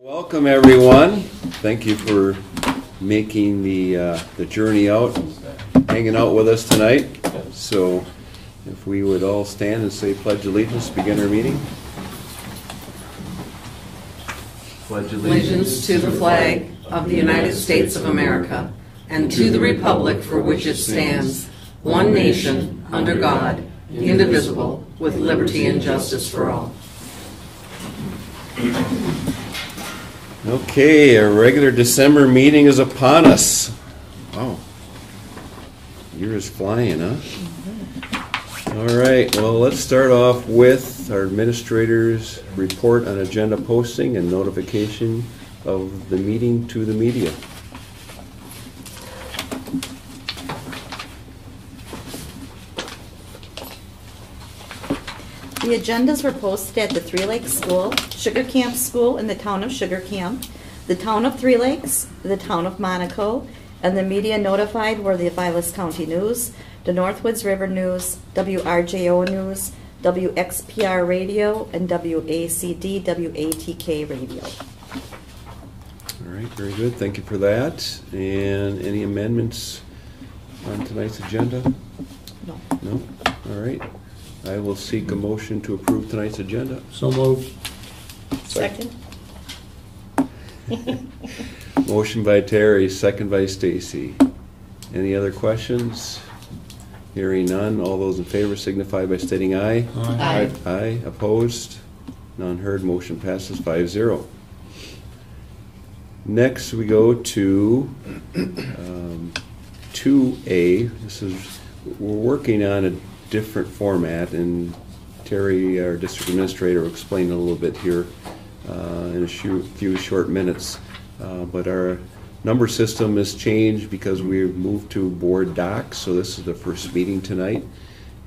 Welcome everyone. Thank you for making the journey out, hanging out with us tonight. So if we would all stand and say pledge allegiance, begin our meeting. Pledge allegiance to the flag of the United States of America and to the republic for which it stands, one nation, under God, indivisible, with liberty and justice for all. Okay, our regular December meeting is upon us. Wow. Year is flying, huh? All right, well, let's start off with our administrator's report on agenda posting and notification of the meeting to the media. The agendas were posted at the Three Lakes School, Sugar Camp School in the town of Sugar Camp, the town of Three Lakes, the town of Monaco, and the media notified were the Vilas County News, the Northwoods River News, WRJO News, WXPR Radio, and WACD WATK Radio. All right, very good. Thank you for that. And any amendments on tonight's agenda? No. No? All right. I will seek a motion to approve tonight's agenda. So moved. Second. Motion by Terry, second by Stacy. Any other questions? Hearing none. All those in favor signify by stating aye. Aye. Aye. Opposed? None heard. Motion passes 5-0. Next we go to 2A. We're working on a different format, and Terry, our district administrator, will explain a little bit here in a few short minutes. But our number system has changed because we've moved to board docs, so this is the first meeting tonight.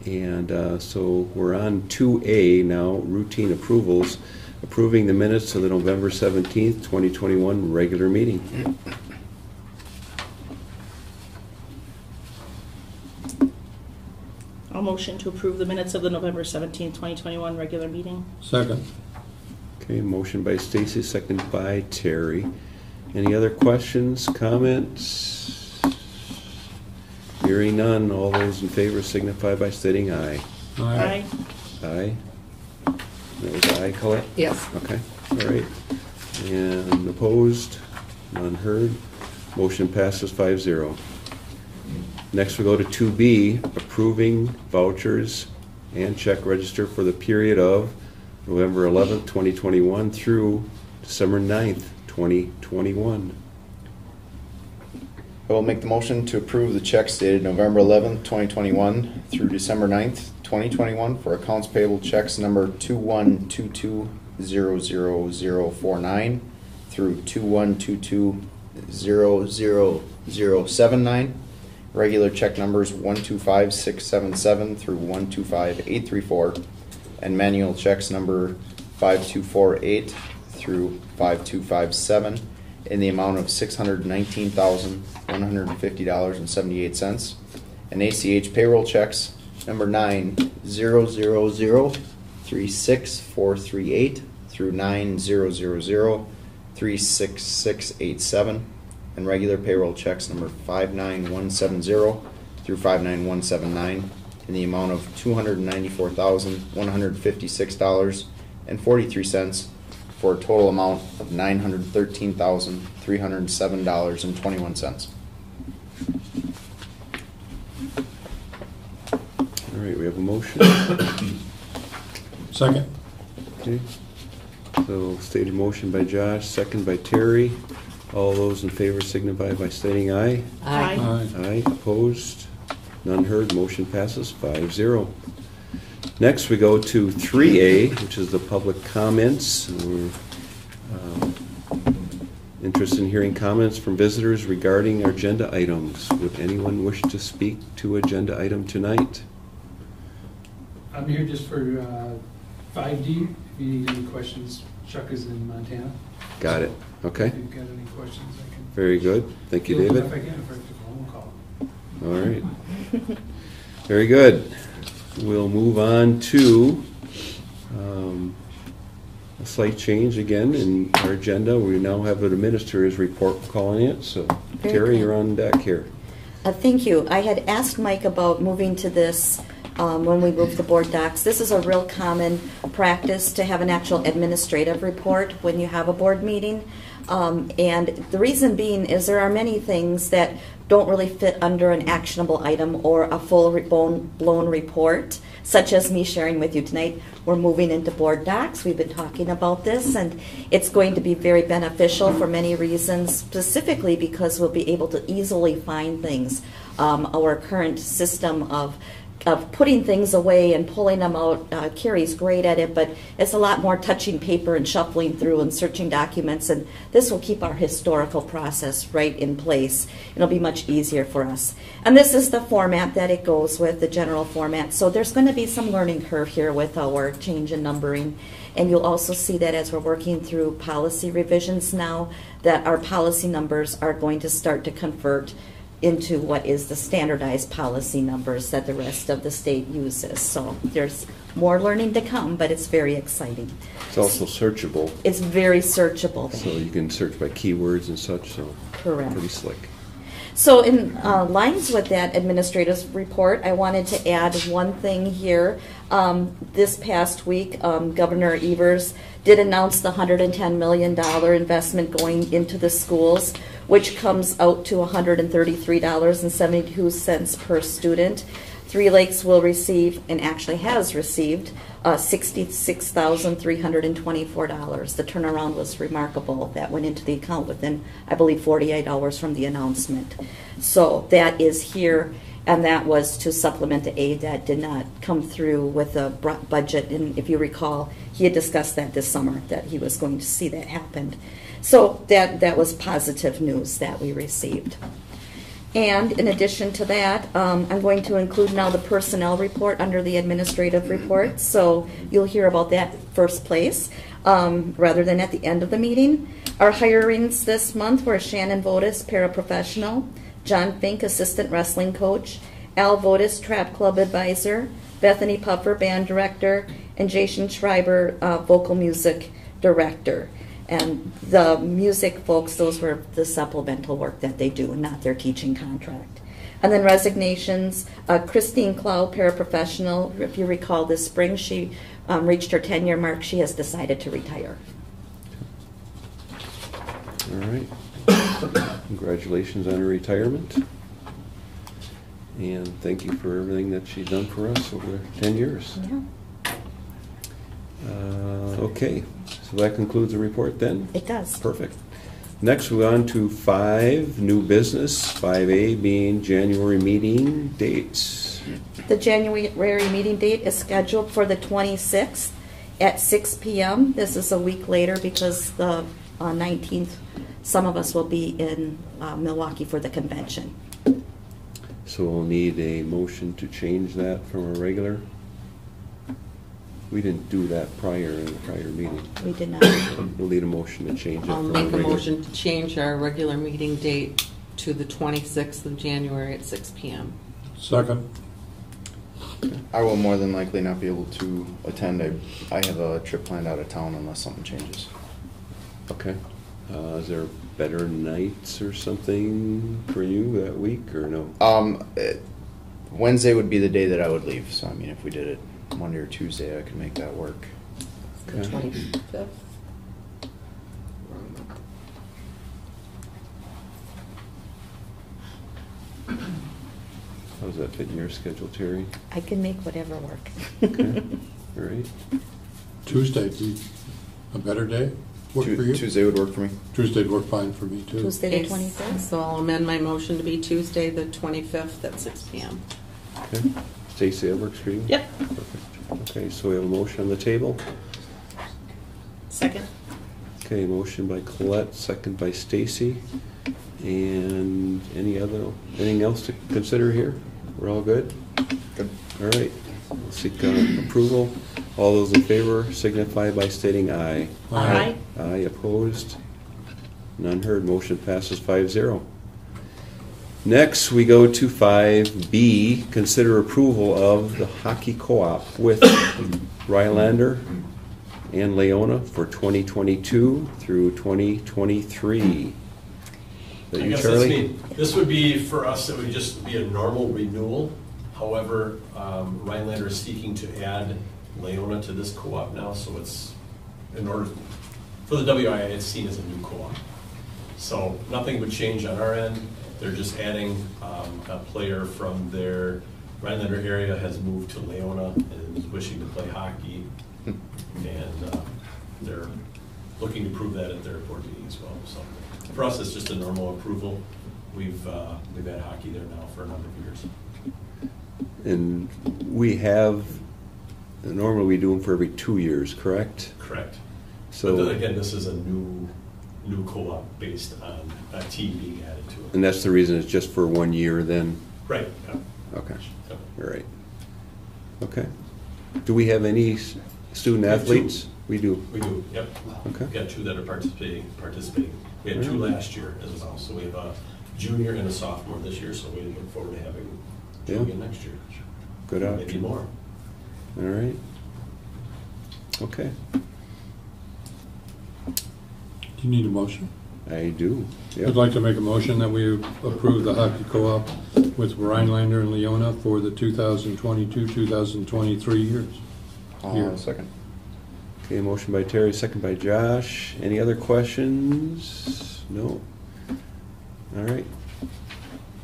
And so we're on 2A now, routine approvals, approving the minutes of the November 17th, 2021 regular meeting. I'll motion to approve the minutes of the November 17, 2021 regular meeting. Second. Okay, motion by Stacy, second by Terry. Any other questions, comments? Hearing none, all those in favor signify by stating aye. Aye. Aye. That was aye, Colette? Yes. Okay, all right. And opposed? None heard. Motion passes 5-0. Next we go to 2B, approving vouchers and check register for the period of November 11th, 2021 through December 9th, 2021. I will make the motion to approve the checks dated November 11th, 2021 through December 9th, 2021 for accounts payable checks number 2122000049 through 2122000079. Regular check numbers 125677 through 125834, and manual checks number 5248 through 5257 in the amount of $619,150.78, and ACH payroll checks number 900036438 through 900036687. and regular payroll checks number 59170 through 59179 in the amount of $294,156.43 for a total amount of $913,307.21. All right, we have a motion. Second. Okay. So stated motion by Josh, second by Terry. All those in favor signify by stating aye. Aye. Aye. Opposed? None heard. Motion passes 5-0. Next we go to 3A, which is the public comments. We're interested in hearing comments from visitors regarding our agenda items. Would anyone wish to speak to agenda item tonight? I'm here just for 5D. If you need any questions, Chuck is in Montana. Got it. Okay. If you've got any questions, I can. Very good. Thank you, If David. I can, if I pick a phone call. All right. Very good. We'll move on to a slight change again in our agenda. We now have an administrator's report calling it, so Very Terry, good. you're on deck here. Thank you. I had asked Mike about moving to this when we moved the board docs. This is a real common practice to have an actual administrative report when you have a board meeting. And the reason being is there are many things that don't really fit under an actionable item or a full-blown report, such as me sharing with you tonight. We're moving into board docs. We've been talking about this, and it's going to be very beneficial for many reasons, specifically because we'll be able to easily find things. Our current system of putting things away and pulling them out, Carrie's great at it, but it's a lot more touching paper and shuffling through and searching documents, and this will keep our historical process right in place. It'll be much easier for us. And this is the format that it goes with, the general format. So there's going to be some learning curve here with our change in numbering. And you'll also see that as we're working through policy revisions now, that our policy numbers are going to start to convert into what is the standardized policy numbers that the rest of the state uses. So there's more learning to come, but it's very exciting. It's also searchable, It's very searchable. so you can search by keywords and such, so Correct. pretty slick. So in lines with that administrative report, I wanted to add one thing here. This past week, Governor Evers did announce the $110 million investment going into the schools, which comes out to $133.72 per student. Three Lakes will receive, and actually has received, $66,324. The turnaround was remarkable. That went into the account within, I believe, 48 hours from the announcement. So that is here, and that was to supplement the aid that did not come through with the budget. And if you recall, he had discussed that this summer, that he was going to see that happen. So that was positive news that we received. And in addition to that, I'm going to include now the personnel report under the administrative report. So you'll hear about that first place rather than at the end of the meeting. Our hirings this month were Shannon Votis, paraprofessional, John Fink, assistant wrestling coach, Al Votis, trap club advisor, Bethany Puffer, band director, and Jason Schreiber, vocal music director. And the music folks, those were the supplemental work that they do and not their teaching contract. And then resignations, Christine Clow, paraprofessional. If you recall this spring, she reached her 10-year mark. She has decided to retire. All right. Congratulations on her retirement. And thank you for everything that she's done for us over 10 years. Yeah. Okay, so that concludes the report then? It does. Perfect. Next, we're on to 5, new business, 5A being January meeting dates. The January meeting date is scheduled for the 26th at 6 p.m. This is a week later because the 19th, some of us will be in Milwaukee for the convention. So we'll need a motion to change that from a regular. We didn't do that prior in the prior meeting. We did not. We'll need a motion to change it. I'll from make a regular. motion to change our regular meeting date to the 26th of January at 6 p.m. Second. I will more than likely not be able to attend. I have a trip planned out of town unless something changes. Okay. Is there better nights or something for you that week or no? Wednesday would be the day that I would leave. So I mean, if we did it Monday or Tuesday, I could make that work. The Okay. 25th. How does that fit in your schedule, Terry? I can make whatever work. Okay. All right. Tuesday be a better day? Work for you? Tuesday would work for me. Tuesday'd work fine for me too. Tuesday the 25th. So I'll amend my motion to be Tuesday the 25th at 6 p.m. Okay. Stacy, that works for you? Yep. Perfect. Okay, so we have a motion on the table. Second. Okay, motion by Colette, second by Stacy. And anything else to consider here? We're all good? Good. All right. We'll seek approval. All those in favor signify by stating aye. Aye. Aye, opposed? None heard. Motion passes 5-0. Next, we go to 5B, consider approval of the hockey co-op with Rylander and Leona for 2022 through 2023. Is that I you, guess Charlie? that's me. This would be, for us, it would just be a normal renewal. However, Rhinelander is seeking to add Leona to this co-op now, so it's, in order, for the WIA, it's seen as a new co-op. So nothing would change on our end. They're just adding a player from their Rhinelander area has moved to Leona and is wishing to play hockey. And they're looking to prove that at their board meeting as well. So for us, it's just a normal approval. We've had hockey there now for a number of years. And we have, normally we do them for every 2 years, correct? Correct. So But again, this is a new co-op based on a team being added to it. and that's the reason it's just for 1 year then? Right. Yep. Okay, Yep. all right. Okay. Do we have any student We have two. athletes? We do. We do. Yep. Okay. We got 2 that are participating. We had 2 last year as well. So we have a junior and a sophomore this year. So we look forward to having 2 Yeah. again next year. Good Maybe option. more. All right. Okay, Do you need a motion? I do. I'd Yep. like to make a motion that we approve the hockey co-op with Rhinelander and Leona for the 2022-2023 years. Here. Second. Okay, motion by Terry, second by Josh. Any other questions? No? All right.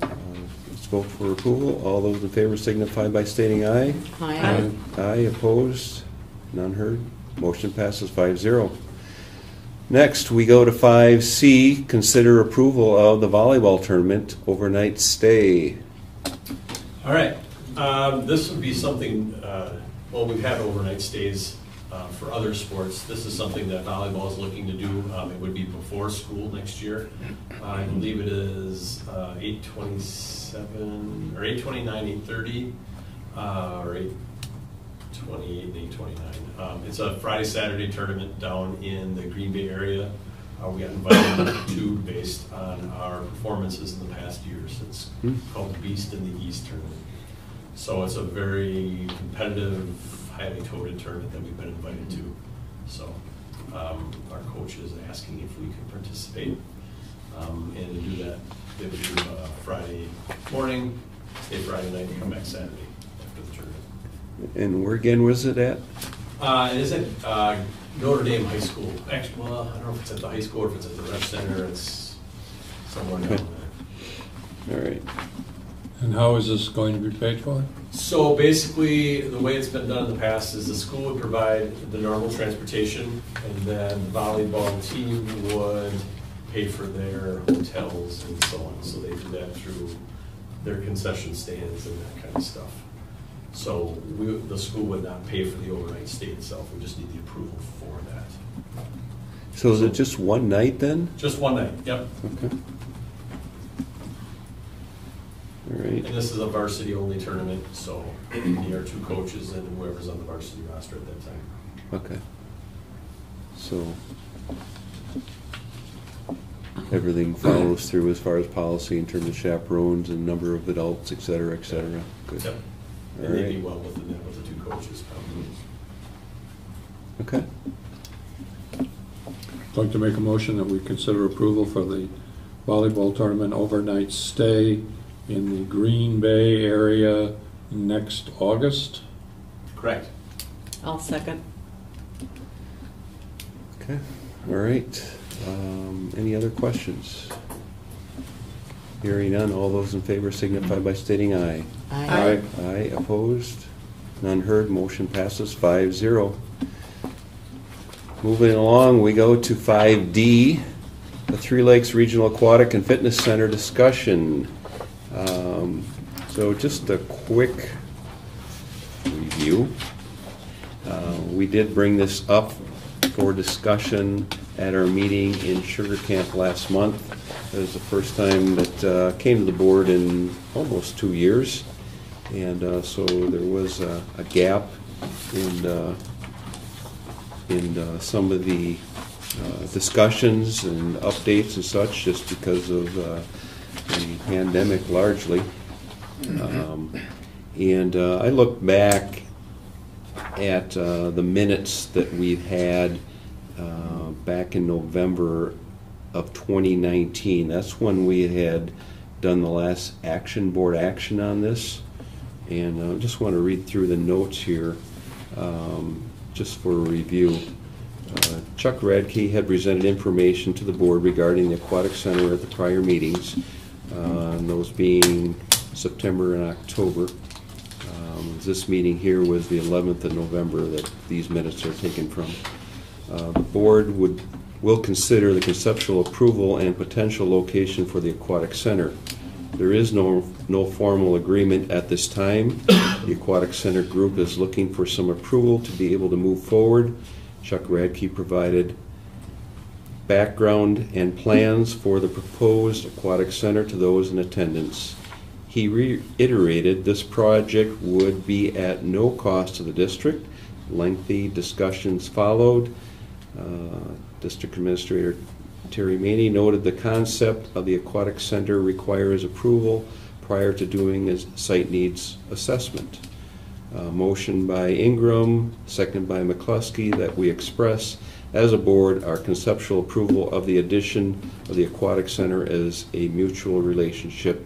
Let's vote for approval. All those in favor signify by stating aye. Aye. Aye, opposed? None heard. Motion passes 5-0. Next, we go to 5C, consider approval of the volleyball tournament overnight stay. All right. This would be something, well, we've had overnight stays for other sports. This is something that volleyball is looking to do. It would be before school next year. I believe it is 8:27, or 8:29, 8:30, or 8:28 and 8:29. It's a Friday, Saturday tournament down in the Green Bay area. We got invited to based on our performances in the past years. It's called Beast in the East tournament. So it's a very competitive, highly touted tournament that we've been invited to. So our coach is asking if we can participate. And to do that, they would do Friday morning, stay Friday night, and come back Saturday after the tournament. And where again was it at? It is at Notre Dame High School. Actually, well, I don't know if it's at the high school or if it's at the rec center. It's somewhere down there. All right. And how is this going to be paid for? So basically, the way it's been done in the past is the school would provide the normal transportation, and then the volleyball team would pay for their hotels and so on. So they do that through their concession stands and that kind of stuff. So the school would not pay for the overnight stay itself. We just need the approval for that. So is it just one night then? Just one night, yep. Okay. All right. And this is a varsity-only tournament, so we are 2 coaches and whoever's on the varsity roster at that time. Okay. So everything follows through as far as policy in terms of chaperones and number of adults, et cetera, et cetera. Good. Yep. All And they'd right. be well within that with the 2 coaches, probably. Okay. I'd like to make a motion that we consider approval for the volleyball tournament overnight stay in the Green Bay area next August. Correct. I'll second. Okay. All right. Any other questions? Hearing none, all those in favor signify by stating aye. Aye. Aye, opposed? None heard, motion passes 5-0. Moving along, we go to 5D, the Three Lakes Regional Aquatic and Fitness Center discussion. So just a quick review. We did bring this up for discussion at our meeting in Sugar Camp last month. It was the first time that came to the board in almost 2 years. And so there was a gap in some of the discussions and updates and such, just because of the pandemic largely. And I look back at the minutes that we've had back in November of 2019. That's when we had done the last board action on this. And I just want to read through the notes here just for review. Chuck Radke had presented information to the board regarding the Aquatic Center at the prior meetings, and those being September and October. This meeting here was the 11th of November that these minutes are taken from. The board will consider the conceptual approval and potential location for the Aquatic Center. There is no formal agreement at this time. The Aquatic Center group is looking for some approval to be able to move forward. Chuck Radke provided background and plans for the proposed Aquatic Center to those in attendance. He reiterated this project would be at no cost to the district. Lengthy discussions followed. District Administrator Terry Maney noted the concept of the Aquatic Center requires approval prior to doing a site needs assessment. Motion by Ingram, second by McCluskey, that we express as a board our conceptual approval of the addition of the Aquatic Center as a mutual relationship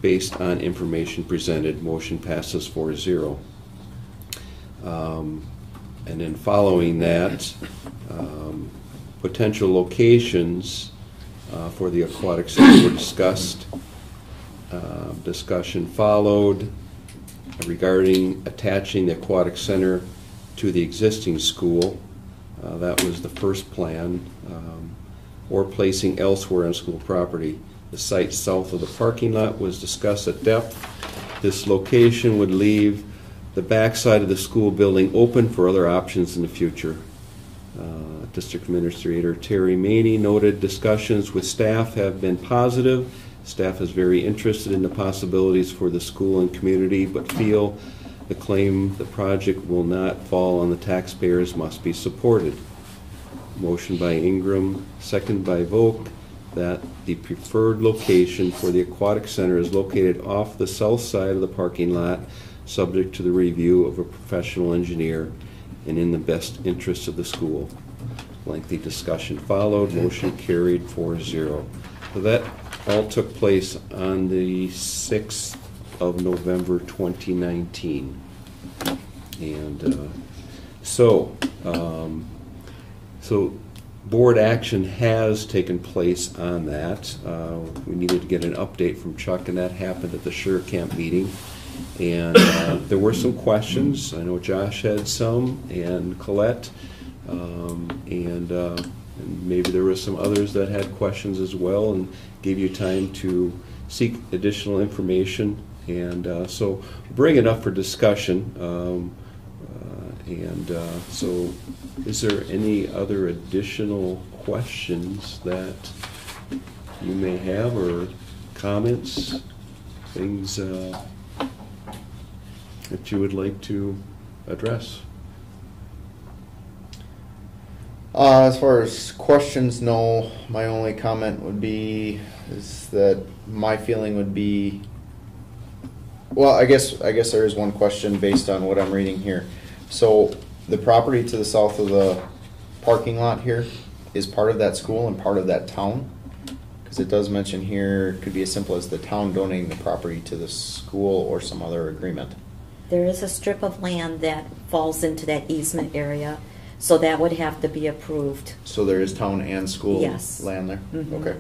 based on information presented. Motion passes 4-0. And then following that, potential locations for the Aquatic Center were discussed. Discussion followed regarding attaching the Aquatic Center to the existing school. That was the first plan, or placing elsewhere on school property. The site south of the parking lot was discussed at depth. This location would leave the backside of the school building open for other options in the future. District Administrator Terry Maney noted discussions with staff have been positive. Staff is very interested in the possibilities for the school and community, but feel the claim the project will not fall on the taxpayers must be supported. Motion by Ingram, second by Volk, that the preferred location for the Aquatic Center is located off the south side of the parking lot, subject to the review of a professional engineer and in the best interest of the school. Lengthy discussion followed. Motion carried 4-0. So that all took place on the 6th of November 2019. And so board action has taken place on that. We needed to get an update from Chuck, and that happened at the Sugar Camp meeting. And there were some questions. I know Josh had some, and Colette, and maybe there were some others that had questions as well, and gave you time to seek additional information. And so bring it up for discussion. So is there any other additional questions that you may have, or comments, things that you would like to address? As far as questions, no. My only comment would be is that my feeling would be, well, I guess there is one question based on what I'm reading here. So the property to the south of the parking lot here is part of that school and part of that town? Because it does mention here it could be as simple as the town donating the property to the school or some other agreement. There is a strip of land that falls into that easement area, so that would have to be approved. So there is town and school Yes. land there? Mhm. Okay.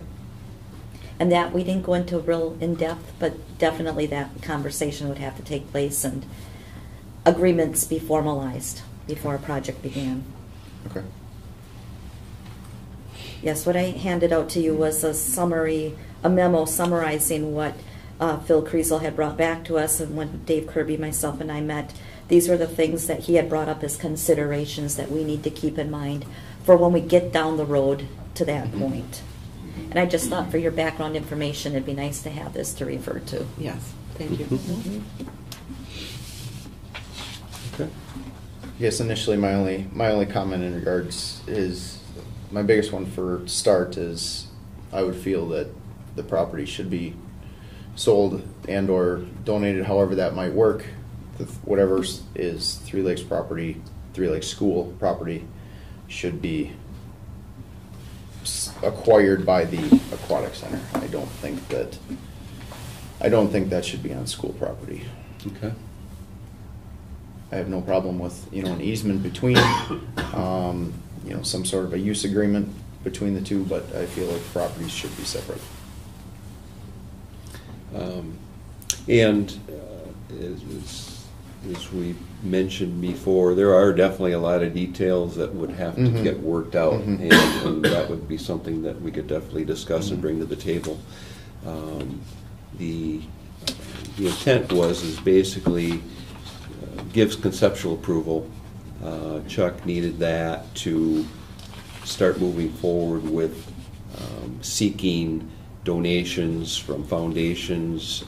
And that we didn't go into real in-depth, but definitely that conversation would have to take place and agreements be formalized before a project began. Okay. Yes, what I handed out to you was a memo summarizing what Phil Kriesel had brought back to us, and when Dave Kirby, myself, and I met, these were the things that he had brought up as considerations that we need to keep in mind for when we get down the road to that point. And I just thought for your background information, it'd be nice to have this to refer to. Yes, thank you. Okay. Yes, initially my only comment in regards is, my biggest one for start is I would feel that the property should be sold and or donated, however that might work, whatever is Three Lakes property, Three Lakes School property, should be acquired by the Aquatic Center. I don't think that should be on school property. Okay. I have no problem with, an easement between, some sort of a use agreement between the two, but I feel like properties should be separate. And as we mentioned before, there are definitely a lot of details that would have to Mhm. get worked out, Mhm. and that would be something that we could definitely discuss and bring to the table. The intent is basically gives conceptual approval. Chuck needed that to start moving forward with seeking donations from foundations,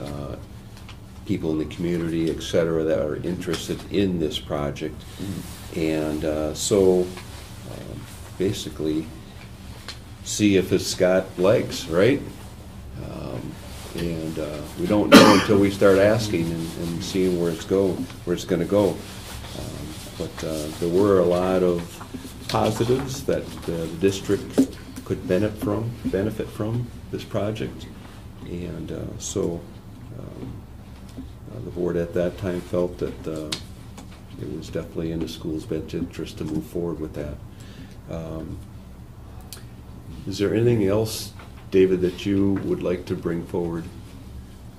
people in the community, et cetera, that are interested in this project. And so basically see if it's got legs, right? And we don't know until we start asking and seeing where it's going to go. But there were a lot of positives that the district could benefit from this project, and so the board at that time felt that it was definitely in the school's best interest to move forward with that. Is there anything else, David, that you would like to bring forward?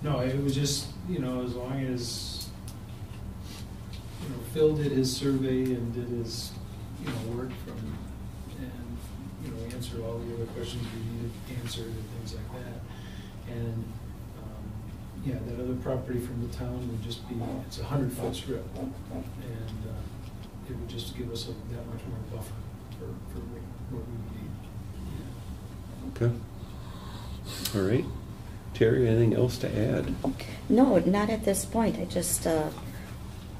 No, it was just, as long as, Phil did his survey and did his, work and, answered all the other questions we needed answered and things like that. And, that other property from the town would just be, it's a 100-foot strip. And it would just give us that much more buffer for what we need. Okay. All right. Terry, anything else to add? No, not at this point. I just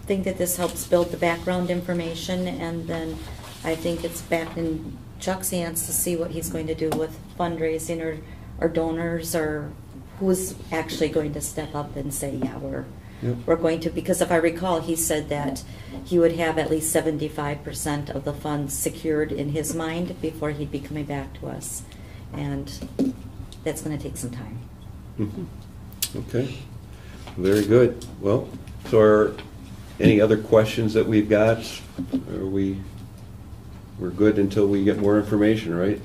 think that this helps build the background information, and then I think it's back in Chuck's hands to see what he's going to do with fundraising or donors, or who's actually going to step up and say, yeah, we're going to, because if I recall, he said that he would have at least 75% of the funds secured in his mind before he'd be coming back to us. And that's going to take some time. Mm-hmm. Okay. Very good. Well, so are any other questions that we've got? We're good until we get more information, right?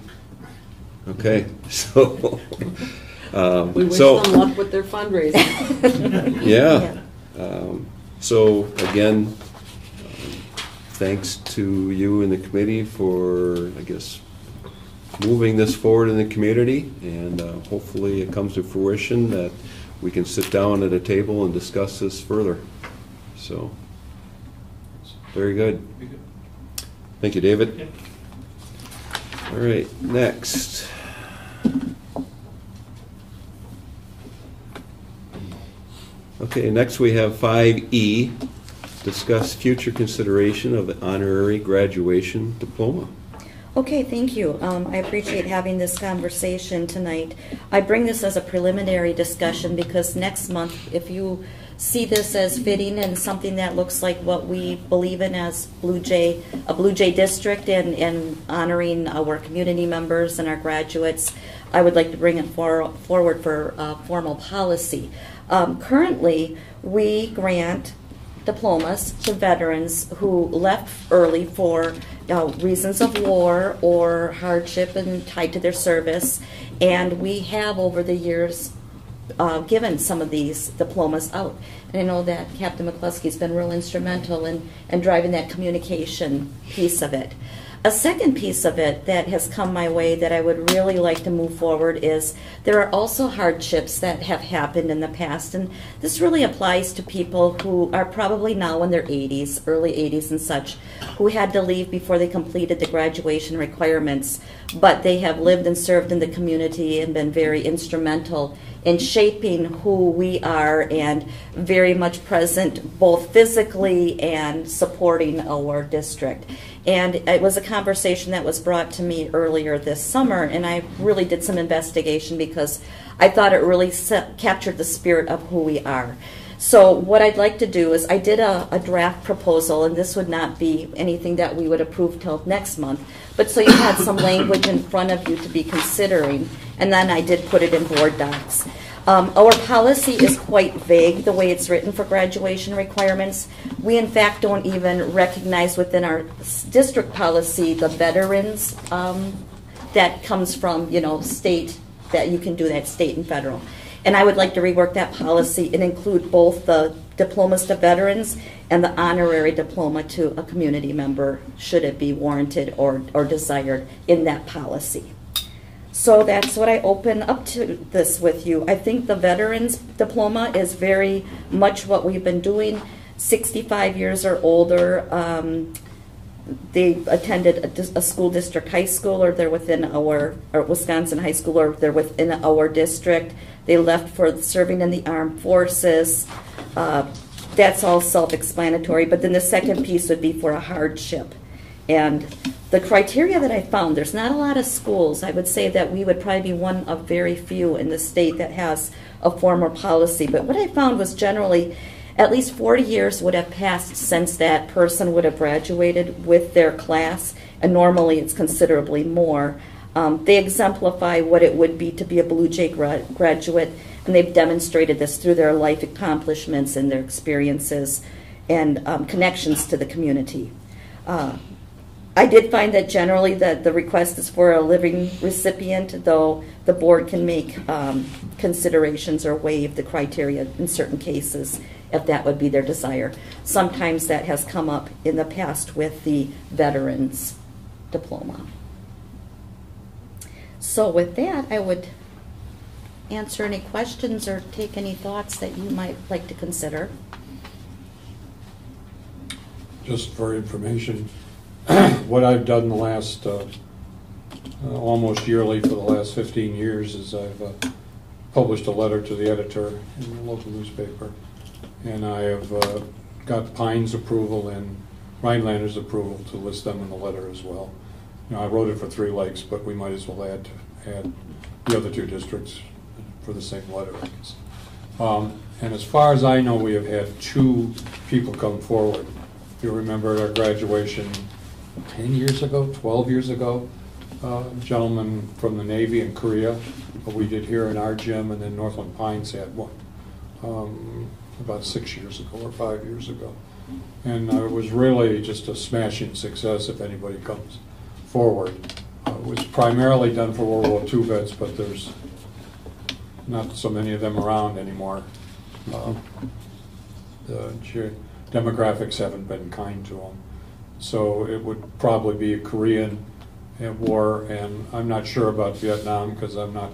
Okay. So We wish them luck with their fundraising. yeah. So again, thanks to you and the committee for, I guess, moving this forward in the community, and hopefully it comes to fruition that we can sit down at a table and discuss this further. So, very good. Thank you, David. Yep. All right, next. Okay, next we have 5E, discuss future consideration of the honorary graduation diploma. Okay, thank you. I appreciate having this conversation tonight. I bring this as a preliminary discussion because next month, if you see this as fitting and something that looks like what we believe in as a Blue Jay district, and honoring our community members and our graduates, I would like to bring it forward for formal policy. Currently, we grant diplomas to veterans who left early for reasons of war or hardship and tied to their service, and we have over the years given some of these diplomas out. And I know that Captain McCluskey's been real instrumental in driving that communication piece of it. A second piece of it that has come my way that I would really like to move forward is there are also hardships that have happened in the past, and this really applies to people who are probably now in their 80s, early 80s and such, who had to leave before they completed the graduation requirements, but they have lived and served in the community and been very instrumental in shaping who we are and very much present both physically and supporting our district. And it was a conversation that was brought to me earlier this summer, and I really did some investigation because I thought it really captured the spirit of who we are. So what I'd like to do is, I did a draft proposal, and this would not be anything that we would approve till next month, but so you had some language in front of you to be considering, and then I did put it in board docs. Our policy is quite vague, the way it's written for graduation requirements. We in fact don't even recognize within our district policy the veterans that comes from, state, that you can do that state and federal. And I would like to rework that policy and include both the diplomas to veterans and the honorary diploma to a community member, should it be warranted or desired in that policy. So that's what I open up to this with you. I think the veterans diploma is very much what we've been doing. 65 years or older, they attended a school district high school, or they're within our, or Wisconsin high school, or they're within our district. They left for serving in the armed forces. That's all self-explanatory. But then the second piece would be for a hardship. And the criteria that I found, there's not a lot of schools. I would say that we would probably be one of very few in the state that has a formal policy. But what I found was generally at least 40 years would have passed since that person would have graduated with their class, and normally it's considerably more. They exemplify what it would be to be a Blue Jay graduate, and they've demonstrated this through their life accomplishments and their experiences and connections to the community. I did find that generally that the request is for a living recipient, though the board can make considerations or waive the criteria in certain cases if that would be their desire. Sometimes that has come up in the past with the veterans diploma. So with that, I would answer any questions or take any thoughts that you might like to consider. Just for information, what I've done the last almost yearly for the last 15 years is I've published a letter to the editor in the local newspaper, and I have got Pine's approval and Rhinelander's approval to list them in the letter as well. I wrote it for Three Lakes, but we might as well add the other two districts for the same letter, I guess. And as far as I know, we have had 2 people come forward. If you remember at our graduation 10 years ago, 12 years ago, a gentleman from the Navy in Korea, we did here in our gym, and then Northland Pines had one about 6 years ago or 5 years ago. And it was really just a smashing success if anybody comes forward. It was primarily done for World War II vets, but there's not so many of them around anymore. The demographics haven't been kind to them. So it would probably be a Korean war, and I'm not sure about Vietnam because I'm not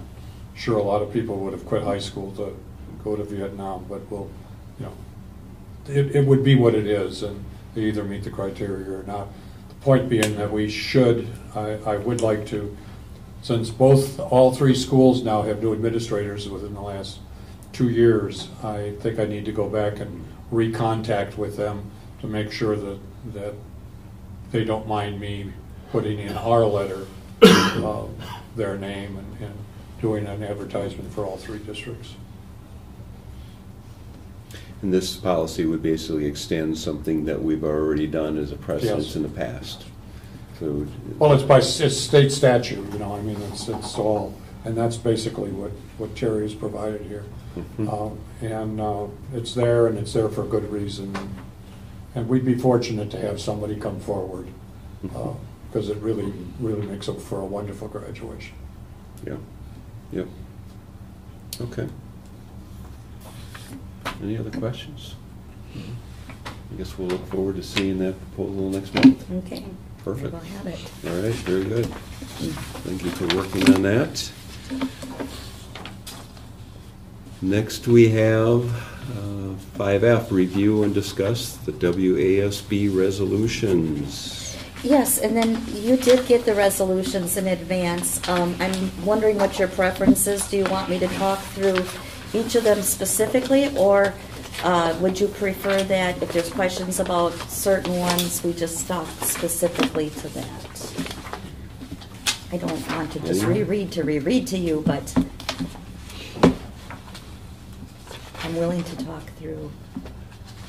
sure a lot of people would have quit high school to go to Vietnam, but we'll, it would be what it is, and they either meet the criteria or not. The point being that we should, I would like to, since all 3 schools now have new administrators within the last 2 years, I think I need to go back and recontact with them to make sure that they don't mind me putting in our letter their name and doing an advertisement for all 3 districts. And this policy would basically extend something that we've already done as a precedent Yes. in the past. So, Well, it's state statute, I mean, it's all, and that's basically what Terry has provided here. And it's there, and it's there for a good reason. And we'd be fortunate to have somebody come forward because it really, really makes up for a wonderful graduation. yeah. Yep. Okay. Any other questions? I guess we'll look forward to seeing that proposal next month. Okay. Perfect. We'll have it. All right, very good. Thank you for working on that. Next we have 5F, review and discuss the WASB resolutions. Yes, and then you did get the resolutions in advance. I'm wondering what your preference is. Do you want me to talk through each of them specifically, or would you prefer that if there's questions about certain ones, we just talk specifically to that? I don't want to just reread to you, but I'm I'm willing to talk through.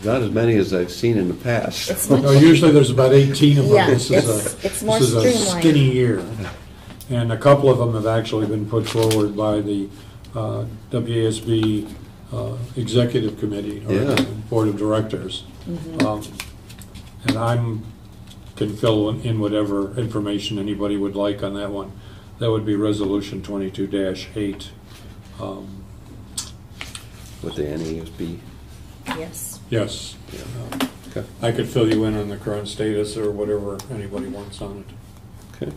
Not as many as I've seen in the past. It's much- No, usually there's about 18 of them. Yeah, This it's more is a streamlined. skinny year. And a couple of them have actually been put forward by the WASB Executive Committee, or Yeah. Board of Directors. Mhm. And can fill in whatever information anybody would like on that one. That would be Resolution 22-8. With the NASB. Yes. Yes. Yeah. Okay. I could fill you in on the current status or whatever anybody wants on it. Okay.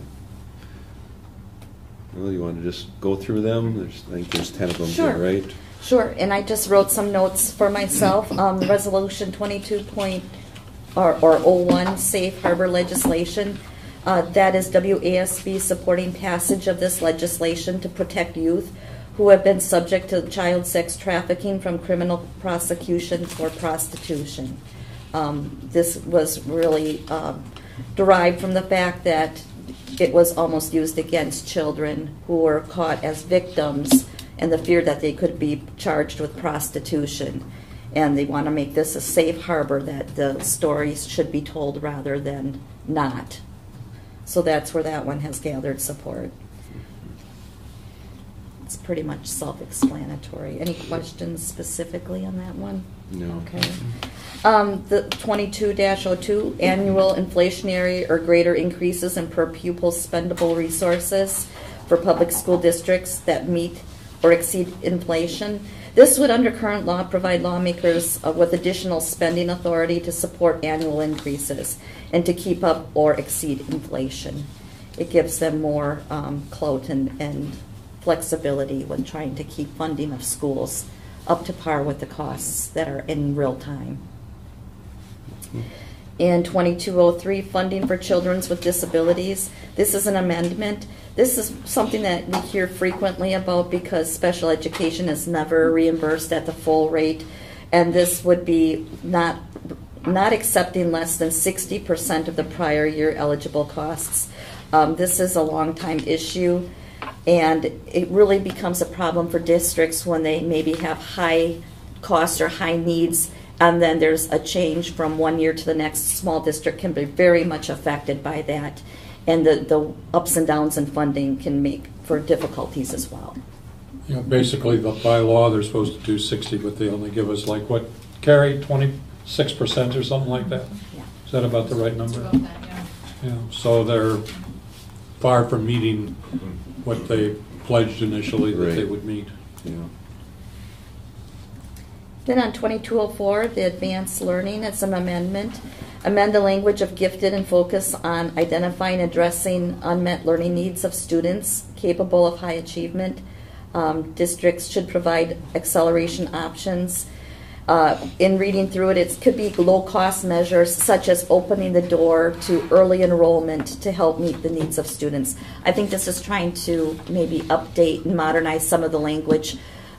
Well, you want to just go through them? I think there's 10 of them Sure. here, right? Sure, and I just wrote some notes for myself. Resolution 01, Safe Harbor legislation. That is WASB supporting passage of this legislation to protect youth who have been subject to child sex trafficking from criminal prosecution for prostitution. This was really derived from the fact that it was almost used against children who were caught as victims and the fear that they could be charged with prostitution. And they want to make this a safe harbor, that the stories should be told rather than not. So that's where that one has gathered support. It's pretty much self-explanatory. Any questions specifically on that one? No. Okay. The 22-02, annual inflationary or greater increases in per pupil spendable resources for public school districts that meet or exceed inflation. This would, under current law, provide lawmakers with additional spending authority to support annual increases and to keep up or exceed inflation. It gives them more clout and flexibility when trying to keep funding of schools up to par with the costs that are in real time. In 2203, funding for children with disabilities. This is an amendment. This is something that we hear frequently about because special education is never reimbursed at the full rate, and this would be not accepting less than 60% of the prior year eligible costs. This is a long time issue, and it really becomes a problem for districts when they maybe have high costs or high needs, and then there's a change from one year to the next. Small district can be very much affected by that, and the ups and downs in funding can make for difficulties as well. Yeah, basically, by law, they're supposed to do 60, but they only give us like what, Carrie, 26% or something like that? Yeah. Is that about the right number? About that, yeah. Yeah, so they're far from meeting what they pledged initially that they Right. would meet. Yeah. Then on 2204, the advanced learning, it's an amendment. Amend the language of gifted and focus on identifying and addressing unmet learning needs of students capable of high achievement. Districts should provide acceleration options. In reading through it, it could be low-cost measures such as opening the door to early enrollment to help meet the needs of students. I think this is trying to maybe update and modernize some of the language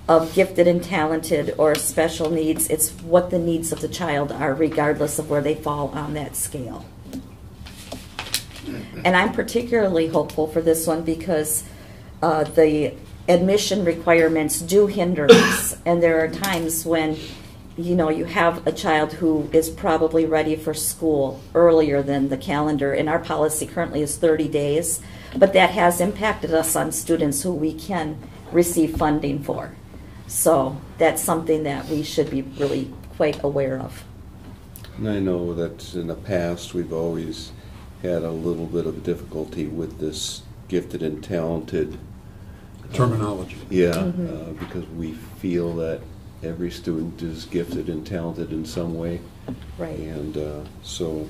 of gifted and talented or special needs. It's what the needs of the child are, regardless of where they fall on that scale. And I'm particularly hopeful for this one because the admission requirements do hinder us, and there are times when you have a child who is probably ready for school earlier than the calendar, and our policy currently is 30 days, but that has impacted us on students who we can receive funding for. So that's something that we should be really quite aware of. And I know that in the past, we've always had a little bit of difficulty with this gifted and talented Terminology. Yeah, because we feel that every student is gifted and talented in some way. Right. And so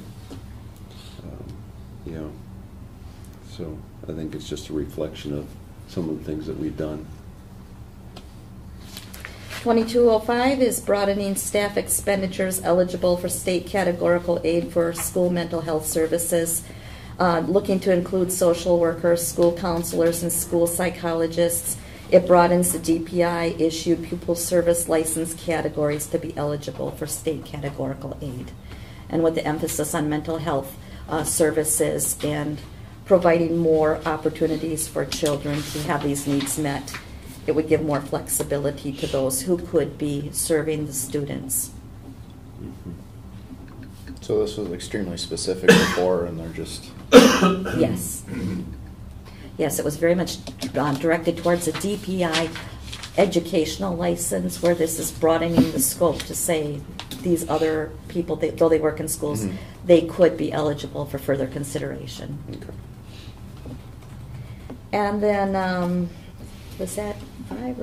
I think it's just a reflection of some of the things that we've done. 2205 is broadening staff expenditures eligible for state categorical aid for school mental health services, looking to include social workers, school counselors, and school psychologists. It broadens the DPI-issued pupil service license categories to be eligible for state categorical aid, and with the emphasis on mental health services and providing more opportunities for children to have these needs met. it would give more flexibility to those who could be serving the students. So this was extremely specific before, and they're just... Yes. Yes, it was very much directed towards a DPI educational license, where this is broadening the scope to say these other people, though they work in schools, they could be eligible for further consideration. Okay. And then, was that 5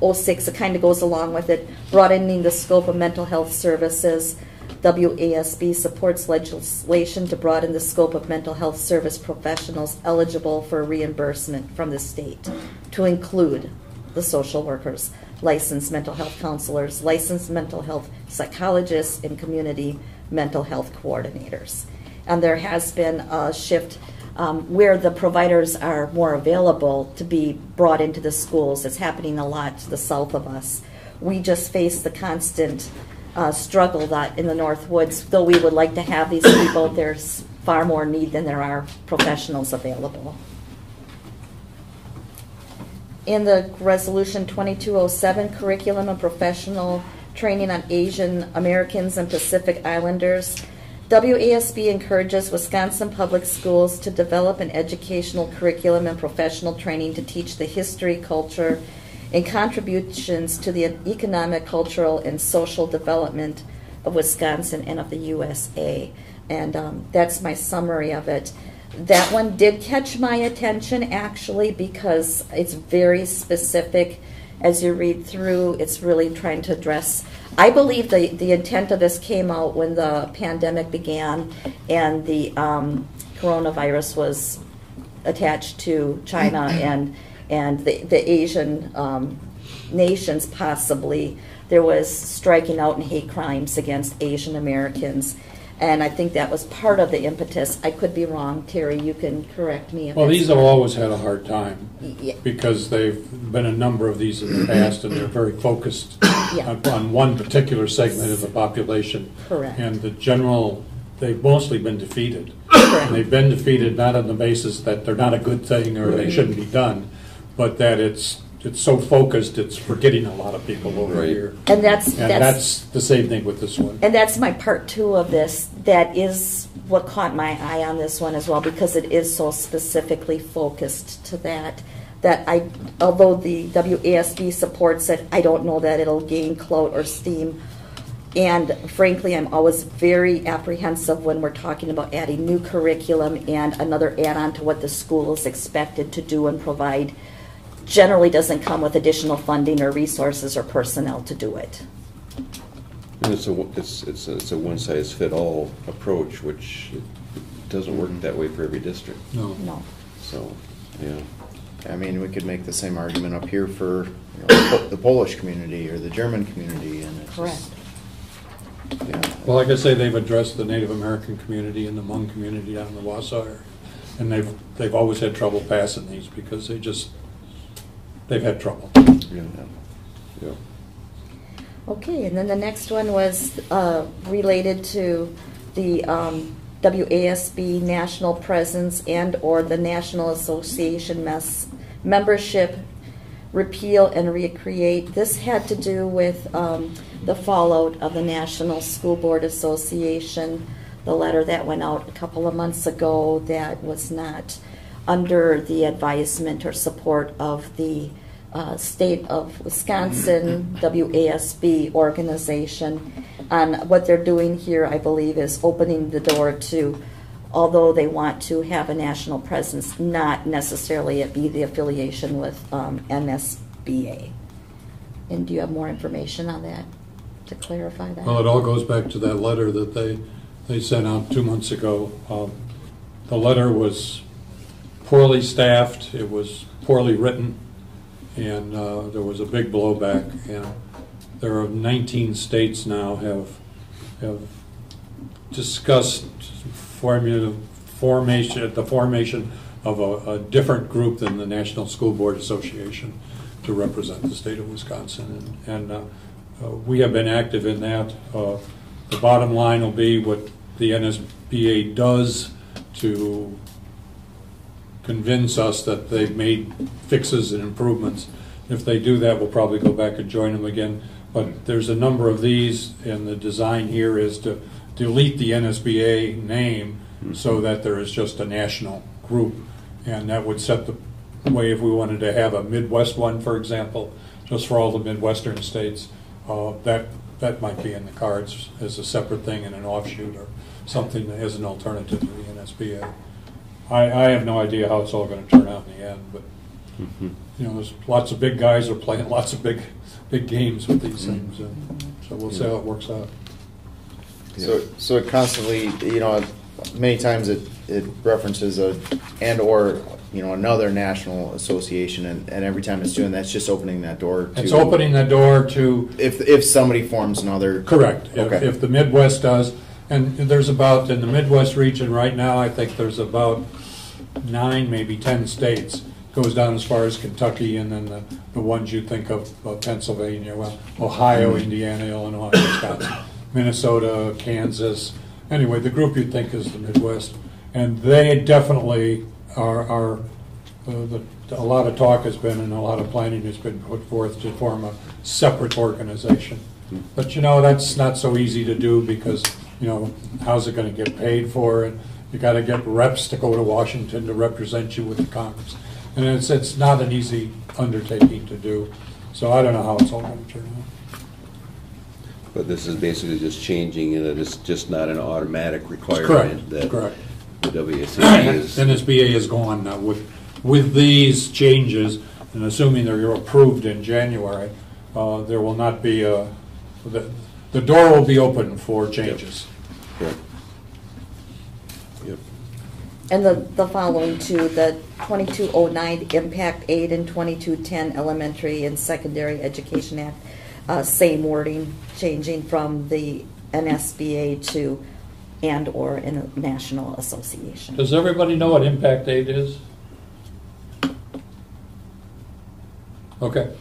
or 6? It kind of goes along with it, broadening the scope of mental health services. WASB supports legislation to broaden the scope of mental health service professionals eligible for reimbursement from the state to include the social workers, licensed mental health counselors, licensed mental health psychologists, and community mental health coordinators. And there has been a shift where the providers are more available to be brought into the schools. It's happening a lot to the south of us. We just face the constant struggle that in the North Woods, though we would like to have these people, there's far more need than there are professionals available. In the Resolution 2207, Curriculum and Professional Training on Asian Americans and Pacific Islanders, WASB encourages Wisconsin public schools to develop an educational curriculum and professional training to teach the history, culture, and contributions to the economic, cultural, and social development of Wisconsin and of the USA. And that's my summary of it. That one did catch my attention, actually, because it's very specific. As you read through, it's really trying to address, I believe the intent of this came out when the pandemic began and the coronavirus was attached to China and the Asian nations, possibly. There was striking out in hate crimes against Asian Americans. And I think that was part of the impetus. I could be wrong. Terry, you can correct me. Well, these have always had a hard time Yeah. because they've been a number of these in the past, and they're very focused on one particular segment of the population. Correct. And they've mostly been defeated. Correct. And they've been defeated not on the basis that they're not a good thing or they shouldn't be done, but that it's so focused, it's forgetting a lot of people over here. And that's the same thing with this one. And that's my part 2 of this. That is what caught my eye on this one as well, because it is so specifically focused to that. That although the WASB supports it, I don't know that it'll gain clout or steam. And frankly, I'm always very apprehensive when we're talking about adding new curriculum and another add-on to what the school is expected to do and provide. Generally doesn't come with additional funding or resources or personnel to do it. And it's a one-size-fit-all approach, which it doesn't work that way for every district. No. So, yeah. I mean, we could make the same argument up here for the Polish community or the German community, and it's Correct. Well, like I say, they've addressed the Native American community and the Hmong community down in the Wausau, and they've always had trouble passing these because they've had trouble. Yeah. Yeah. Okay, and then the next one was related to the WASB national presence and or the National Association membership repeal and recreate. This had to do with the fallout of the National School Board Association, the letter that went out a couple of months ago that was not under the advisement or support of the State of Wisconsin WASB organization. And what they're doing here, I believe, is opening the door to, although they want to have a national presence, not necessarily it be the affiliation with NSBA. And do you have more information on that to clarify that? Well, it all goes back to that letter that they sent out 2 months ago. The letter was poorly staffed, it was poorly written, and there was a big blowback. And there are 19 states now have discussed the formation of a different group than the National School Board Association to represent the state of Wisconsin, and we have been active in that. The bottom line will be what the NSBA does to convince us that they've made fixes and improvements If they do that, we'll probably go back and join them again. But there's a number of these, and the design here is to delete the NSBA name so that there is just a national group, and that would set the way if we wanted to have a Midwest one, for example, just for all the Midwestern states. That might be in the cards as a separate thing and an offshoot or something as an alternative to the NSBA. I have no idea how it's all going to turn out in the end, but you know, there's lots of big guys are playing lots of big games with these things, and so we'll see how it works out. So it constantly, you know, many times it references or you know, another national association, and every time it's doing that, it's just opening that door to... It's opening the door to... If somebody forms another... Correct. Okay. If the Midwest does, and there's about, in the Midwest region right now, I think there's about 9, maybe 10 states. Goes down as far as Kentucky, and then the ones you think of, Pennsylvania, well, Ohio, Indiana, Illinois, Wisconsin, Minnesota, Kansas. Anyway, the group you'd think is the Midwest. And they definitely are a lot of talk has been and a lot of planning has been put forth to form a separate organization. But you know, that's not so easy to do because, you know, how's it going to get paid for? And you got to get reps to go to Washington to represent you with the Congress. And it's not an easy undertaking to do. So I don't know how it's all going to turn out. But this is basically just changing it. It's just not an automatic requirement. Correct. That Correct. the WSCB is... NSBA is gone now with these changes, and assuming they're approved in January, there will not be the door will be open for changes. Yep. Yep. And the following two, the 2209 Impact Aid and 2210 Elementary and Secondary Education Act, same wording, changing from the NSBA to and/or in a national association. Does everybody know what Impact Aid is? Okay.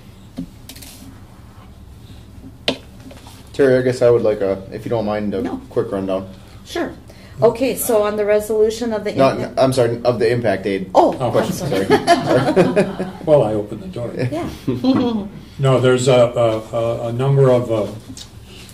Terry, I guess I would like if you don't mind, No. quick rundown. Sure. Okay, so on the resolution of the... No, I'm sorry, of the impact aid. Oh, I'm question. sorry. Well, I opened the door. Yeah. No, there's a number of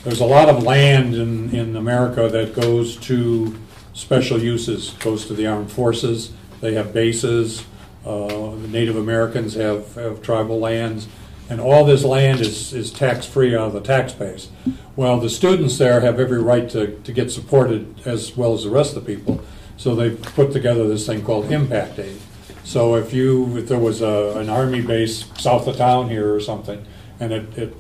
there's a lot of land in America that goes to special uses. Goes to the armed forces. They have bases. The Native Americans have tribal lands, and all this land is tax-free out of the tax base. Well, the students there have every right to get supported as well as the rest of the people. So they put together this thing called Impact Aid. So if there was an Army base south of town here or something, and it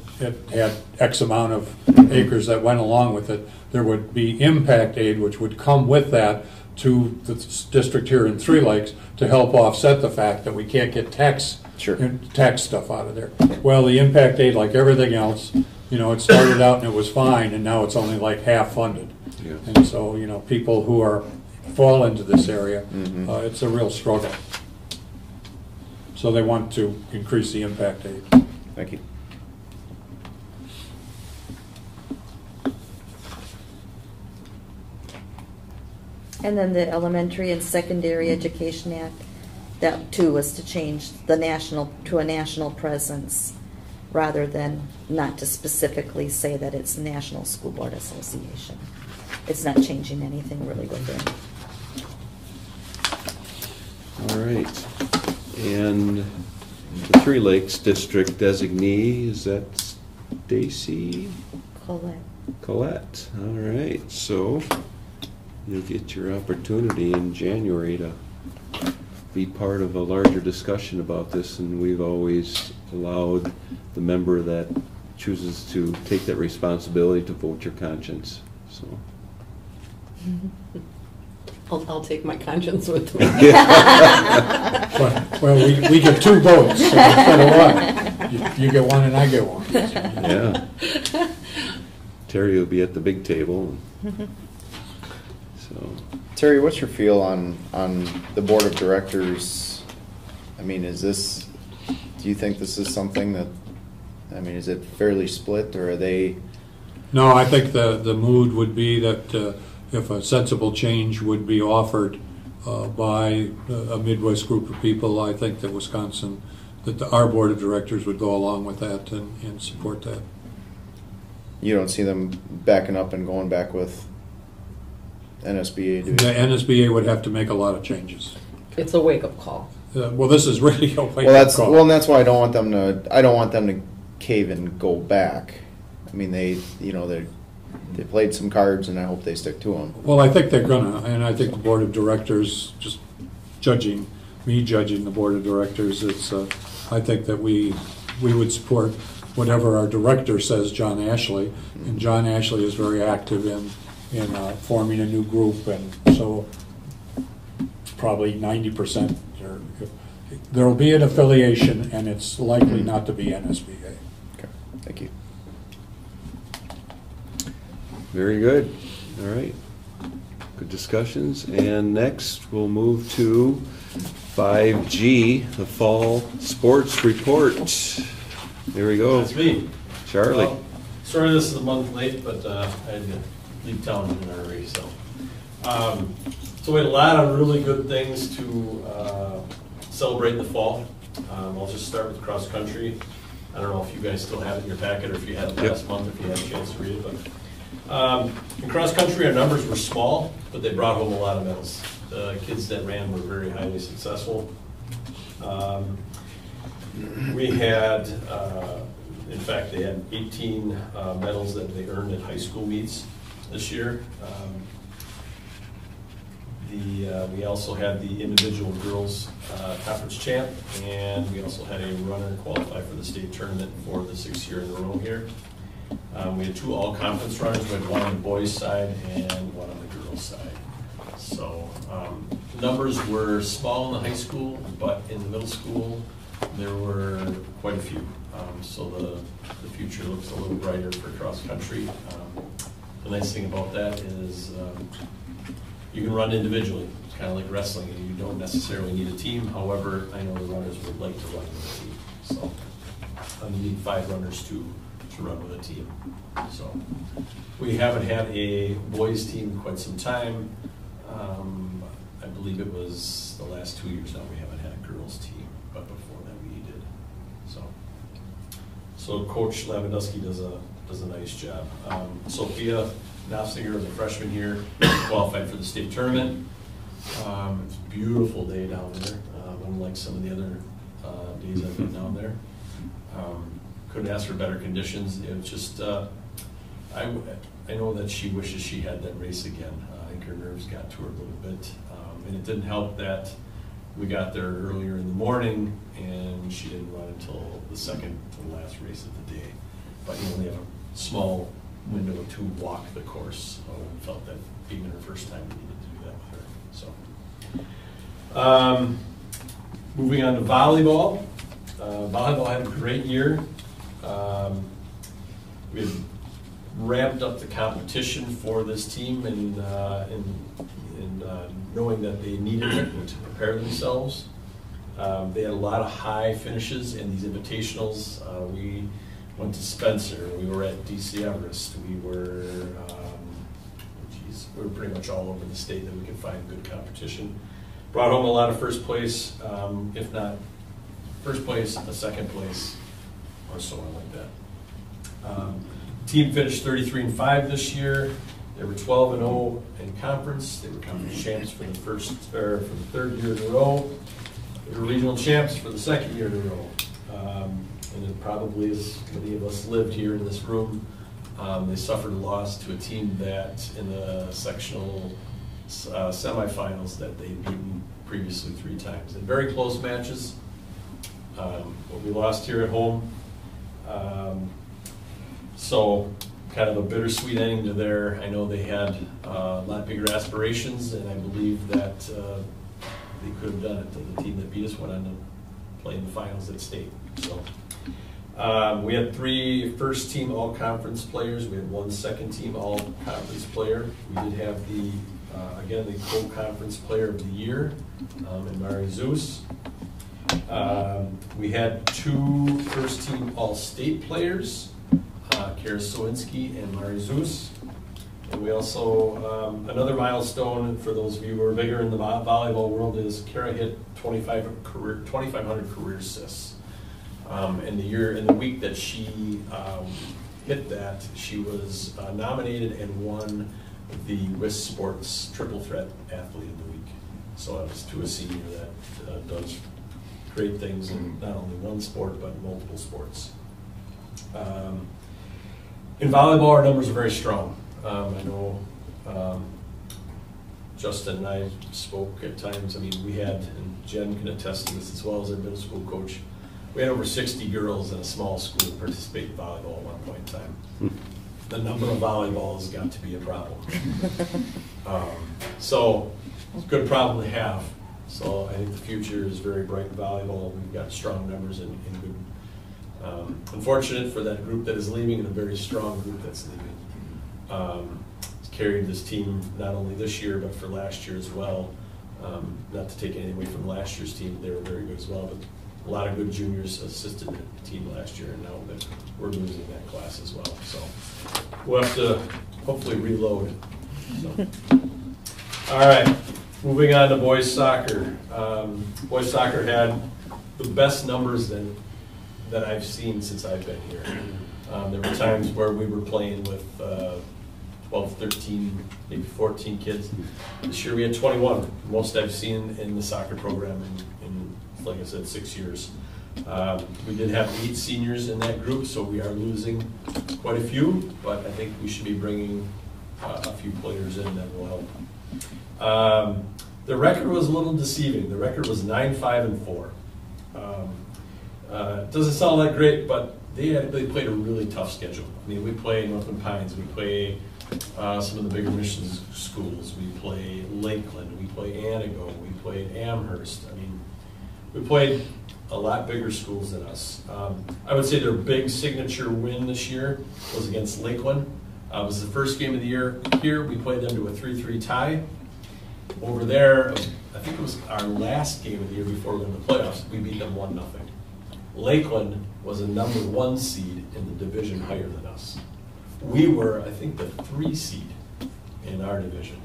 had X amount of acres that went along with it, there would be Impact Aid, which would come with that to the district here in Three Lakes to help offset the fact that we can't get tax stuff out of there. Well, the Impact Aid, like everything else, you know, it started out and it was fine, and now it's only like half funded. Yeah. And so, you know, people who fall into this area, it's a real struggle. So they want to increase the Impact Aid. Thank you. And then the Elementary and Secondary Education Act, that too was to change the national to a national presence rather than not to specifically say that it's National School Board Association. It's not changing anything really within. All right. And the Three Lakes District designee, is that Stacy? Colette. All right. So you'll get your opportunity in January to be part of a larger discussion about this, and we've always allowed the member that chooses to take that responsibility to vote your conscience. So I'll take my conscience with me. Well, we get 2 votes, so instead of 1, you get 1 and I get 1. yeah. Terry will be at the big table. So Terry, what's your feel on the board of directors? I mean, do you think this is something that, I mean, is it fairly split, or are they? No, I think the mood would be that if a sensible change would be offered by a Midwest group of people, I think that Wisconsin that our board of directors would go along with that and support that. You don't see them backing up and going back with NSBA, do you? The NSBA would have to make a lot of changes. It's a wake-up call. Well, this is really a wake-up call. Well, and that's why I don't want them to cave and go back. I mean, they played some cards, and I hope they stick to them. Well, I think they're gonna, and I think the board of directors, just judging the board of directors, I think that we would support whatever our director says, John Ashley, and John Ashley is very active in forming a new group, and so probably 90%. There will be an affiliation, and it's likely not to be NSBA. Okay, thank you. Very good. All right. Good discussions. And next, we'll move to 5G, the fall sports report. There we go. That's me. Charlie. Well, sorry this is a month late, but I had to leave town in Honorary. So we had a lot of really good things to celebrate in the fall. I'll just start with cross country. I don't know if you guys still have it in your packet or if you had it last month, if you had a chance to read it. But in cross country, our numbers were small, but they brought home a lot of medals. The kids that ran were very highly successful. We had, in fact, they had 18 medals that they earned at high school meets this year. We also had the individual girls conference champ, and we also had a runner qualify for the state tournament for the 6th year in a row here. We had 2 all-conference runners. We had one on the boys' side and one on the girls' side. So the numbers were small in the high school, but in the middle school, there were quite a few. So the future looks a little brighter for cross country. The nice thing about that is you can run individually. It's kind of like wrestling, and you don't necessarily need a team. However, I know the runners would like to run with a team. So you need 5 runners to run with a team. So we haven't had a boys team in quite some time. I believe it was the last 2 years now we haven't had a girls team, but before that we did. So Coach Lavandusky does a nice job. Sophia Nofsinger is a freshman here, qualified for the state tournament. It's a beautiful day down there, unlike some of the other days I've been down there. Couldn't ask for better conditions. It was just, I know that she wishes she had that race again. I think her nerves got to her a little bit. And it didn't help that we got there earlier in the morning and she didn't run until the second to the last race of the day. But you only have a small window to walk the course. So I felt that being her first time, we needed to do that with her. So, moving on to volleyball. Volleyball had a great year. We had ramped up the competition for this team and knowing that they needed it to prepare themselves. They had a lot of high finishes in these invitationals. We went to Spencer. We were at DC Everest. We were pretty much all over the state that we could find good competition. Brought home a lot of first place, if not first place, a second place, or so on like that. Team finished 33-5 this year. They were 12-0 in conference. They were conference champs for the third year in a row. They were regional champs for the second year in a row. And it probably, as many of us lived here in this room, they suffered a loss to a team that in the sectional semifinals that they'd beaten previously 3 times. In very close matches. What we lost here at home. So kind of a bittersweet ending to there. I know they had a lot bigger aspirations, and I believe that they could have done it. The team that beat us went on to play in the finals at state. So we had 3 first-team all-conference players. We had 1 second-team all-conference player. We did have the co-conference player of the year, in Mari Zeus. We had 2 first-team all-state players, Kara Sowinski and Mari Zeus. And we also, another milestone for those of you who are bigger in the volleyball world is Kara hit 2,500 career assists. And the week that she hit that, she was nominated and won the WIS Sports Triple Threat Athlete of the Week. So it was to a senior that does great things in not only one sport but multiple sports. In volleyball, our numbers are very strong. I know Justin and I spoke at times. I mean, we had, and Jen can attest to this as well as our middle school coach, we had over 60 girls in a small school participate in volleyball at one point in time. The number of volleyballs got to be a problem. So it's a good problem to have. So I think the future is very bright in volleyball. We've got strong numbers and good. Unfortunate for that group that is leaving and a very strong group that's leaving. It's carried this team not only this year but for last year as well. Not to take anything away from last year's team, they were very good as well, but a lot of good juniors assisted the team last year, and now that we're losing that class as well. So we'll have to hopefully reload. So. All right, moving on to boys soccer. Boys soccer had the best numbers that I've seen since I've been here. There were times where we were playing with 12, 13, maybe 14 kids. This year we had 21, most I've seen in the soccer program in like I said, 6 years. We did have 8 seniors in that group, so we are losing quite a few, but I think we should be bringing a few players in that will help. The record was a little deceiving. The record was 9-5-4. Doesn't sound that great, but they played a really tough schedule. I mean, we play Northland Pines, we play some of the bigger mission schools, we play Lakeland, we play Antigo, we played Amherst. I mean, we played a lot bigger schools than us. I would say their big signature win this year was against Lakeland. It was the first game of the year. Here, we played them to a 3-3 tie. Over there, I think it was our last game of the year before we went to the playoffs, we beat them 1-0. Lakeland was a number 1 seed in the division higher than us. We were, I think, the 3 seed in our division.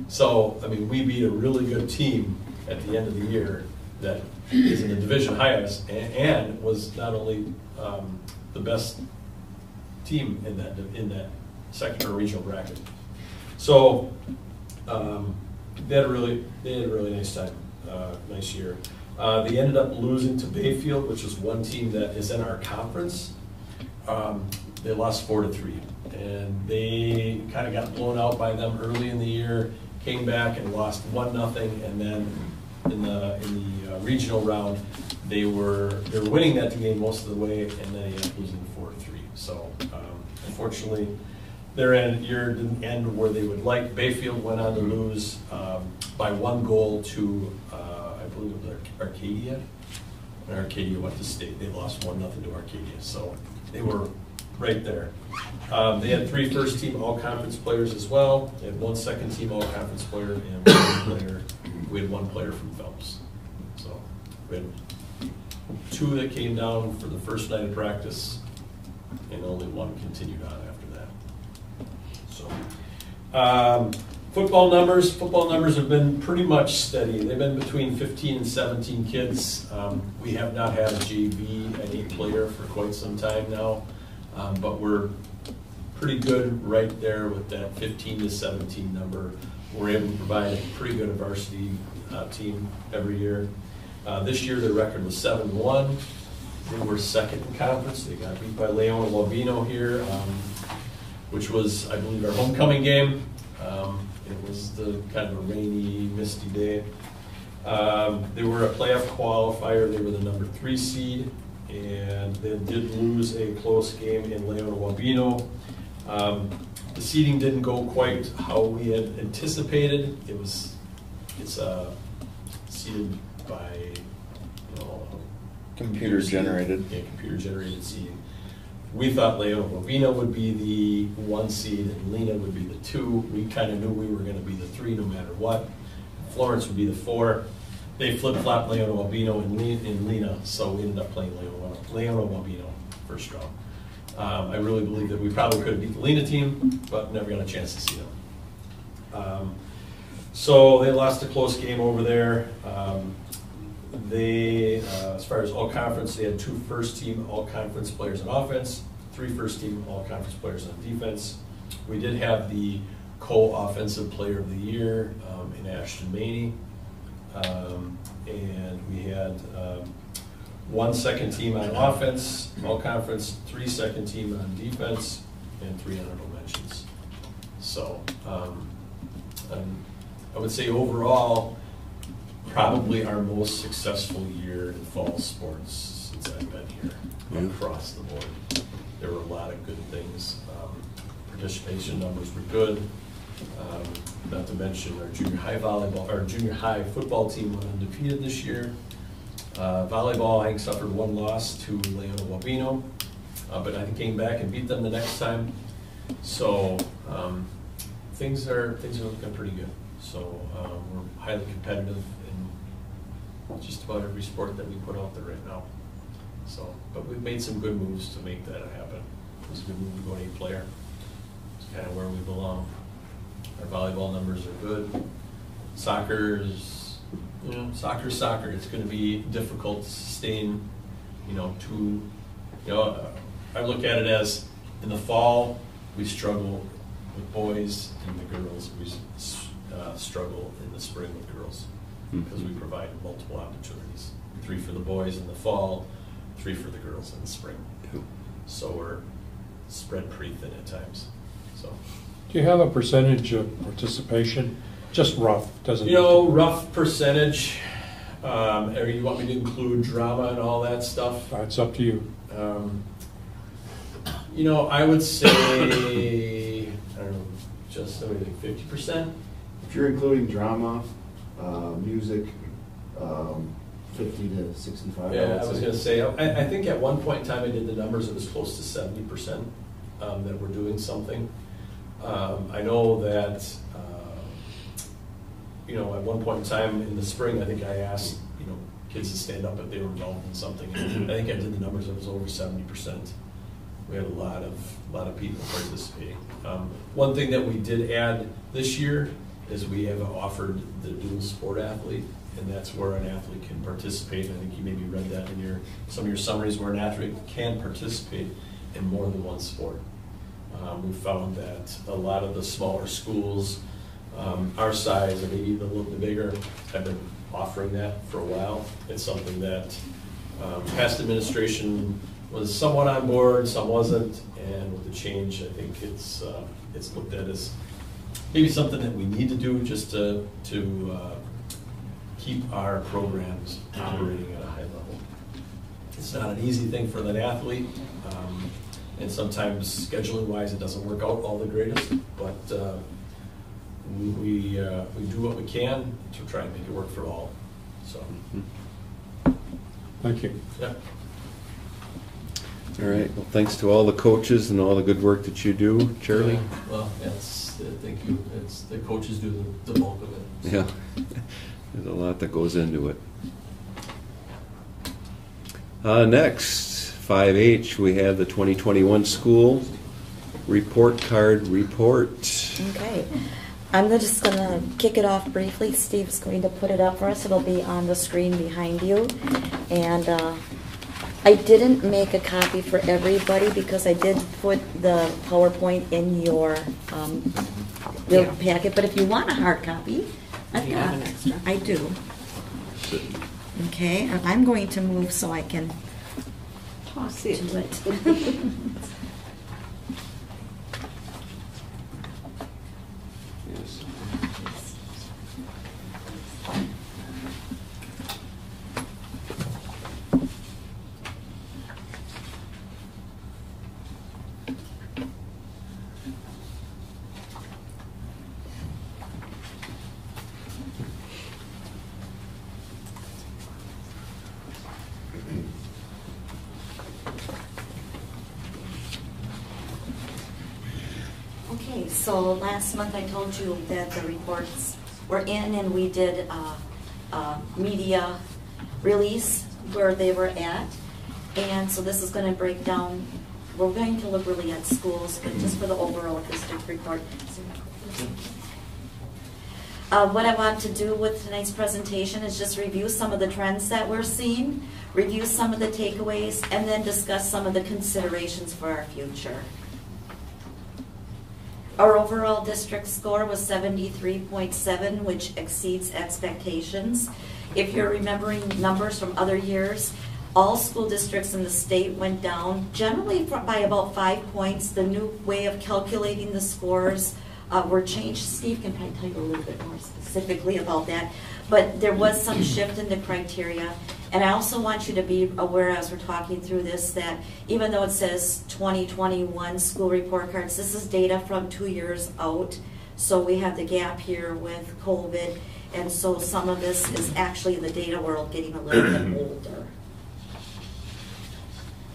So, I mean, we beat a really good team at the end of the year that is in the division highest and was not only the best team in that second or regional bracket. So they had a really nice time, nice year. They ended up losing to Bayfield, which is one team that is in our conference. They lost 4-3, and they kind of got blown out by them early in the year. Came back and lost 1-0, and then in the regional round, they were winning that game most of the way, and then they ended up losing 4-3. So unfortunately, their year didn't end where they would like. Bayfield went on to lose by 1 goal to I believe it was Arcadia. And Arcadia went to state. They lost 1-0 to Arcadia. So they were right there. They had 3 first-team all-conference players as well. They had 1 second-team all-conference player and 1 player. We had 1 player from Phelps. So we had 2 that came down for the first night of practice, and only 1 continued on after that. So football numbers have been pretty much steady. They've been between 15 and 17 kids. We have not had a JV, an 8 player for quite some time now, but we're pretty good right there with that 15 to 17 number. We're able to provide a pretty good varsity team every year. This year their record was 7-1. They were second in conference. They got beat by Leona Wabino here, which was, I believe, our homecoming game. It was the kind of a rainy, misty day. They were a playoff qualifier. They were the number 3 seed, and they did lose a close game in Leona Wabino. The seeding didn't go quite how we had anticipated. It's seeded by computer generated. Yeah, computer generated seeding. We thought Leona Wabino would be the 1 seed and Lena would be the 2. We kind of knew we were going to be the 3 no matter what. Florence would be the 4. They flip-flopped Leona Wabino and Lena, so we ended up playing Leona Wabino first round. I really believe that we probably could have beat the Lena team, but never got a chance to see them. So they lost a close game over there. they, as far as all-conference, they had 2 first-team all-conference players on offense, 3 first-team all-conference players on defense. We did have the co-offensive player of the year in Ashton Maney. And we had 1 second team on offense, all-conference, 3 second team on defense, and 3 honorable mentions. So I would say overall, probably our most successful year in fall sports since I've been here, across the board. There were a lot of good things. Participation numbers were good. Not to mention our junior high volleyball, our junior high football team went undefeated this year. Volleyball, I think, suffered 1 loss to Leona Wabino, but I think came back and beat them the next time. So things are looking pretty good. So we're highly competitive in just about every sport that we put out there right now. So, but we've made some good moves to make that happen. It was a good move to go to 8 player. It's kind of where we belong. Our volleyball numbers are good. Soccer's, soccer's soccer. It's going to be difficult to sustain, I look at it as in the fall, we struggle with boys, and the girls, we struggle in the spring with girls because we provide multiple opportunities. 3 for the boys in the fall, 3 for the girls in the spring. So we're spread pretty thin at times. So. Do you have a percentage of participation? Just rough, doesn't it? Rough percentage. Or you want me to include drama and all that stuff? It's up to you. I would say, I don't know, just something like 50%. If you're including drama, music, 50 to 65. Yeah, I was going to say, I think at one point in time I did the numbers, it was close to 70% that were doing something. I know that, at one point in time in the spring, I think I asked, kids to stand up if they were involved in something. And I think I did the numbers, it was over 70%. We had a lot of people participating. One thing that we did add this year is we have offered the dual sport athlete, and that's where an athlete can participate. I think you maybe read that in some of your summaries, where an athlete can participate in more than one sport. We found that a lot of the smaller schools, our size, and maybe even a little bit bigger, have been offering that for a while. It's something that past administration was somewhat on board, some wasn't, and with the change, I think it's looked at as maybe something that we need to do just to keep our programs operating at a high level. It's not an easy thing for that athlete, and sometimes scheduling-wise, it doesn't work out all the greatest, but we do what we can to try and make it work for all. So, thank you. Yeah. All right. Well, thanks to all the coaches and all the good work that you do, Charlie. Well, thank you. The coaches do the bulk of it. So. Yeah. There's a lot that goes into it. Next, 5H, we have the 2021 school report card report. Okay. I'm just going to kick it off briefly. Steve's going to put it up for us. It'll be on the screen behind you. And I didn't make a copy for everybody because I did put the PowerPoint in your packet. But if you want a hard copy, I've got an extra. I do. Okay, I'm going to move so I can talk to it. Yes. Okay, so last month I told you that the reports were in and we did a media release where they were at. And so this is going to break down, we're going to look really at schools, but just for the overall district report. What I want to do with tonight's presentation is just review some of the trends that we're seeing, review some of the takeaways, and then discuss some of the considerations for our future. Our overall district score was 73.7, which exceeds expectations. If you're remembering numbers from other years, all school districts in the state went down, generally by about 5 points. The new way of calculating the scores were changed. Steve can probably tell you a little bit more specifically about that. But there was some shift in the criteria. And I also want you to be aware, as we're talking through this, that even though it says 2021 school report cards, this is data from 2 years out. So we have the gap here with COVID. And so some of this is actually in the data world getting a little bit older.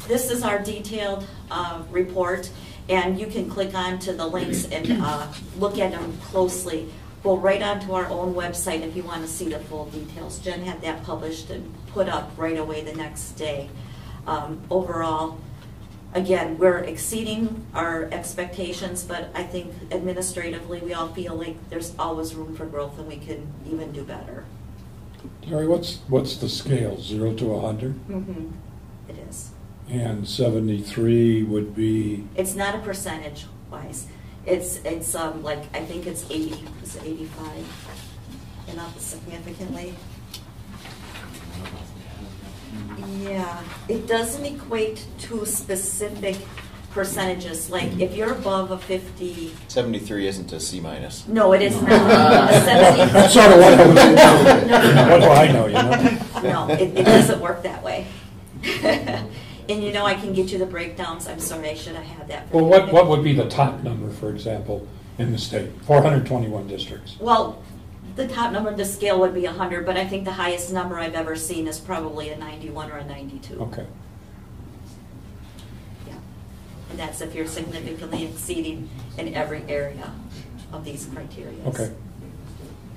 This is our detailed report, and you can click onto the links and look at them closely. Go right onto our own website if you want to see the full details. Jen had that published and put up right away the next day. Overall, again, we're exceeding our expectations, but I think administratively we all feel like there's always room for growth and we can even do better. Terry, what's the scale, 0 to 100? Mm-hmm. It is. And 73 would be? It's not a percentage wise. It's like, I think it's 80, is it 85? And up significantly. Yeah, it doesn't equate to specific percentages. Like if you're above a 50. 73 isn't a C minus. No, it is not. A 70. That's sort of what I was thinking. No. What do I know, you know? No, it doesn't work that way. And you know, I can get you the breakdowns. I'm sorry, I should have had that. Well, what would be the top number, for example, in the state? 421 districts. Well, the top number of the scale would be 100, but I think the highest number I've ever seen is probably a 91 or a 92. Okay. Yeah. And that's if you're significantly exceeding in every area of these criteria. Okay.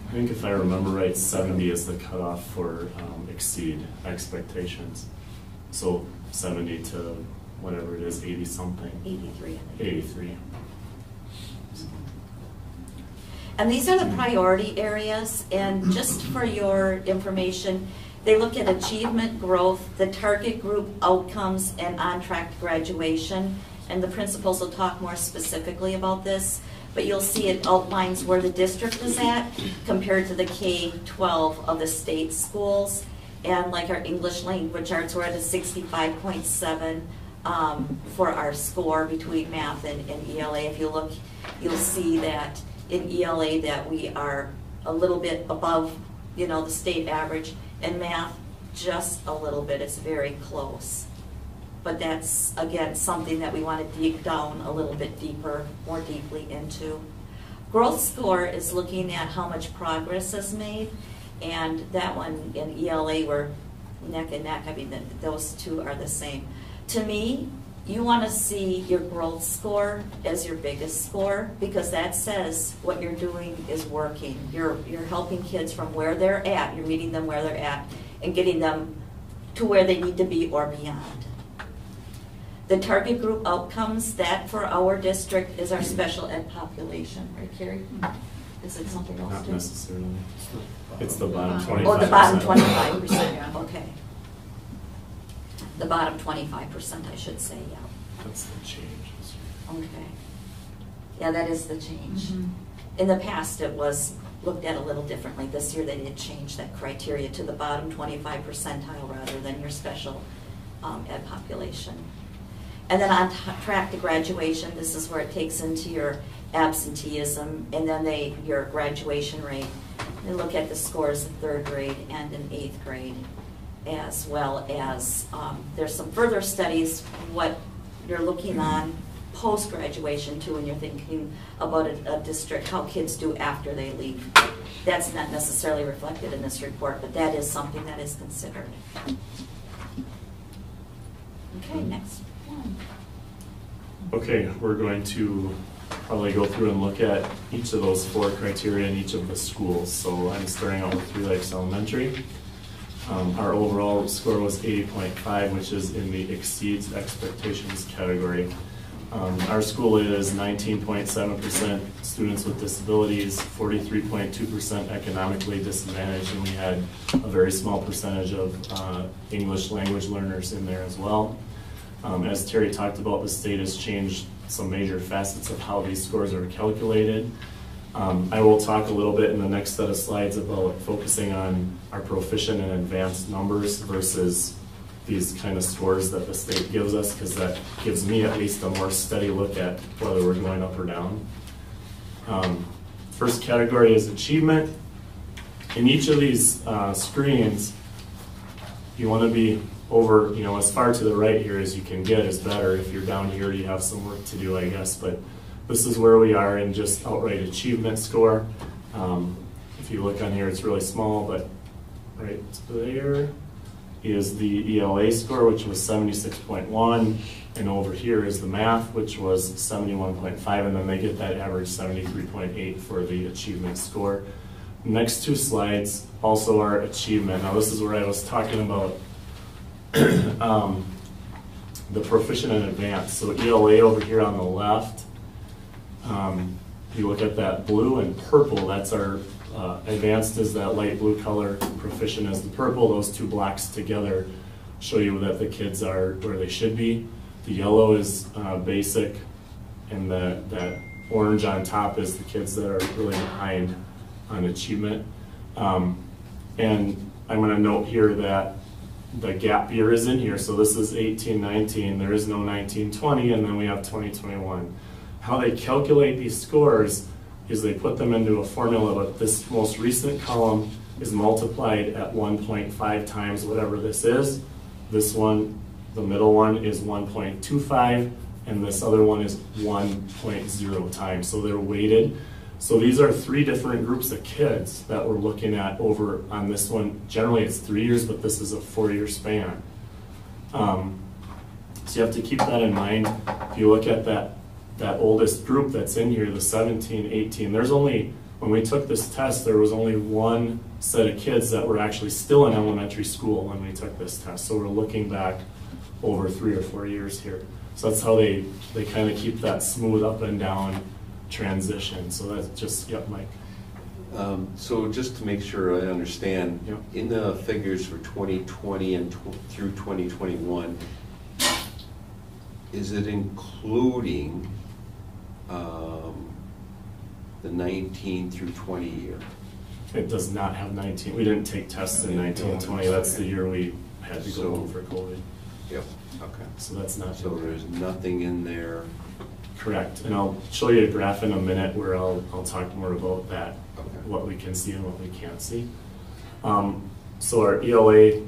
I think if I remember right, 70 is the cutoff for exceed expectations. So 70 to whatever it is, 80 something. 83. I think. 83. And these are the priority areas, and just for your information, they look at achievement, growth, the target group outcomes, and on-track graduation. And the principals will talk more specifically about this, but you'll see it outlines where the district is at compared to the K-12 of the state schools. And like our English language arts, we're at a 65.7 for our score between math and ELA. If you look, you'll see that in ELA that we are a little bit above, you know, the state average. In math, just a little bit. It's very close. But that's, again, something that we want to dig down a little bit deeper, more deeply into. Growth score is looking at how much progress is made. And that one in ELA, we're neck and neck. I mean, those two are the same. To me, you want to see your growth score as your biggest score, because that says what you're doing is working. You're helping kids from where they're at. You're meeting them where they're at and getting them to where they need to be or beyond. The target group outcomes, that for our district is our special ed population. Right, Carrie? Is it something else? Not too? necessarily. It's the bottom 25%. Oh, the bottom 25%. Okay. The bottom 25%, I should say, yeah. That's the change. Okay. Yeah, that is the change. In the past, it was looked at a little differently. This year, they did change that criteria to the bottom 25 percentile rather than your special ed population. And then on track to graduation, this is where it takes into your absenteeism, and then your graduation rate. They look at the scores in 3rd grade and in 8th grade, as well as there's some further studies what you're looking on post-graduation too when you're thinking about a district, how kids do after they leave. That's not necessarily reflected in this report, but that is something that is considered. Okay, next one. Okay, we're going to probably go through and look at each of those 4 criteria in each of the schools. So I'm starting out with Three Lakes Elementary. Our overall score was 80.5, which is in the exceeds expectations category. Our school is 19.7% students with disabilities, 43.2% economically disadvantaged, and we had a very small percentage of English language learners in there as well. As Terry talked about, the state has changed some major facets of how these scores are calculated. I will talk a little bit in the next set of slides about focusing on our proficient and advanced numbers versus these kind of scores that the state gives us, because that gives me at least a more steady look at whether we're going up or down. First category is achievement. In each of these screens, you want to be over, as far to the right here as you can get is better. If you're down here, you have some work to do, I guess, but this is where we are in just outright achievement score. If you look on here, it's really small, but right there is the ELA score, which was 76.1, and over here is the math, which was 71.5, and then they get that average 73.8 for the achievement score. Next two slides also are achievement. Now this is where I was talking about the proficient and advanced. So ELA over here on the left, you look at that blue and purple, that's our advanced is that light blue color, proficient is the purple. Those two blocks together show you that the kids are where they should be. The yellow is basic, and that orange on top is the kids that are really behind on achievement. And I'm going to note here that the gap year is in here, so this is 18-19, there is no 19-20, and then we have 20-21. How they calculate these scores is they put them into a formula, but this most recent column is multiplied at 1.5 times whatever this is. This one, the middle one, is 1.25, and this other one is 1.0 times, so they're weighted. So these are three different groups of kids that we're looking at over on this one. Generally it's 3 years, but this is a 4-year span. So you have to keep that in mind. If you look at that oldest group that's in here, the 17, 18, there's only, when we took this test, there was only one set of kids that were actually still in elementary school when we took this test. So we're looking back over 3 or 4 years here. So that's how they kind of keep that smooth up and down transition. So that's just, yep, Mike. So just to make sure I understand, Yep. in the figures for 2020 and through 2021, is it including the 19 through 20 year? It does not have 19. We didn't take tests in 19 and 20. That's the year we had to go home for COVID. Yep. Okay. So that's not. So there's nothing in there. Correct. And I'll show you a graph in a minute where I'll talk more about that, Okay. what we can see and what we can't see. So our ELA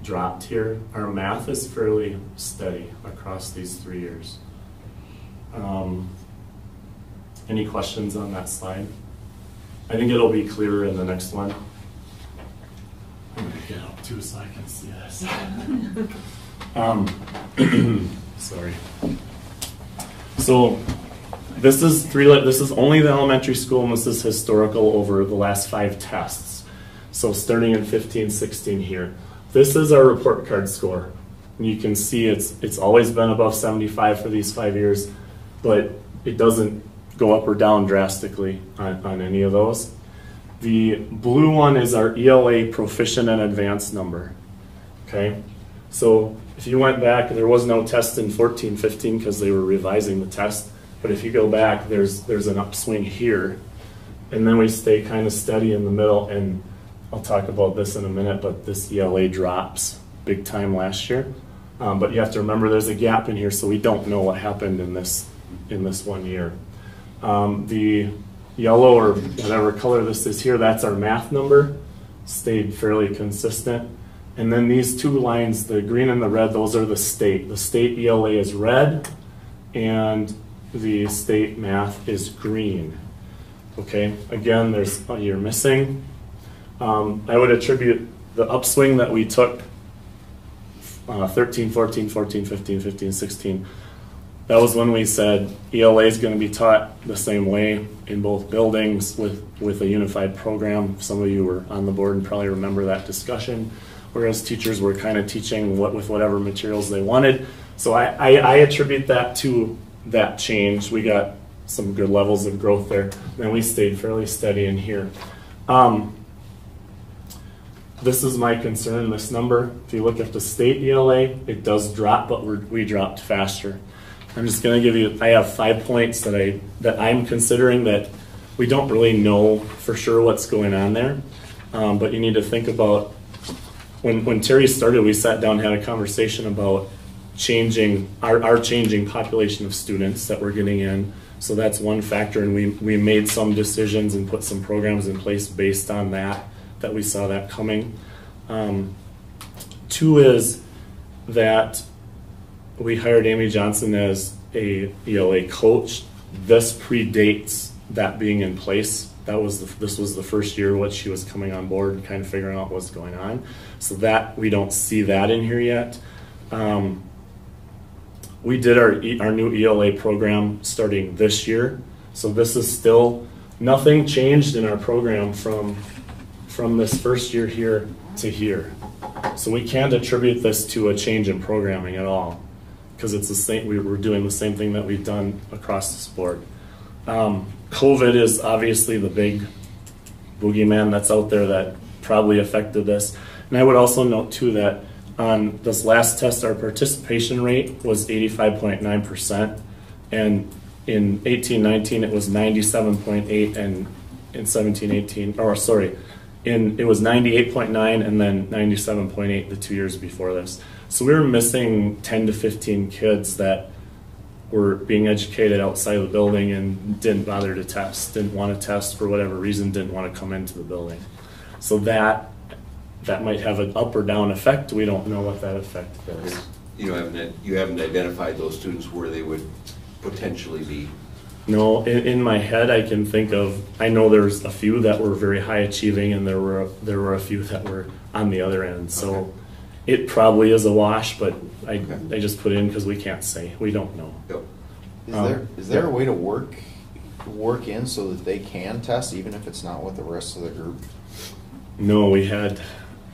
dropped here. Our math is fairly steady across these 3 years. Any questions on that slide? I think it'll be clearer in the next one. I'm gonna get up too so I can see this. Sorry. So this is only the elementary school, and this is historical over the last 5 tests. So starting in 15, 16 here. This is our report card score. And you can see it's always been above 75 for these 5 years, but it doesn't go up or down drastically on any of those. The blue one is our ELA proficient and advanced number. Okay, so if you went back, there was no test in 14, 15 because they were revising the test. But if you go back, there's an upswing here, and then we stay kind of steady in the middle. And I'll talk about this in a minute, but this ELA drops big time last year. But you have to remember there's a gap in here, so we don't know what happened in this 1 year. The yellow or whatever color this is here, that's our math number, stayed fairly consistent. And then these two lines, the green and the red, those are the state. The state ELA is red, and the state math is green. Okay, again, you're missing. I would attribute the upswing that we took 13, 14, 14, 15, 15, 16. That was when we said ELA is going to be taught the same way in both buildings with a unified program. Some of you were on the board and probably remember that discussion, whereas teachers were kind of teaching with whatever materials they wanted. So I attribute that to that changed. We got some good levels of growth there. Then we stayed fairly steady in here. This is my concern, this number. If you look at the state ELA, it does drop, but we dropped faster. I'm just going to give you, I have 5 points that I'm considering that we don't really know for sure what's going on there. But you need to think about, when Terry started, we sat down and had a conversation about changing, our changing population of students that we're getting in. So that's one factor, and we made some decisions and put some programs in place based on that we saw that coming. 2 is that we hired Amy Johnson as a ELA coach. This predates that being in place. This was the first year what she was coming on board and kind of figuring out what's going on. So that we don't see that in here yet. We did our new ELA program starting this year. So this is still, nothing changed in our program from this first year here to here. So we can't attribute this to a change in programming at all, because it's the same, we're doing the same thing that we've done across the board. COVID is obviously the big boogeyman that's out there that probably affected this. And I would also note too that on this last test, our participation rate was 85.9%, and in 18-19 it was 97.8, and in 17-18, or sorry, it was 98.9 and then 97.8 the 2 years before this. So we were missing 10 to 15 kids that were being educated outside of the building and didn't bother to test, didn't want to test for whatever reason, didn't want to come into the building. So that might have an up or down effect. We don't know what that effect is. You haven't identified those students where they would potentially be. No, in my head I can think of, I know there's a few that were very high achieving, and there were a few that were on the other end. So okay. It probably is a wash, but I just put it in because we can't say. We don't know. Yep. Is there a way to work in so that they can test even if it's not with the rest of the group? No, we had,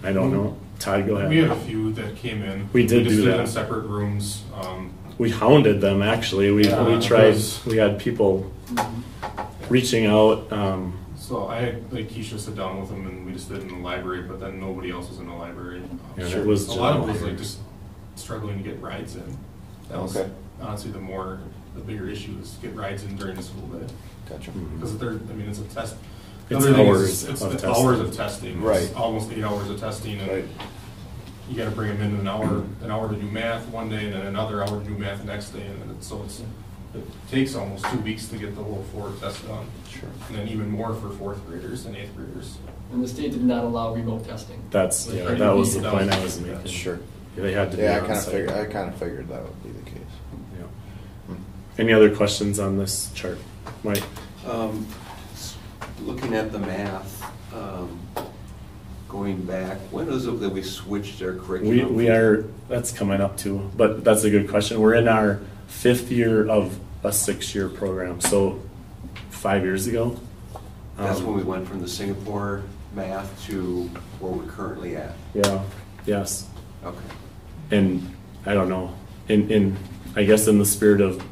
I don't know. Todd, go ahead. We had a few that came in. We did just do did that in separate rooms. We hounded them, actually. We tried. We had people reaching out. So I had Keisha sit down with them, and we just did it in the library, but then nobody else was in the library. Yeah, it was a lot of it was just struggling to get rides in. That was honestly the bigger issue is to get rides in during the school day. Gotcha. Because it's a test. It's hours of testing. Right. It's almost 8 hours of testing, and you got to bring them in an hour to do math one day, and then another hour to do math the next day, and then it takes almost 2 weeks to get the whole 4 tests done. Sure. And then even more for 4th graders and 8th graders. And the state did not allow remote testing. That was the point I was making. Sure. Yeah, they had to. Yeah, I kind of figured that would be the case. Yeah. Any other questions on this chart, Mike? Looking at the math, going back, when was it that we switched our curriculum? We are, that's coming up too, but that's a good question. We're in our 5th year of a 6-year program, so 5 years ago. That's when we went from the Singapore math to where we're currently at. Yeah, yes. Okay. And I don't know, I guess in the spirit of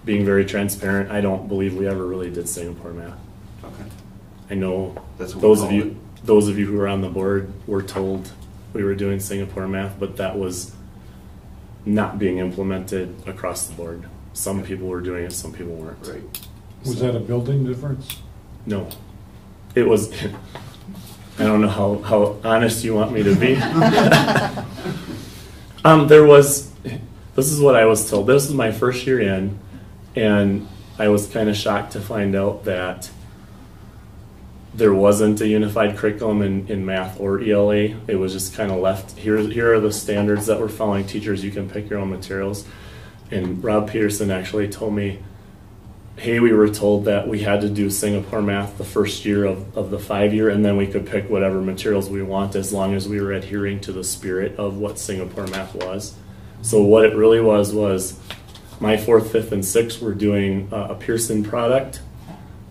being very transparent, I don't believe we ever really did Singapore math. Okay. I know That's what those of you who were on the board were told we were doing Singapore math, but that was not being implemented across the board. Some people were doing it, some people weren't. Right. Was that a building difference? No. It was, I don't know how honest you want me to be. This is what I was told. This is my first year in, and I was kind of shocked to find out that there wasn't a unified curriculum in math or ELA. It was just kind of left, here are the standards that we're following. Teachers, you can pick your own materials. And Rob Peterson actually told me, hey, we were told that we had to do Singapore math the first year of the 5-year, and then we could pick whatever materials we want as long as we were adhering to the spirit of what Singapore math was. So what it really was my 4th, 5th, and 6th were doing a Pearson product.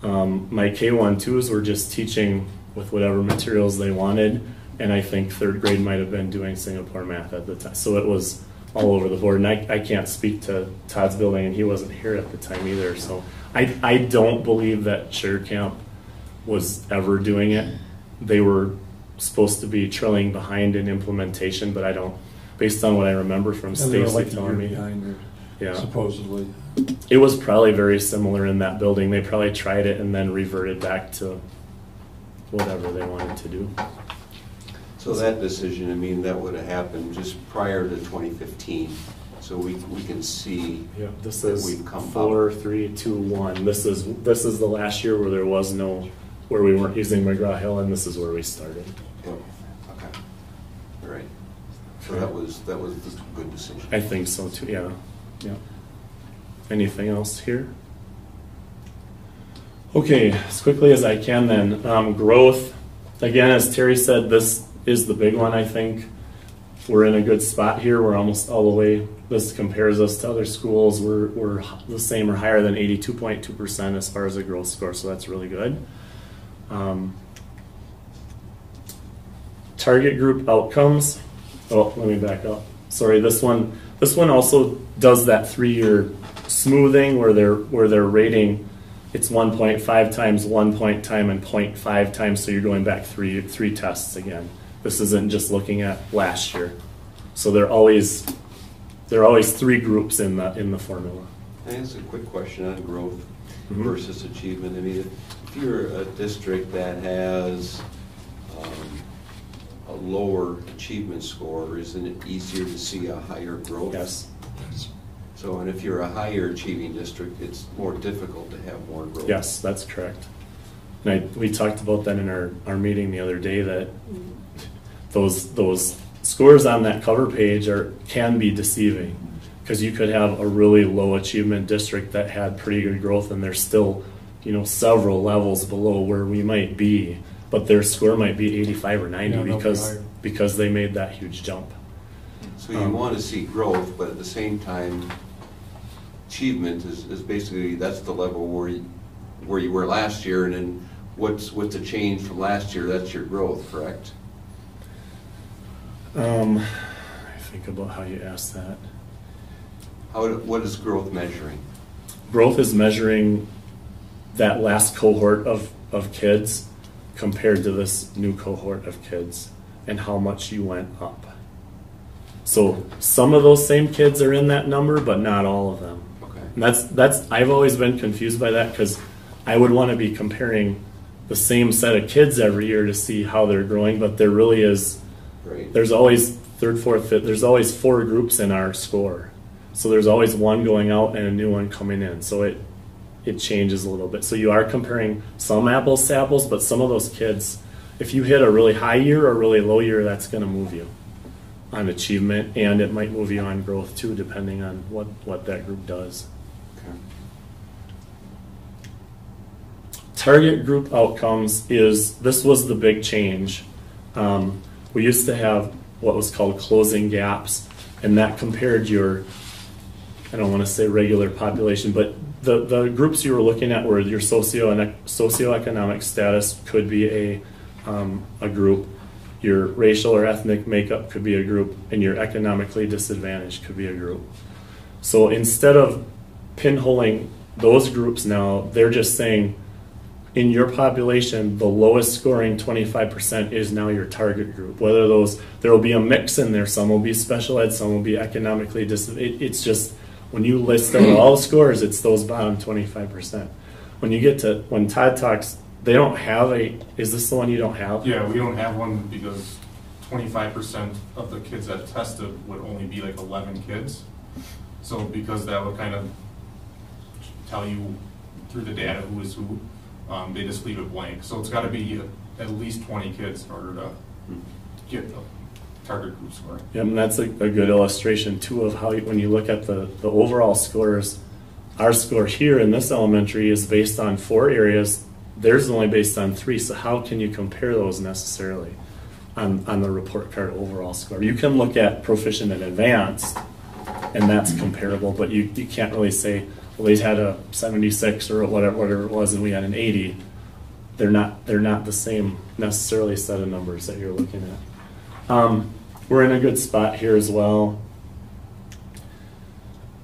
My K1-2s were just teaching with whatever materials they wanted, and I think 3rd grade might have been doing Singapore math at the time. So it was all over the board. And I can't speak to Todd's building, and he wasn't here at the time either. So I don't believe that Sugar Camp was ever doing it. They were supposed to be trailing behind in implementation, but I don't, based on what I remember from And they were Stacy like a year telling me. behind her, Yeah. supposedly. It was probably very similar in that building. They probably tried it and then reverted back to whatever they wanted to do. So that decision, I mean, that would have happened just prior to 2015. So we can see Yeah, this that is we've come 4, up. 3, 2, 1. This is the last year where there was no, where we weren't using McGraw Hill, and this is where we started. Yep. Okay. All right. So that was a good decision. I think so too. Yeah. Yeah. Anything else here? Okay, as quickly as I can then. Growth. Again, as Terry said, this is the big one, I think. We're in a good spot here. We're almost all the way. This compares us to other schools. We're the same or higher than 82.2% as far as the growth score, so that's really good. Target group outcomes. Oh, let me back up. Sorry, this one also does that 3-year smoothing where they're rating. It's 1.5 times 1 point time and 0.5 times, so you're going back three tests again. This isn't just looking at last year. So there are always 3 groups in the formula. I ask a quick question on growth Mhm. versus achievement. I mean, if you're a district that has a lower achievement score, isn't it easier to see a higher growth? Yes. So, and if you're a higher achieving district, it's more difficult to have more growth. Yes, that's correct. And we talked about that in our meeting the other day, that those scores on that cover page can be deceiving, because you could have a really low achievement district that had pretty good growth, and they're still, several levels below where we might be, but their score might be 85 or 90 Yeah, they'll be higher. because they made that huge jump. So you want to see growth, but at the same time, achievement is basically, that's the level where you were last year, and then what's the change from last year? That's your growth, correct? I think about how you asked that. What is growth measuring? Growth is measuring that last cohort of kids compared to this new cohort of kids and how much you went up. So some of those same kids are in that number, but not all of them. Okay. And that's I've always been confused by that, because I would want to be comparing the same set of kids every year to see how they're growing, but there really is. Right. There's always third, fourth, fifth. There's always 4 groups in our score, so there's always one going out and a new one coming in. So it changes a little bit. So you are comparing some apples to apples, but some of those kids, if you hit a really high year or a really low year, that's going to move you on achievement, and it might move you on growth too, depending on what that group does. Okay. Target group outcomes this was the big change. We used to have what was called closing gaps, and that compared your, I don't want to say regular population, but the groups you were looking at were your socioeconomic status could be a group, your racial or ethnic makeup could be a group, and your economically disadvantaged could be a group. So instead of pinholing those groups now, they're just saying, in your population, the lowest scoring 25% is now your target group. Whether there will be a mix in there. Some will be special ed, some will be economically disadvantaged. It's just, when you list out all the scores, it's those bottom 25%. When Todd talks, they don't have is this the one you don't have? Yeah, we don't have one because 25% of the kids that tested would only be like 11 kids. So because that would kind of tell you through the data who is who, they just leave it blank. So it's got to be at least 20 kids in order to get the target group score. Yeah, and that's a good illustration too of how when you look at the overall scores, our score here in this elementary is based on 4 areas. Theirs is only based on 3, so how can you compare those necessarily on the report card overall score? You can look at proficient and advanced, and that's comparable, but you can't really say, well, they had a 76 or whatever it was, and we had an 80. They're not the same necessarily set of numbers that you're looking at. We're in a good spot here as well.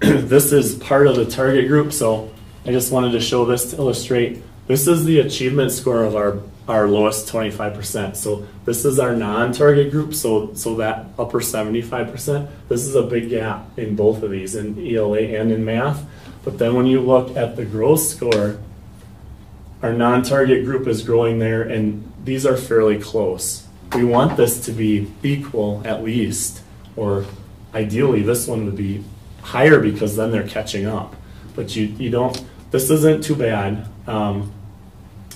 this is part of the target group, so I just wanted to show this to illustrate. This is the achievement score of our lowest 25%. So this is our non-target group, so that upper 75%. This is a big gap in both of these, in ELA and in math. But then when you look at the growth score, our non-target group is growing there, and these are fairly close. We want this to be equal at least, or ideally this one would be higher because then they're catching up. But you don't, this isn't too bad.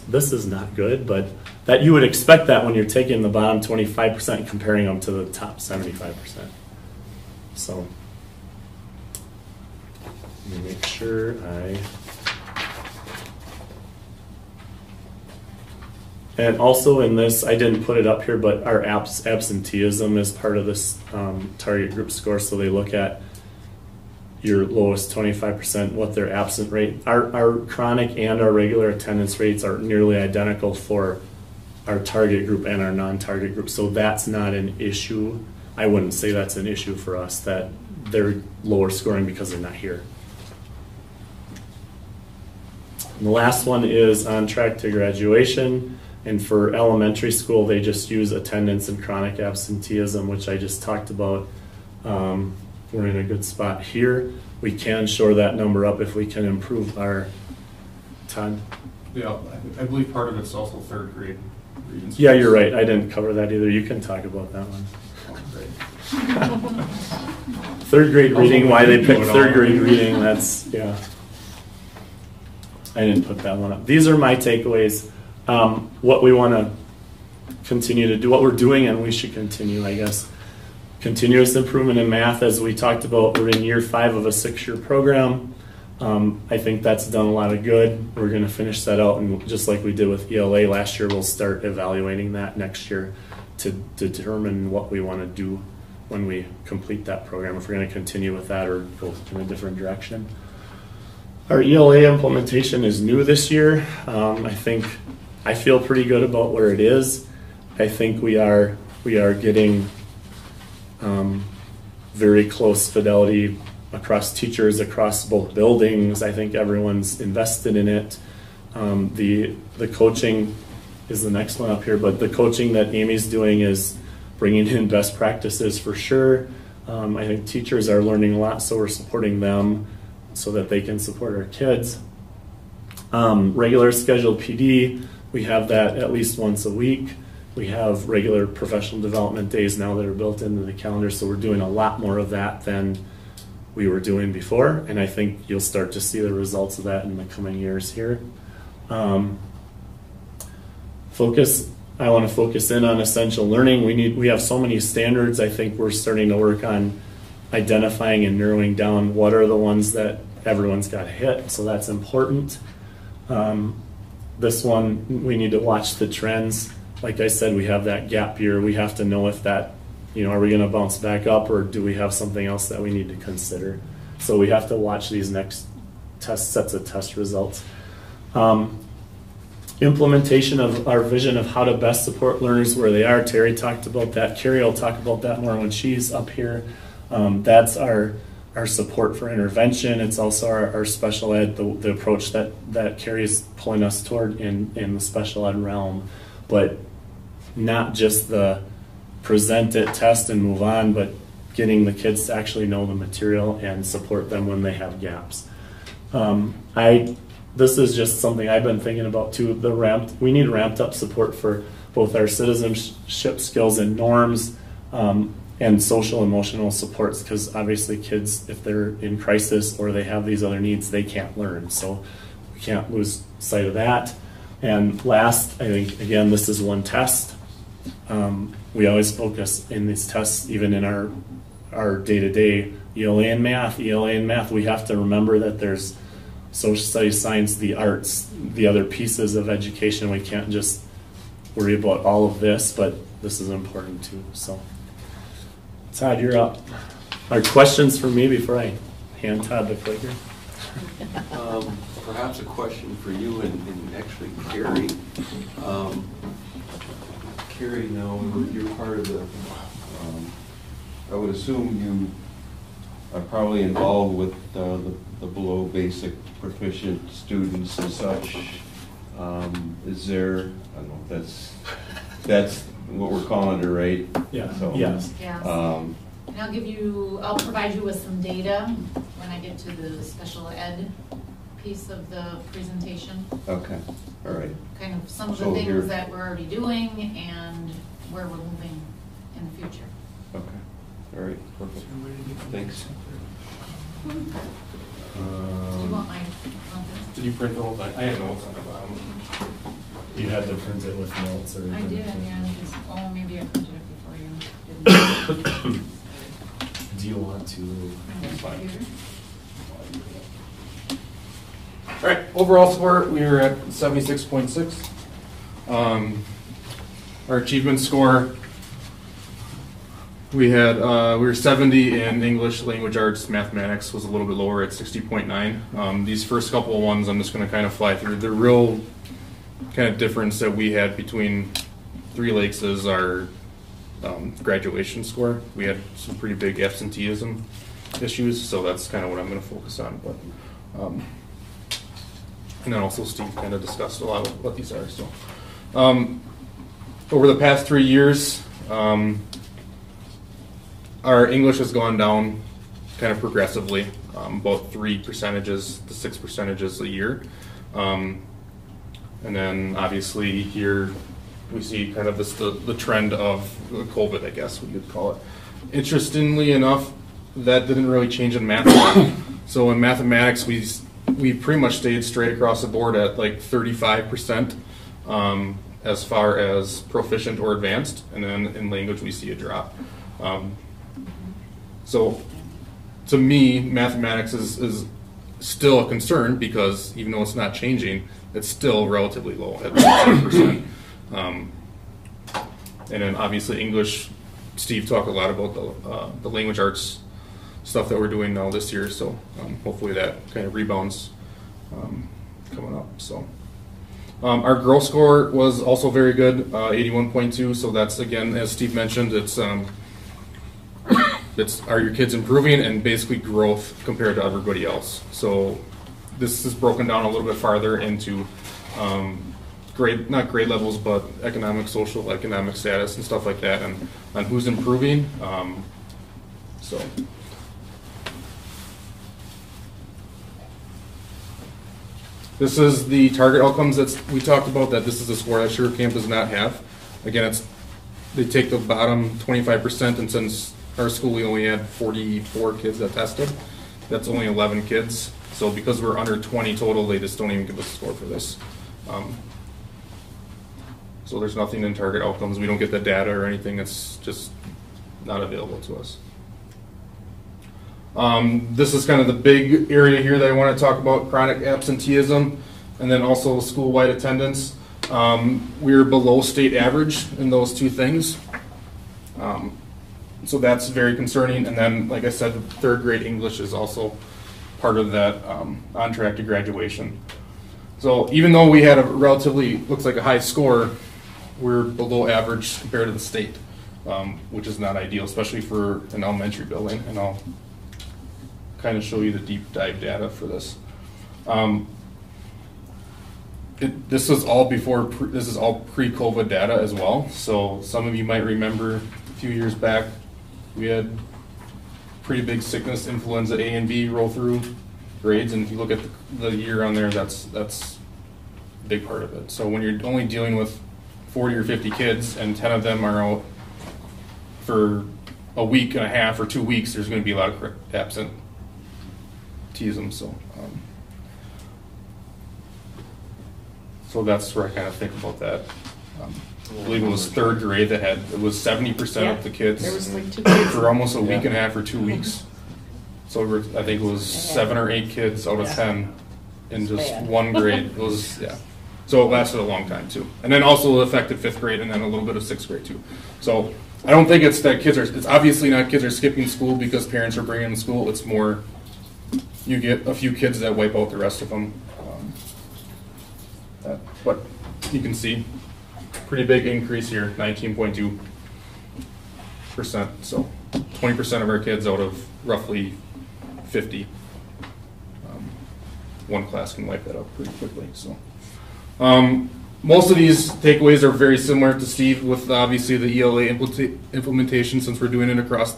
This is not good, but that you would expect that when you're taking the bottom 25% and comparing them to the top 75%. So let me make sure and also in this, I didn't put it up here, but our absenteeism is part of this target group score. So they look at your lowest 25%, what their absent rate. Our chronic and our regular attendance rates are nearly identical for our target group and our non-target group. So that's not an issue. I wouldn't say that's an issue for us, that they're lower scoring because they're not here. And the last one is on track to graduation. And for elementary school, they just use attendance and chronic absenteeism, which I just talked about. We're in a good spot here. We can shore that number up if we can improve our time. Yeah, I believe part of it's also third grade reading. Yeah, you're right. I didn't cover that either. You can talk about that one. Third grade reading, why they picked third grade reading, that's, yeah. I didn't put that one up. These are my takeaways. What we want to continue to do, what we're doing, and we should continue, I guess. Continuous improvement in math, as we talked about, we're in year 5 of a 6-year program. I think that's done a lot of good. We're going to finish that out, and just like we did with ELA last year, we'll start evaluating that next year to determine what we want to do when we complete that program, if we're going to continue with that or go in a different direction. Our ELA implementation is new this year. I feel pretty good about where it is. I think we are getting very close fidelity across teachers, across both buildings. I think everyone's invested in it. The coaching is the next one up here, but the coaching that Amy's doing is bringing in best practices for sure. I think teachers are learning a lot, so we're supporting them so that they can support our kids. Regular scheduled PD, we have that at least once a week. We have regular professional development days now that are built into the calendar, so we're doing a lot more of that than we were doing before, and I think you'll start to see the results of that in the coming years here. I want to focus in on essential learning. We have so many standards. I think we're starting to work on identifying and narrowing down what are the ones that everyone's got to hit, so that's important. This one, we need to watch the trends. Like I said, we have that gap year. We have to know if that, are we going to bounce back up, or do we have something else that we need to consider? So we have to watch these next sets of test results. Implementation of our vision of how to best support learners where they are. Terry talked about that. Carrie will talk about that more when she's up here. That's our support for intervention. It's also our special ed, the approach that Carrie is pulling us toward in the special ed realm. But not just the present it, test, and move on, but getting the kids to actually know the material and support them when they have gaps. This is just something I've been thinking about too. We need ramped up support for both our citizenship skills and norms, and social emotional supports, because obviously kids, if they're in crisis or they have these other needs, they can't learn. So we can't lose sight of that. And last, I think, again, this is one test. We always focus in these tests, even in our day-to-day ELA and math, we have to remember that there's social studies, science, the arts, the other pieces of education. We can't just worry about all of this, but this is important too. So, Todd, you're up. Are questions for me before I hand Todd the clicker? Perhaps a question for you and actually Carrie. Carrie, now you're part of the, I would assume you are probably involved with the below basic proficient students and such. Is there, I don't know if that's what we're calling it, right? Yeah. So, Yes. Yes. And I'll provide you with some data when I get to the special ed piece of the presentation. Okay, all right. Kind of some of the So here- things that we're already doing and where we're moving in the future. Okay, all right, perfect. Thanks. Do you want my, Did you print the whole thing? I had notes on the bottom. You had to print it with notes or? I did, yeah, oh, maybe I printed it before you. Do you want to? Computer? All right, overall score, we were at 76.6. Our achievement score, we were 70 in English, language arts, mathematics was a little bit lower at 60.9. These first couple of ones I'm just going to kind of fly through. The real kind of difference that we had between Three Lakes is our graduation score. We had some pretty big absenteeism issues, so that's kind of what I'm going to focus on. But and then also Steve kind of discussed a lot of what these are. So over the past 3 years, our English has gone down kind of progressively, about 3% to 6% a year. And then obviously here we see kind of the trend of COVID, I guess what you'd call it. Interestingly enough, that didn't really change in math. So in mathematics, we pretty much stayed straight across the board at like 35% as far as proficient or advanced, and then in language we see a drop. So to me, mathematics is still a concern because even though it's not changing, it's still relatively low at 6%. And then obviously English, Steve talked a lot about the language arts stuff that we're doing now this year, so hopefully that kind of rebounds coming up. So our growth score was also very good, 81.2. So that's, again, as Steve mentioned, it's are your kids improving and basically growth compared to everybody else. So this is broken down a little bit farther into not grade levels, but economic, social, economic status and stuff like that, and on who's improving. So. This is the target outcomes that we talked about, that this is a score that Sugar Camp does not have. Again, they take the bottom 25%, and since our school we only had 44 kids that tested, that's only 11 kids. So because we're under 20 total, they just don't even give us a score for this. So there's nothing in target outcomes. We don't get the data or anything. It's just not available to us. This is kind of the big area here that I want to talk about, chronic absenteeism, and then also school-wide attendance. We're below state average in those two things. So that's very concerning. And then, like I said, third grade English is also part of that on track to graduation. So even though we had a relatively, looks like a high score, we're below average compared to the state, which is not ideal, especially for an elementary building. And I'll kind of show you the deep dive data for this. This was all before, this is all pre-COVID data as well. So some of you might remember a few years back, we had pretty big sickness, influenza A and B roll through grades. And if you look at the year on there, that's a big part of it. So when you're only dealing with 40 or 50 kids and 10 of them are out for a week and a half or 2 weeks, there's going to be a lot of absenteeism. So that's where I kind of think about that. I believe it was third grade that it was 70% of the kids There was like 2 kids. for almost a week and a half or 2 weeks. So I think it was 7 or 8 kids out of 10 in just one grade. It was, yeah. So it lasted a long time too. And then also it affected 5th grade and then a little bit of 6th grade too. So I don't think it's that it's obviously not kids are skipping school because parents are bringing them to school. It's more you get a few kids that wipe out the rest of them. But you can see pretty big increase here, 19.2%. So 20% of our kids out of roughly 50. One class can wipe that up pretty quickly. So most of these takeaways are very similar to Steve, with obviously the ELA implementation, since we're doing it across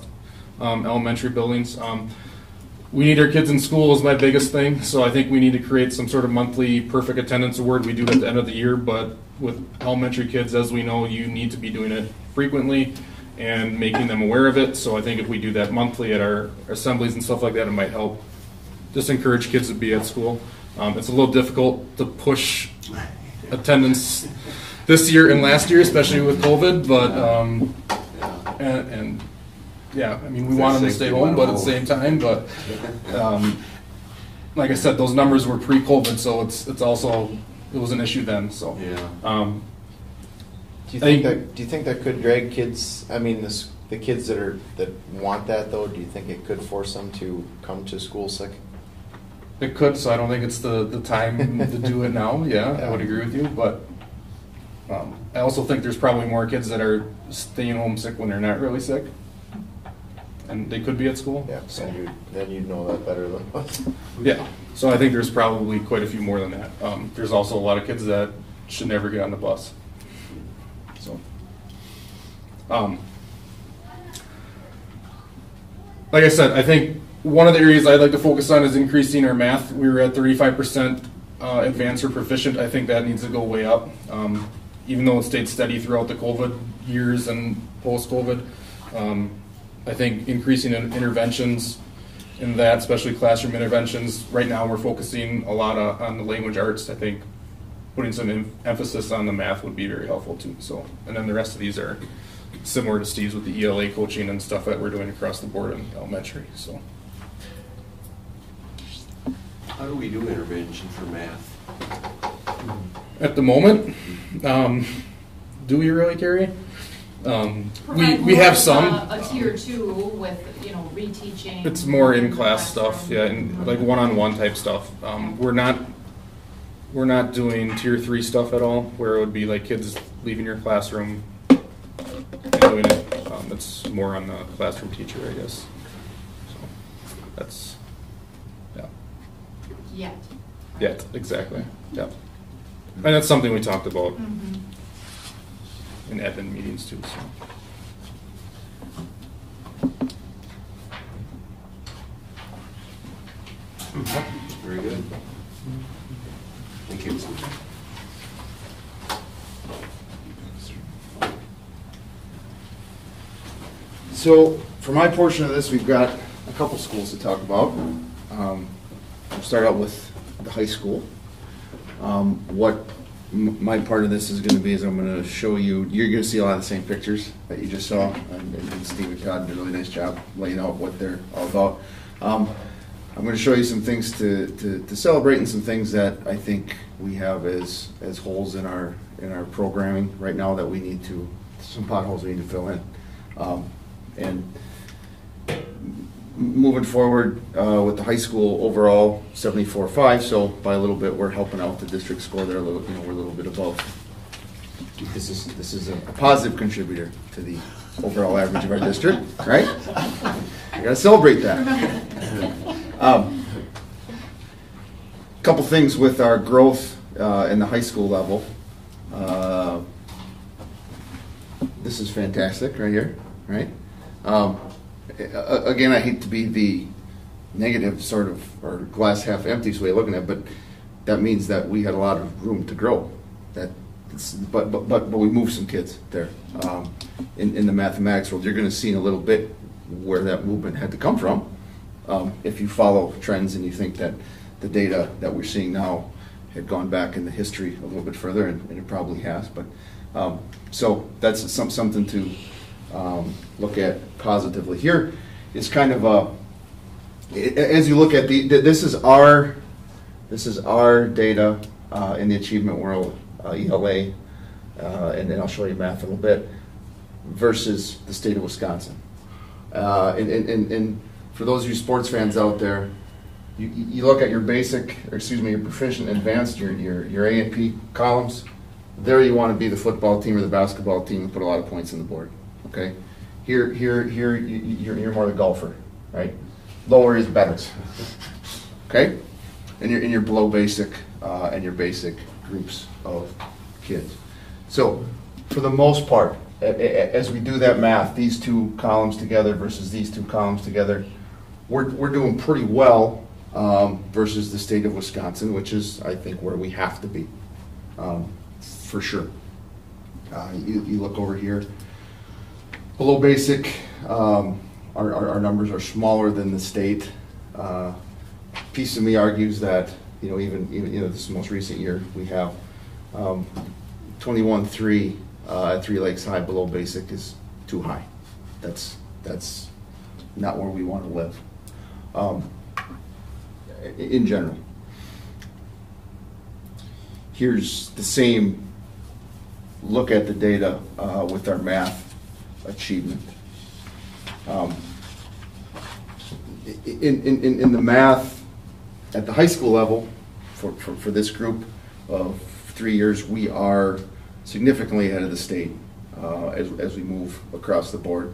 elementary buildings. We need our kids in school is my biggest thing, so I think we need to create some sort of monthly perfect attendance award. We do it at the end of the year, but with elementary kids, as we know, you need to be doing it frequently and making them aware of it. So I think if we do that monthly at our assemblies and stuff like that, it might help just encourage kids to be at school. It's a little difficult to push attendance this year and last year, especially with COVID, but and yeah, I mean, we want them to stay home, but at the same time, but like I said, those numbers were pre-COVID, so it's also, it was an issue then. So yeah. Do you think that could drag kids? I mean, the kids that want that though. Do you think it could force them to come to school sick? It could. So I don't think it's the time to do it now. Yeah, I would agree with you, but I also think there's probably more kids that are staying home sick when they're not really sick, and they could be at school. Yeah. So then you'd know that better than us. Yeah. So I think there's probably quite a few more than that. There's also a lot of kids that should never get on the bus. So, like I said, I think one of the areas I'd like to focus on is increasing our math. We were at 35% advanced or proficient. I think that needs to go way up. Even though it stayed steady throughout the COVID years and post-COVID, I think increasing interventions in that, especially classroom interventions. Right now we're focusing a lot on the language arts. I think putting some emphasis on the math would be very helpful too. So, and then the rest of these are similar to Steve's with the ELA coaching and stuff that we're doing across the board in elementary. So, how do we do intervention for math? At the moment, do we really, Carrie? We have some. A tier 2 with, reteaching. It's more in-class stuff, yeah, and like one-on-one type stuff. We're not doing tier 3 stuff at all, where it would be like kids leaving your classroom and doing it. It's more on the classroom teacher, I guess. So that's, yeah. Yet, exactly. Yeah. And that's something we talked about in admin meetings too. So. Very good. Thank you. So, for my portion of this, we've got a couple schools to talk about. We'll start out with the high school. What my part of this is going to be is I'm going to show you, you're going to see a lot of the same pictures that you just saw, and Steve and Todd did a really nice job laying out what they're all about. I'm going to show you some things to celebrate and some things that I think we have as holes in our programming right now that we need to, some potholes we need to fill in. And moving forward with the high school overall 74.5, so by a little bit we're helping out the district score there a little, we're a little bit above. This is a positive contributor to the overall average of our district, right? You gotta celebrate that. Couple things with our growth in the high school level. This is fantastic right here, right? Again, I hate to be the negative sort of, or glass half empty way of looking at it, but that means that we had a lot of room to grow. But we moved some kids there. In the mathematics world, you're going to see in a little bit where that movement had to come from. If you follow trends and you think that the data that we're seeing now had gone back in the history a little bit further, and it probably has. But so that's something to look at positively. Here, it's kind of as you look at this is our data in the achievement world, ELA, and then I'll show you math a little bit, versus the state of Wisconsin. And for those of you sports fans out there, you look at your basic, or excuse me, your proficient, advanced, your A and P columns. There you want to be the football team or the basketball team and put a lot of points on the board. Okay, here you're more the golfer, right? lower is better. Okay? And you're below basic and your basic groups of kids. So, for the most part, as we do that math, these two columns together versus these two columns together, we're doing pretty well versus the state of Wisconsin, which is, I think, where we have to be, for sure. You look over here, below basic, our numbers are smaller than the state. Piece of me argues that, even this most recent year, we have 21-3 at 3 Lakes High below basic is too high. That's not where we want to live, in general. Here's the same look at the data with our math achievement. In the math at the high school level, for this group of 3 years, we are significantly ahead of the state as we move across the board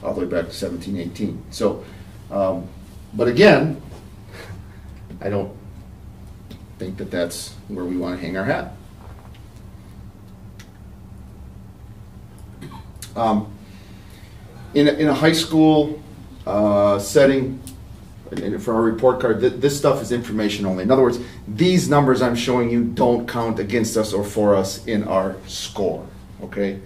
all the way back to 17-18. So, but again, I don't think that that's where we want to hang our hat. In a high school setting, and for our report card, this stuff is information only. In other words, these numbers I'm showing you don't count against us or for us in our score, okay?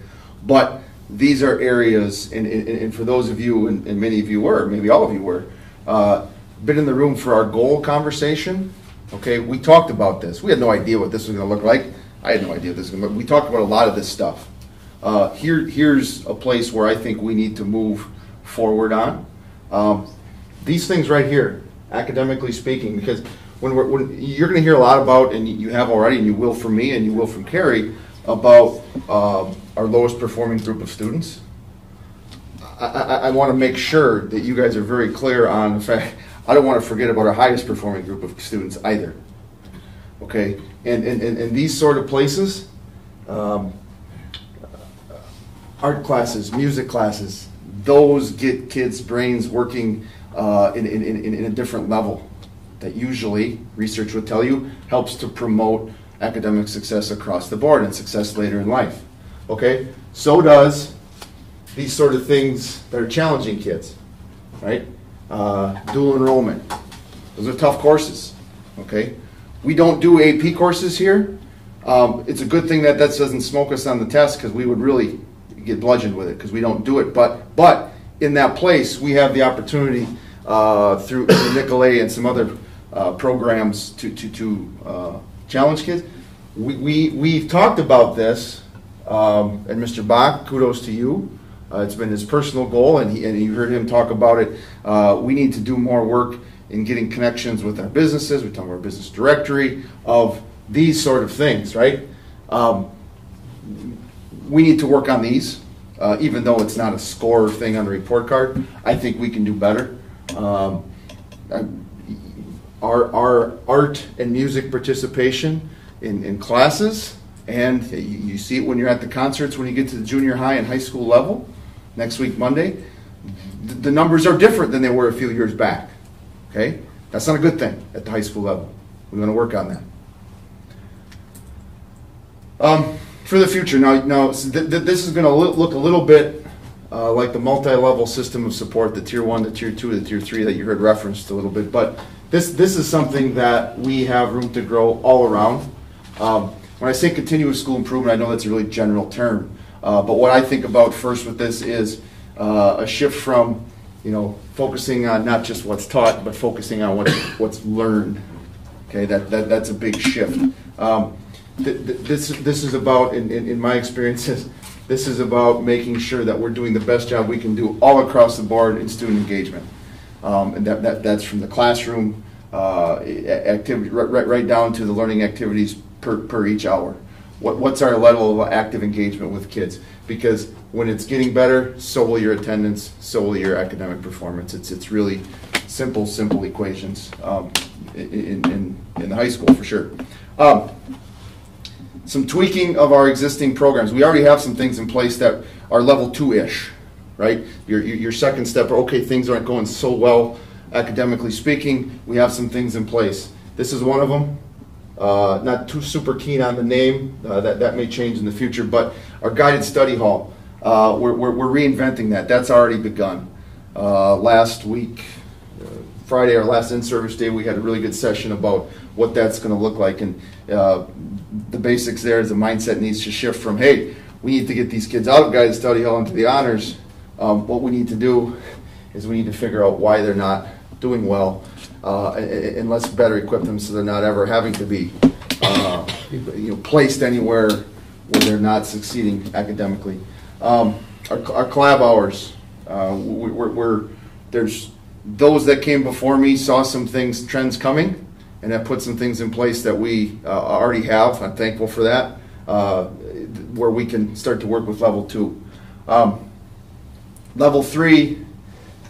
But these are areas, and for those of you, and many of you were, maybe all of you were, been in the room for our goal conversation, okay? We talked about this. We had no idea what this was going to look like. I had no idea what this was going to look like. We talked about a lot of this stuff. Here's a place where I think we need to move forward on. These things right here, academically speaking, because when you're going to hear a lot about, and you have already, and you will from me, and you will from Carrie, about our lowest performing group of students. I want to make sure that you guys are very clear on the fact, I don't want to forget about our highest performing group of students either. Okay, and these sort of places, art classes, music classes, those get kids' brains working in a different level that usually, research would tell you, helps to promote academic success across the board and success later in life. Okay? So does these sort of things that are challenging kids, right? Dual enrollment. Those are tough courses, okay? We don't do AP courses here. It's a good thing that doesn't smoke us on the test, because we would really get bludgeoned with it because we don't do it. But in that place, we have the opportunity through Nicolay and some other programs to challenge kids. We've talked about this, and Mr. Bach, kudos to you. It's been his personal goal, and you heard him talk about it. We need to do more work in getting connections with our businesses. We talk about our business directory of these sort of things, right? We need to work on these, even though it's not a score thing on the report card. I think we can do better. Our art and music participation in classes, and you see it when you're at the concerts when you get to the junior high and high school level, next week, Monday, the numbers are different than they were a few years back. Okay? That's not a good thing at the high school level. We want to work on that. For the future, now this is going to look a little bit like the multi-level system of support, the Tier 1, the Tier 2, the Tier 3 that you heard referenced a little bit, but this is something that we have room to grow all around. When I say continuous school improvement, I know that's a really general term, but what I think about first with this is a shift from, focusing on not just what's taught, but focusing on what's learned. Okay, that's a big shift. This is about, in my experiences, this is about making sure that we're doing the best job we can do all across the board in student engagement, and that's from the classroom activity right down to the learning activities per each hour. What's our level of active engagement with kids? Because when it's getting better, so will your attendance, so will your academic performance. It's really simple equations in the high school for sure. Some tweaking of our existing programs. We already have some things in place that are level 2-ish, right? Your second step, okay, things aren't going so well academically speaking. We have some things in place. This is one of them. Not too super keen on the name. That may change in the future, but our guided study hall, we're reinventing that. That's already begun. Last week, Friday, our last in-service day, we had a really good session about what that's going to look like. And the basics there is the mindset needs to shift from, hey, we need to get these kids out of guided study hall into the honors. What we need to do is we need to figure out why they're not doing well, and let's better equip them so they're not ever having to be placed anywhere where they're not succeeding academically. Our collab hours, there's those that came before me saw some trends coming, and that put some things in place that we already have. I'm thankful for that, where we can start to work with level 2. Level 3,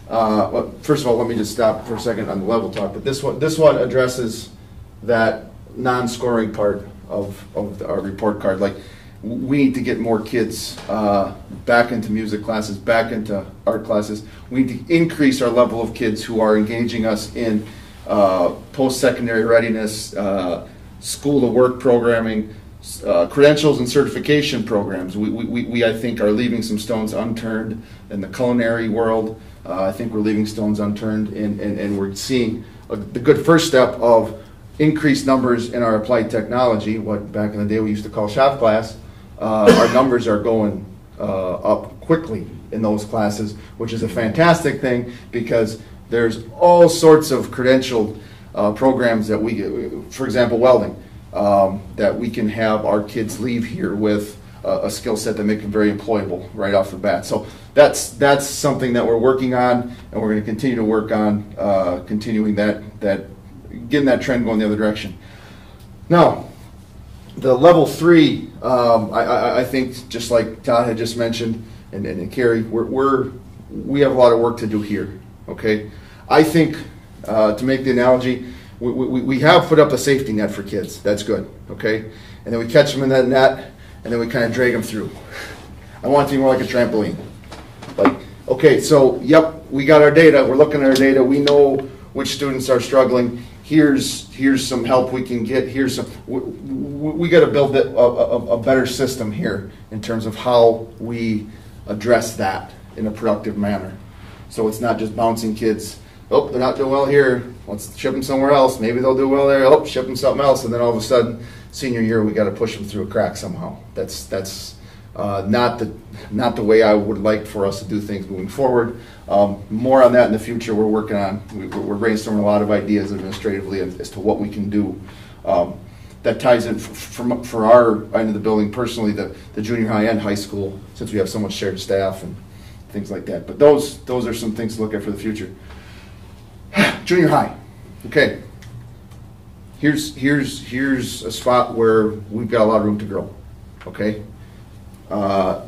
well, first of all, let me just stop for a second on the level talk, but this one addresses that non-scoring part of our report card. Like, we need to get more kids back into music classes, back into art classes. We need to increase our level of kids who are engaging us in post-secondary readiness, school-to-work programming, credentials and certification programs. We, I think, are leaving some stones unturned in the culinary world. I think we're leaving stones unturned, and we're seeing the good first step of increased numbers in our applied technology, what back in the day we used to call shop class. Our numbers are going up quickly in those classes, which is a fantastic thing, because there's all sorts of credentialed programs that we get, for example, welding, that we can have our kids leave here with a skill set that make them very employable right off the bat. So that's something that we're working on, and we're going to continue to work on continuing getting that trend going the other direction. Now, the level 3, I think, just like Todd had just mentioned, and Carrie, we have a lot of work to do here. Okay, I think to make the analogy, we have put up a safety net for kids. That's good. Okay, and then we catch them in that net, and then we kind of drag them through. I want it to be more like a trampoline. Like, okay, so yep, we got our data. We're looking at our data. We know which students are struggling. Here's some help we can get. Here's some. We got to build a better system here in terms of how we address that in a productive manner. So it's not just bouncing kids. Oh, they're not doing well here. Let's ship them somewhere else. Maybe they'll do well there. Oh, ship them something else, and then all of a sudden, senior year, we got to push them through a crack somehow. That's not the way I would like for us to do things moving forward. More on that in the future. We're working on. We're brainstorming a lot of ideas administratively as to what we can do. That ties in for our end of the building personally, the junior high and high school, since we have so much shared staff and things like that. But those are some things to look at for the future. Junior high. Okay. Here's a spot where we've got a lot of room to grow. Okay.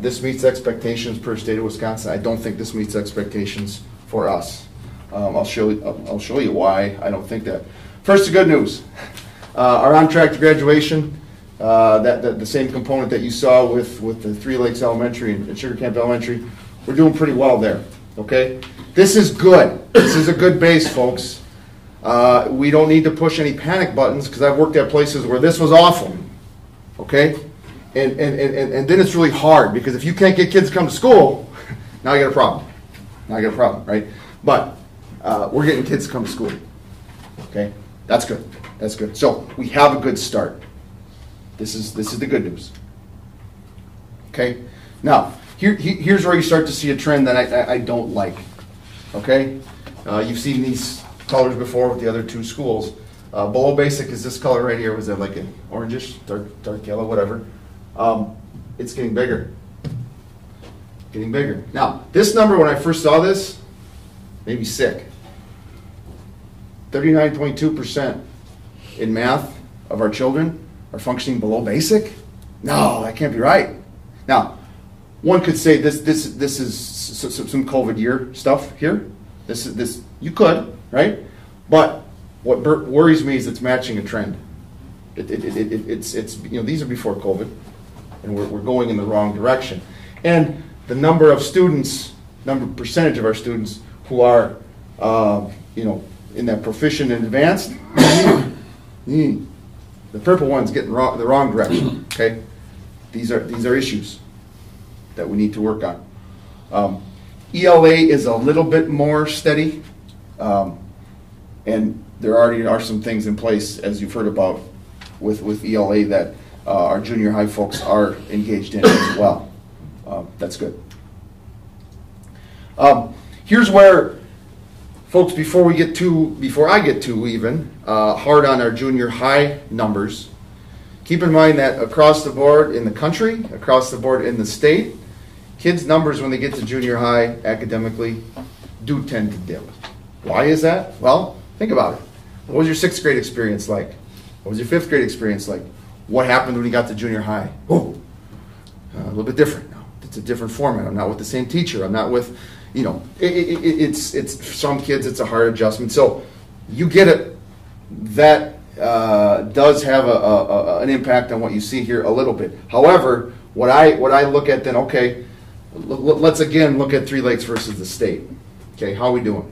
This meets expectations per state of Wisconsin. I don't think this meets expectations for us. I'll show you why I don't think that. First, the good news. Our on track to graduation, the same component that you saw with the Three Lakes Elementary and Sugar Camp Elementary, we're doing pretty well there. Okay, this is good. This is a good base, folks. We don't need to push any panic buttons, because I've worked at places where this was awful. Okay. And then it's really hard, because if you can't get kids to come to school, now you got a problem. Right? But we're getting kids to come to school. Okay, that's good. That's good. So we have a good start. This is the good news. Okay. Now here's where you start to see a trend that I don't like. Okay. You've seen these colors before with the other two schools. Below basic is this color right here. Was that like an orangish, dark yellow, whatever? It's getting bigger. Getting bigger. Now, this number, when I first saw this, made me sick. 39.2% in math of our children are functioning below basic? No, that can't be right. Now, one could say this is some COVID year stuff here. This you could, right? But what worries me is it's matching a trend. It's these are before COVID, and we're going in the wrong direction. And the number of students, percentage of our students who are in that proficient and advanced, the purple one's getting the wrong direction. Okay, these are issues that we need to work on. ELA is a little bit more steady, and there already are some things in place, as you've heard about, with ELA that our junior high folks are engaged in as well. That's good. Here's where, folks, before I get too even hard on our junior high numbers, keep in mind that across the board in the country, across the board in the state, kids' numbers when they get to junior high academically do tend to dip. Why is that? Well, think about it. What was your 6th grade experience like? What was your 5th grade experience like? What happened when you got to junior high? Oh, a little bit different now. It's a different format. I'm not with the same teacher. I'm not with, it's for some kids it's a hard adjustment. So you get it. That does have an impact on what you see here a little bit. However, what I look at then, okay, let's again look at 3 Lakes versus the state. Okay, how are we doing?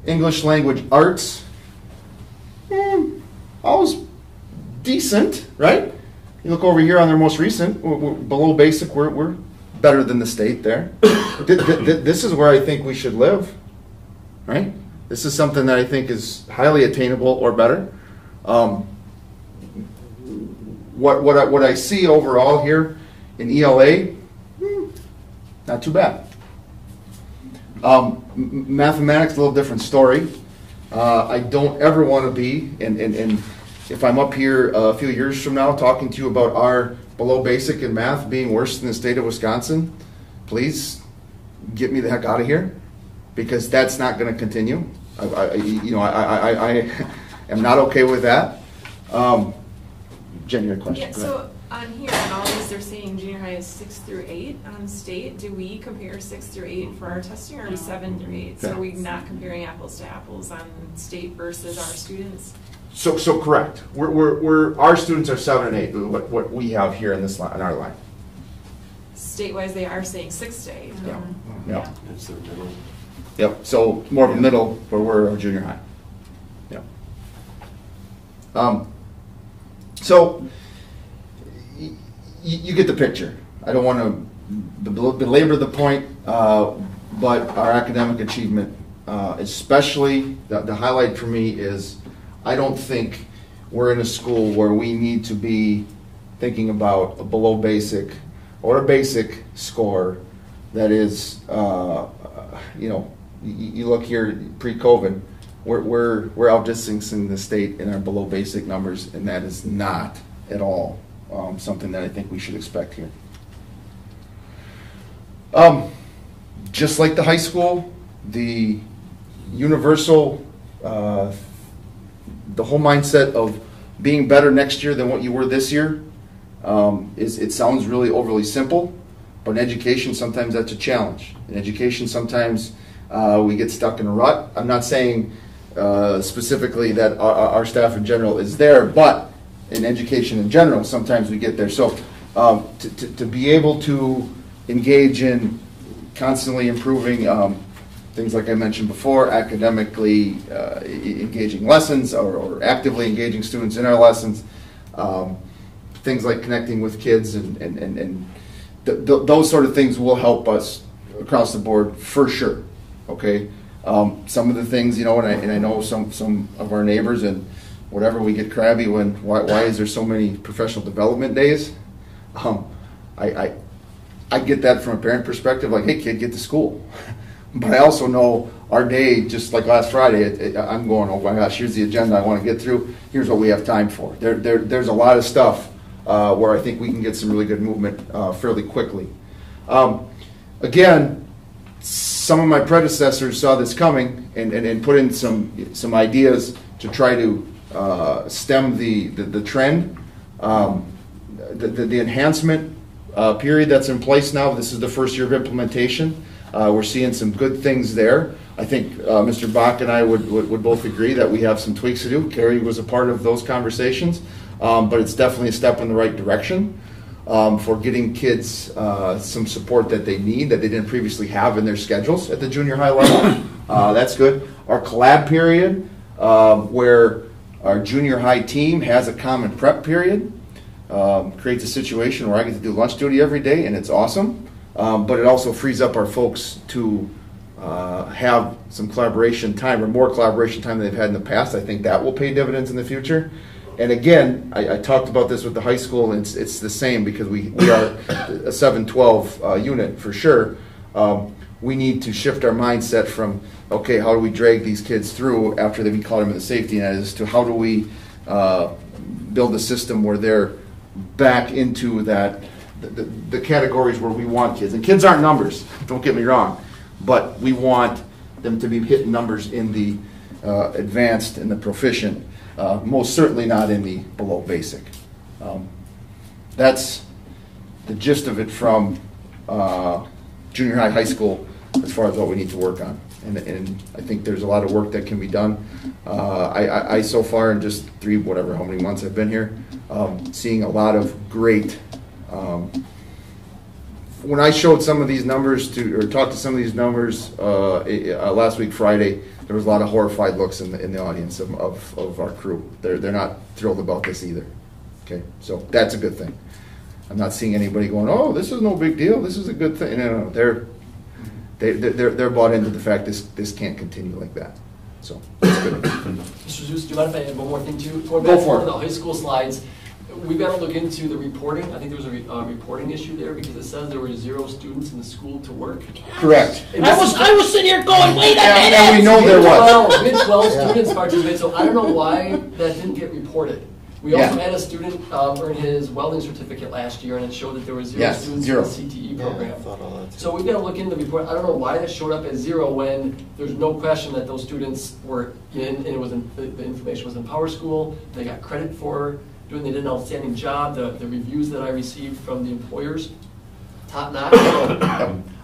English language arts, always decent, right? You look over here on their most recent, we're below basic, we're better than the state there. This is where I think we should live, right? This is something that I think is highly attainable or better. What I see overall here in ELA, not too bad. Mathematics, a little different story. I don't ever want to be, and if I'm up here a few years from now talking to you about our below basic in math being worse than the state of Wisconsin, please get me the heck out of here, because that's not going to continue. I am not okay with that. Jen, your question. Yeah, so on here, on all these, they're saying junior high is 6 through 8 on state. Do we compare 6 through 8 for our testing, or are we 7 through 8? So are we not comparing apples to apples on state versus our students? So correct. Our students are 7 and 8. What we have here in this line, in our line. State-wise, they are saying 6 to 8. Yeah. That's their middle. Yep. So more of a middle where we're junior high. Yeah. So you get the picture. I don't want to belabor the point, but our academic achievement, especially the highlight for me is, I don't think we're in a school where we need to be thinking about a below basic or a basic score that is, you look here pre-COVID, we're outdistancing the state in our below basic numbers, and that is not at all something that I think we should expect here. Just like the high school, the universal, the whole mindset of being better next year than what you were this year, it sounds really overly simple, but in education sometimes that's a challenge. In education sometimes we get stuck in a rut. I'm not saying specifically that our staff in general is there, but in education in general sometimes we get there. So to be able to engage in constantly improving things like I mentioned before, academically engaging lessons or actively engaging students in our lessons, things like connecting with kids and those sort of things will help us across the board for sure. Okay, some of the things, and I know some of our neighbors and whatever, we get crabby when why is there so many professional development days? I get that from a parent perspective, like, hey kid, get to school. But I also know our day, just like last Friday, I'm going, oh my gosh, here's the agenda I want to get through. Here's what we have time for. There's a lot of stuff where I think we can get some really good movement fairly quickly. Again, some of my predecessors saw this coming and put in some ideas to try to stem the trend. The enhancement period that's in place now, this is the first year of implementation. We're seeing some good things there. I think Mr. Bach and I would both agree that we have some tweaks to do. Carrie was a part of those conversations, but it's definitely a step in the right direction. for getting kids some support that they need that they didn't previously have in their schedules at the junior high level. That's good. Our collab period, where our junior high team has a common prep period, creates a situation where I get to do lunch duty every day, and it's awesome. But it also frees up our folks to have some collaboration time, or more collaboration time than they've had in the past. I think that will pay dividends in the future. And again, I talked about this with the high school, and it's the same, because we are a 7-12 unit for sure. We need to shift our mindset from, okay, how do we drag these kids through after we call them in the safety net, as to how do we build a system where they're back into that the categories where we want kids. And kids aren't numbers, don't get me wrong, but we want them to be hitting numbers in the advanced and the proficient, most certainly not in the below basic. That's the gist of it from junior high, high school, as far as what we need to work on. And I think there's a lot of work that can be done. I so far, in just how many months I've been here, seeing a lot of great. When I showed some of these numbers or talked to some of these numbers last week Friday, there was a lot of horrified looks in the audience of our crew. They're not thrilled about this either. Okay, so that's a good thing. I'm not seeing anybody going, "Oh, this is no big deal. This is a good thing." No, they're bought into the fact this can't continue like that. So that's good. Mr. Zeus, do you mind if I add one more thing too? Go for it. The high school slides. We've got to look into the reporting. I think there was a reporting issue there, because it says there were 0 students in the school to work. Correct. I was sitting here going, wait a minute! And we know there was. We had 12 students participate, so I don't know why that didn't get reported. We also had a student earn his welding certificate last year, and it showed that there were 0 students in the CTE program. So we've got to look into the report. I don't know why that showed up as 0 when there's no question that those students were in, and it was the information was in Power School. They got credit for doing. They did an outstanding job. The reviews that I received from the employers, top notch.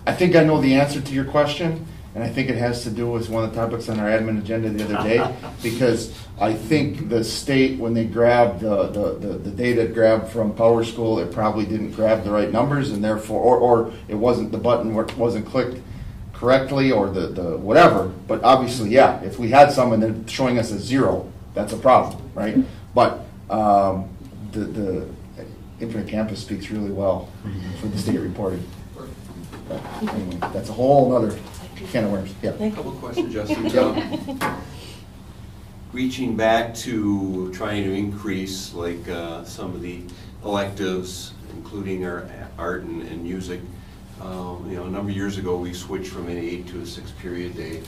I think I know the answer to your question, and I think it has to do with one of the topics on our admin agenda the other day, because I think the state, when they grabbed the data grabbed from Power School, it probably didn't grab the right numbers, and therefore, or it wasn't, the button wasn't clicked correctly, or the whatever. But obviously, yeah, if we had some and they're showing us a 0, that's a problem, right? But the Infinite Campus speaks really well for the state reporting. But anyway, that's a whole other can of worms. Yeah. A couple questions, Justin. Reaching back to trying to increase some of the electives, including our art and music. A number of years ago we switched from an 8 to a 6 period day.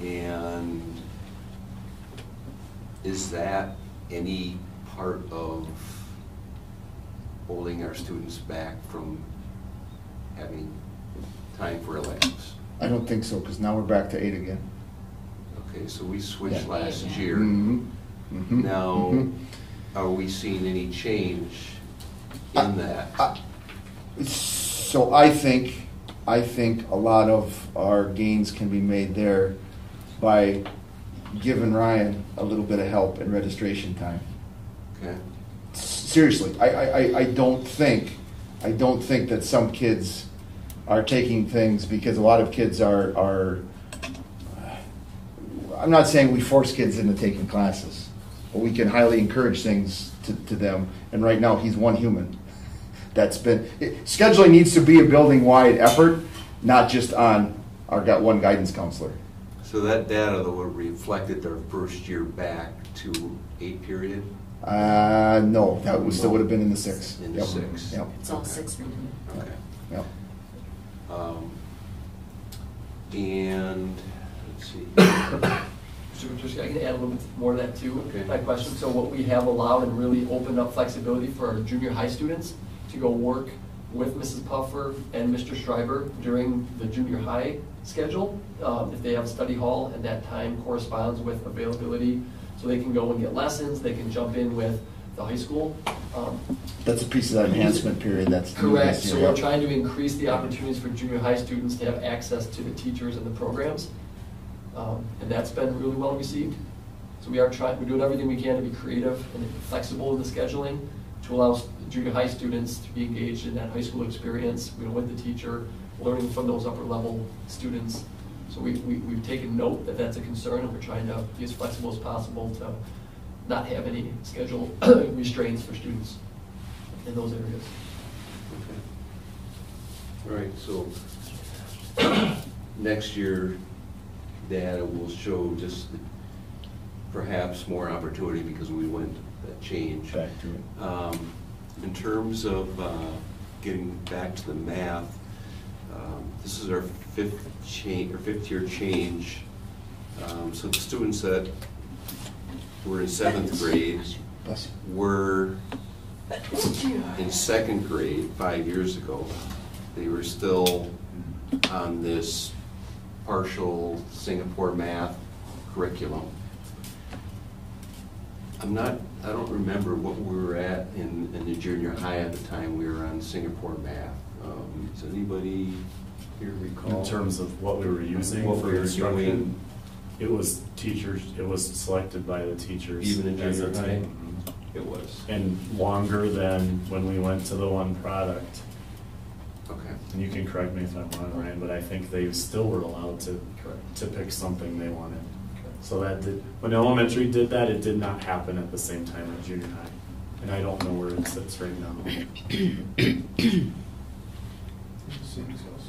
And is that any part of holding our students back from having time for electives? I don't think so, because now we're back to 8 again. Okay, so we switched last year. Now, are we seeing any change in that? So I think a lot of our gains can be made there by giving Ryan a little bit of help in registration time. Okay. Seriously, I don't think that some kids are taking things, because a lot of kids are I'm not saying we force kids into taking classes, but we can highly encourage things to them. And right now, he's one human. Scheduling needs to be a building-wide effort, not just on our one guidance counselor. So that data that would reflected their first year back to 8 period? No, that still would have been in the 6. In the 6. Yep. It's all 6 for me. Okay. Yep. And let's see. I can add a little bit more to that too. Okay. My question. So what we have allowed and really opened up flexibility for our junior high students to go work with Mrs. Puffer and Mr. Schreiber during the junior high schedule, if they have a study hall, and that time corresponds with availability, so they can go and get lessons, they can jump in with the high school. That's a piece of that enhancement period. That's correct. So we're trying to increase the opportunities for junior high students to have access to the teachers and the programs, and that's been really well received. So we're doing everything we can to be creative and flexible in the scheduling, to allow junior high students to be engaged in that high school experience, with the teacher, learning from those upper level students. So we've taken note that that's a concern, and we're trying to be as flexible as possible to not have any schedule restraints for students in those areas. All right, so next year, data will show just perhaps more opportunity because we went that change. Back to it. In terms of getting back to the math, this is our fifth year change. So the students that were in 7th grade were in 2nd grade 5 years ago. They were still on this partial Singapore math curriculum. I don't remember what we were at in the junior high at the time we were on Singapore math. Does anybody here recall? In terms of what we were using What for we were instruction, doing? it was teachers, it was selected by the teachers. Even in as junior a high? team. It was. And longer than when we went to the one product. Okay. And you can correct me if I'm wrong, Ryan, but I think they still were allowed to pick something they wanted. So that when elementary did that, it did not happen at the same time as junior high. And I don't know where it sits right now.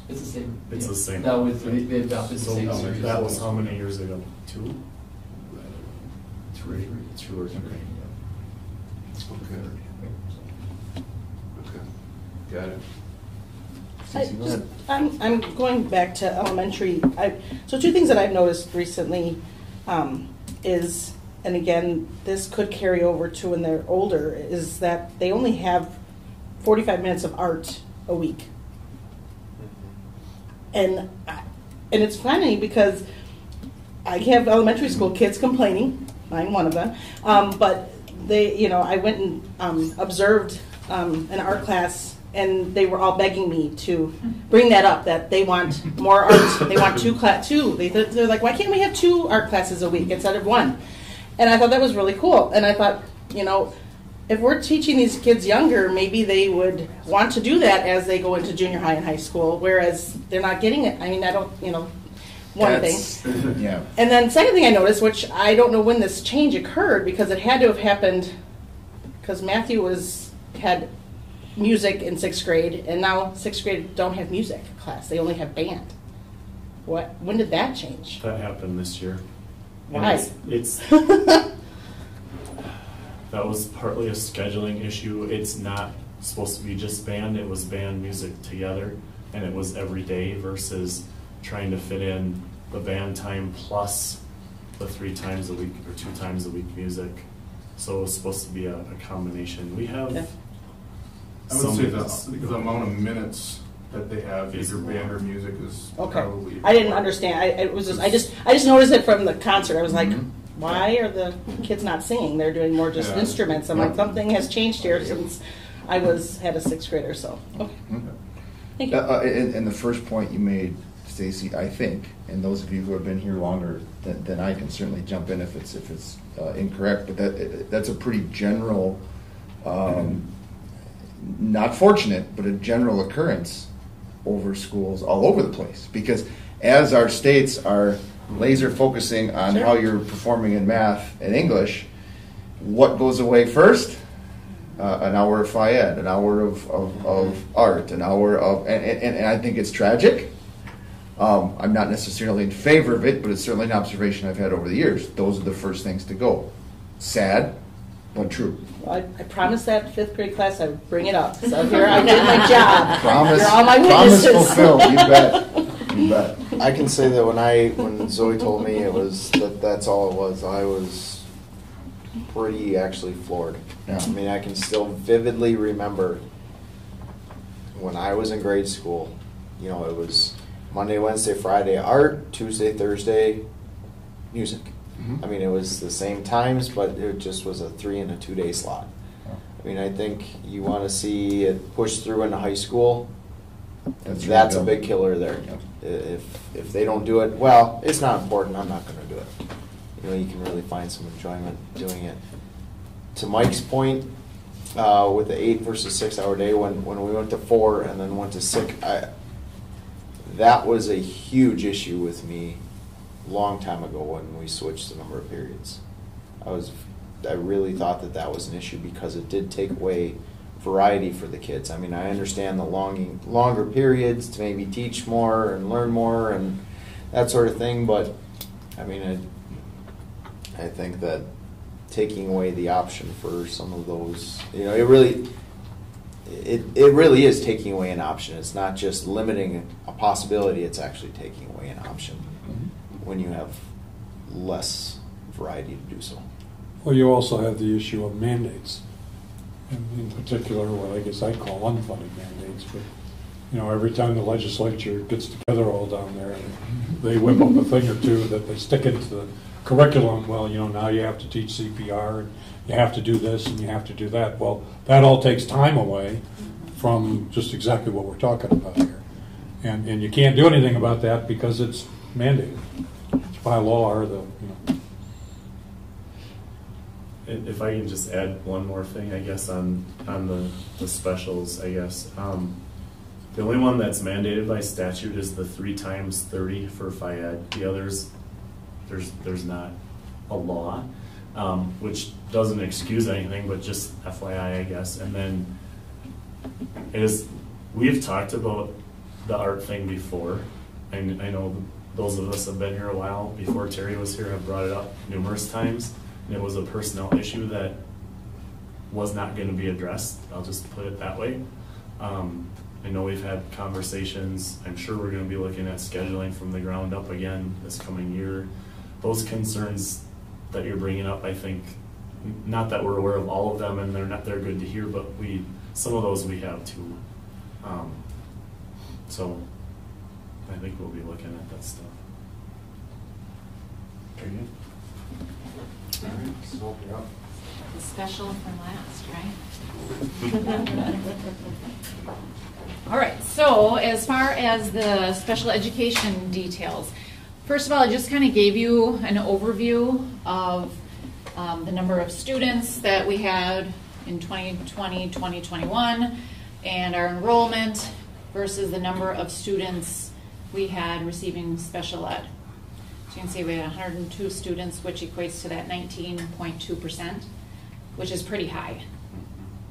It's the same. It's the same. Now they adopted the So same series. that was how many years ago? 2? 3? 2 or 3. Okay. Okay. Got it. I'm going back to elementary. So two things that I've noticed recently is, and again, this could carry over to when they're older, is that they only have 45 minutes of art a week. And it's funny because I have elementary school kids complaining, I'm one of them, but they, I went and observed an art class, and they were all begging me to bring that up, that they want more art. They want two. They're like, why can't we have 2 art classes a week instead of 1? And I thought that was really cool. And I thought, if we're teaching these kids younger, maybe they would want to do that as they go into junior high and high school, whereas they're not getting it. I mean, I don't, one thing. Yeah. And then second thing I noticed, which I don't know when this change occurred, because it had to have happened, because Matthew had music in 6th grade, and now 6th grade don't have music class. They only have band. When did that change? That happened this year. Why? It's that was partly a scheduling issue. It's not supposed to be just band. It was band music together, and it was every day versus trying to fit in the band time plus the 3 times a week or 2 times a week music. So it was supposed to be a combination. We have. Okay. I would say the amount of minutes that they have either band or music is probably. I didn't understand. I just noticed it from the concert. I was like, why are the kids not singing? They're doing more just instruments. I'm like, something has changed here since I had a 6th grader. So okay. Thank you. And the first point you made, Stacy, I think, and those of you who have been here longer than I can certainly jump in if it's incorrect, but that's a pretty general, not fortunate, but a general occurrence over schools all over the place. Because as our states are laser focusing on how you're performing in math and English, what goes away first? An hour of Phi-Ed, an hour of art, an hour of, and I think it's tragic. I'm not necessarily in favor of it, but it's certainly an observation I've had over the years. Those are the first things to go. Sad, but true. Well, I promised that 5th grade class I would bring it up. So here I did my job. Promise, You're all my promise witnesses. fulfilled. You bet. You bet. I can say that when Zoe told me that's all it was, I was pretty actually floored. Yeah. I mean, I can still vividly remember when I was in grade school, it was Monday, Wednesday, Friday art, Tuesday, Thursday music. I mean, it was the same times, but it just was a 3 and a 2 day slot. I mean, I think you want to see it push through into high school. That's a big killer there. If they don't do it, well, it's not important. I'm not going to do it. You can really find some enjoyment doing it. To Mike's point, with the 8 versus 6 hour day, when we went to 4 and then went to 6, that was a huge issue with me long time ago when we switched the number of periods. I really thought that was an issue because it did take away variety for the kids. I mean, I understand the longer periods to maybe teach more and learn more and that sort of thing, but I mean, I think that taking away the option for some of those, you know, it really is taking away an option. It's not just limiting a possibility, it's actually taking away an option when you have less variety to do so. Well, you also have the issue of mandates, and in particular what I guess I call unfunded mandates, but you know, every time the legislature gets together all down there and they whip up a thing or two that they stick into the curriculum, well, you know, now you have to teach CPR and you have to do this and you have to do that. Well, that all takes time away from just exactly what we're talking about here. And you can't do anything about that because it's mandated. It's by law or the, you know. If I can just add one more thing, I guess, on the specials, I guess. The only one that's mandated by statute is the 3 times 30 for FIED. The others, there's not a law, which doesn't excuse anything, but just FYI, I guess. And then we've talked about the art thing before. And I know those of us have been here a while. Before Terry was here, have brought it up numerous times. And it was a personnel issue that was not going to be addressed. I'll just put it that way. I know we've had conversations. I'm sure we're going to be looking at scheduling from the ground up again this coming year. Those concerns that you're bringing up, I think, not that we're aware of all of them and they're good to hear, but some of those we have too. So I think we'll be looking at that stuff. Very good. All right, so open it up. The special for last, right? All right, so as far as the special education details, first of all, I just kind of gave you an overview of the number of students that we had in 2020, 2021, and our enrollment versus the number of students we had receiving special ed. So you can see we had 102 students, which equates to that 19.2%, which is pretty high.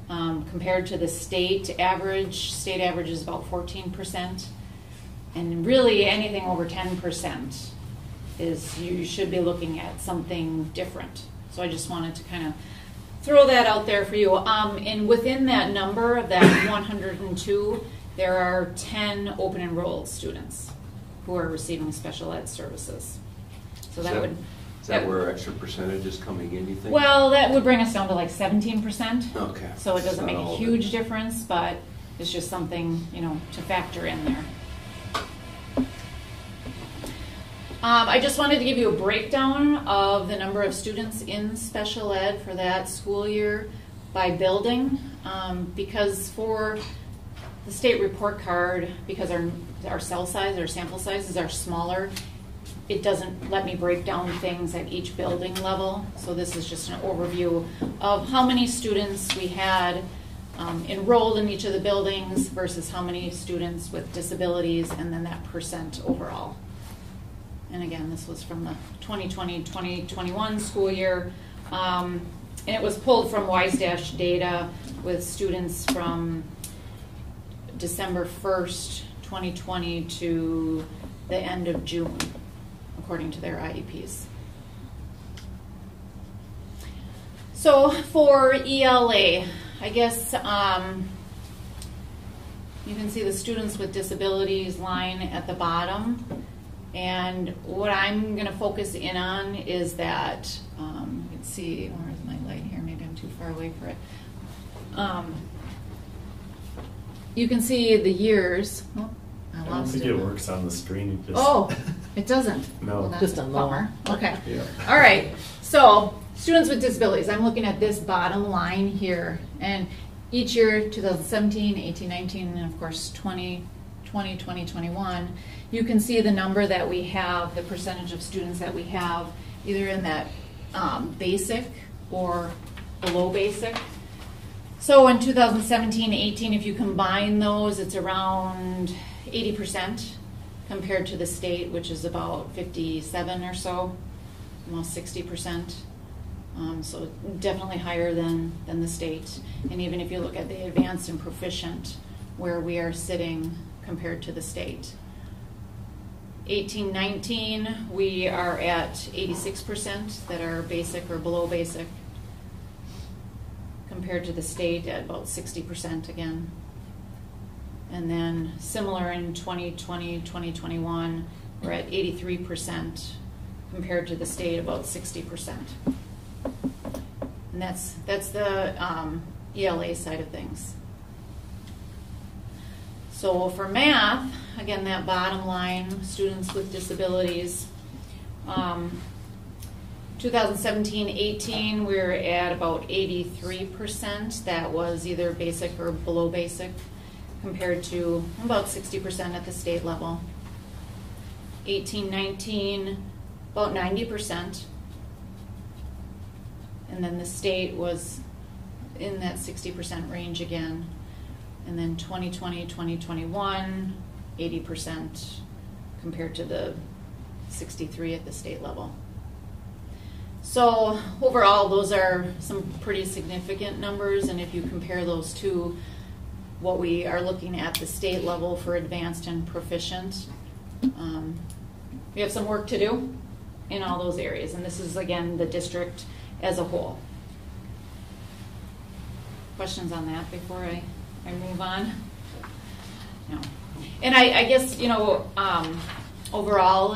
Compared to the state average is about 14%. And really anything over 10% is you should be looking at something different. So I just wanted to kind of throw that out there for you. And within that number of that 102, there are 10 open enrolled students who are receiving special ed services. So is that where extra percentage is coming in, you think? Well, that would bring us down to like 17%. Okay. So it doesn't make a huge difference, but it's just something, you know, to factor in there. I just wanted to give you a breakdown of the number of students in special ed for that school year by building, because for the state report card, because our cell size, our sample sizes are smaller, it doesn't let me break down things at each building level. So this is just an overview of how many students we had enrolled in each of the buildings versus how many students with disabilities, and then that percent overall. And again, this was from the 2020-2021 school year. And it was pulled from WISE- data with students from December 1st, 2020 to the end of June, according to their IEPs. So for ELA, I guess you can see the students with disabilities line at the bottom. And what I'm going to focus in on is that, you can see, where's my light here? Maybe I'm too far away for it. You can see the years. Oh, I don't think it works on the screen. It doesn't? No. Well, that's just a a bummer. Okay. Yeah. All right. So students with disabilities, I'm looking at this bottom line here. And each year, 2017, 18, 19, and of course 2020, 2021, you can see the number that we have, the percentage of students that we have either in that basic or below basic. So in 2017-18, if you combine those, it's around 80% compared to the state, which is about 57 or so, almost 60%. So definitely higher than the state. And even if you look at the advanced and proficient, where we are sitting compared to the state. 18-19, we are at 86% that are basic or below basic, compared to the state at about 60% again. And then similar in 2020, 2021, we're at 83% compared to the state about 60%. And that's the ELA side of things. So for math, again, that bottom line, students with disabilities, 2017-18, we're at about 83%. That was either basic or below basic, compared to about 60% at the state level. 18-19, about 90%. And then the state was in that 60% range again. And then 2020, 2021, 80% compared to the 63 at the state level. So overall, those are some pretty significant numbers, and if you compare those to what we are looking at the state level for advanced and proficient, we have some work to do in all those areas, and this is, again, the district as a whole. Questions on that before I move on? No. And I guess, overall,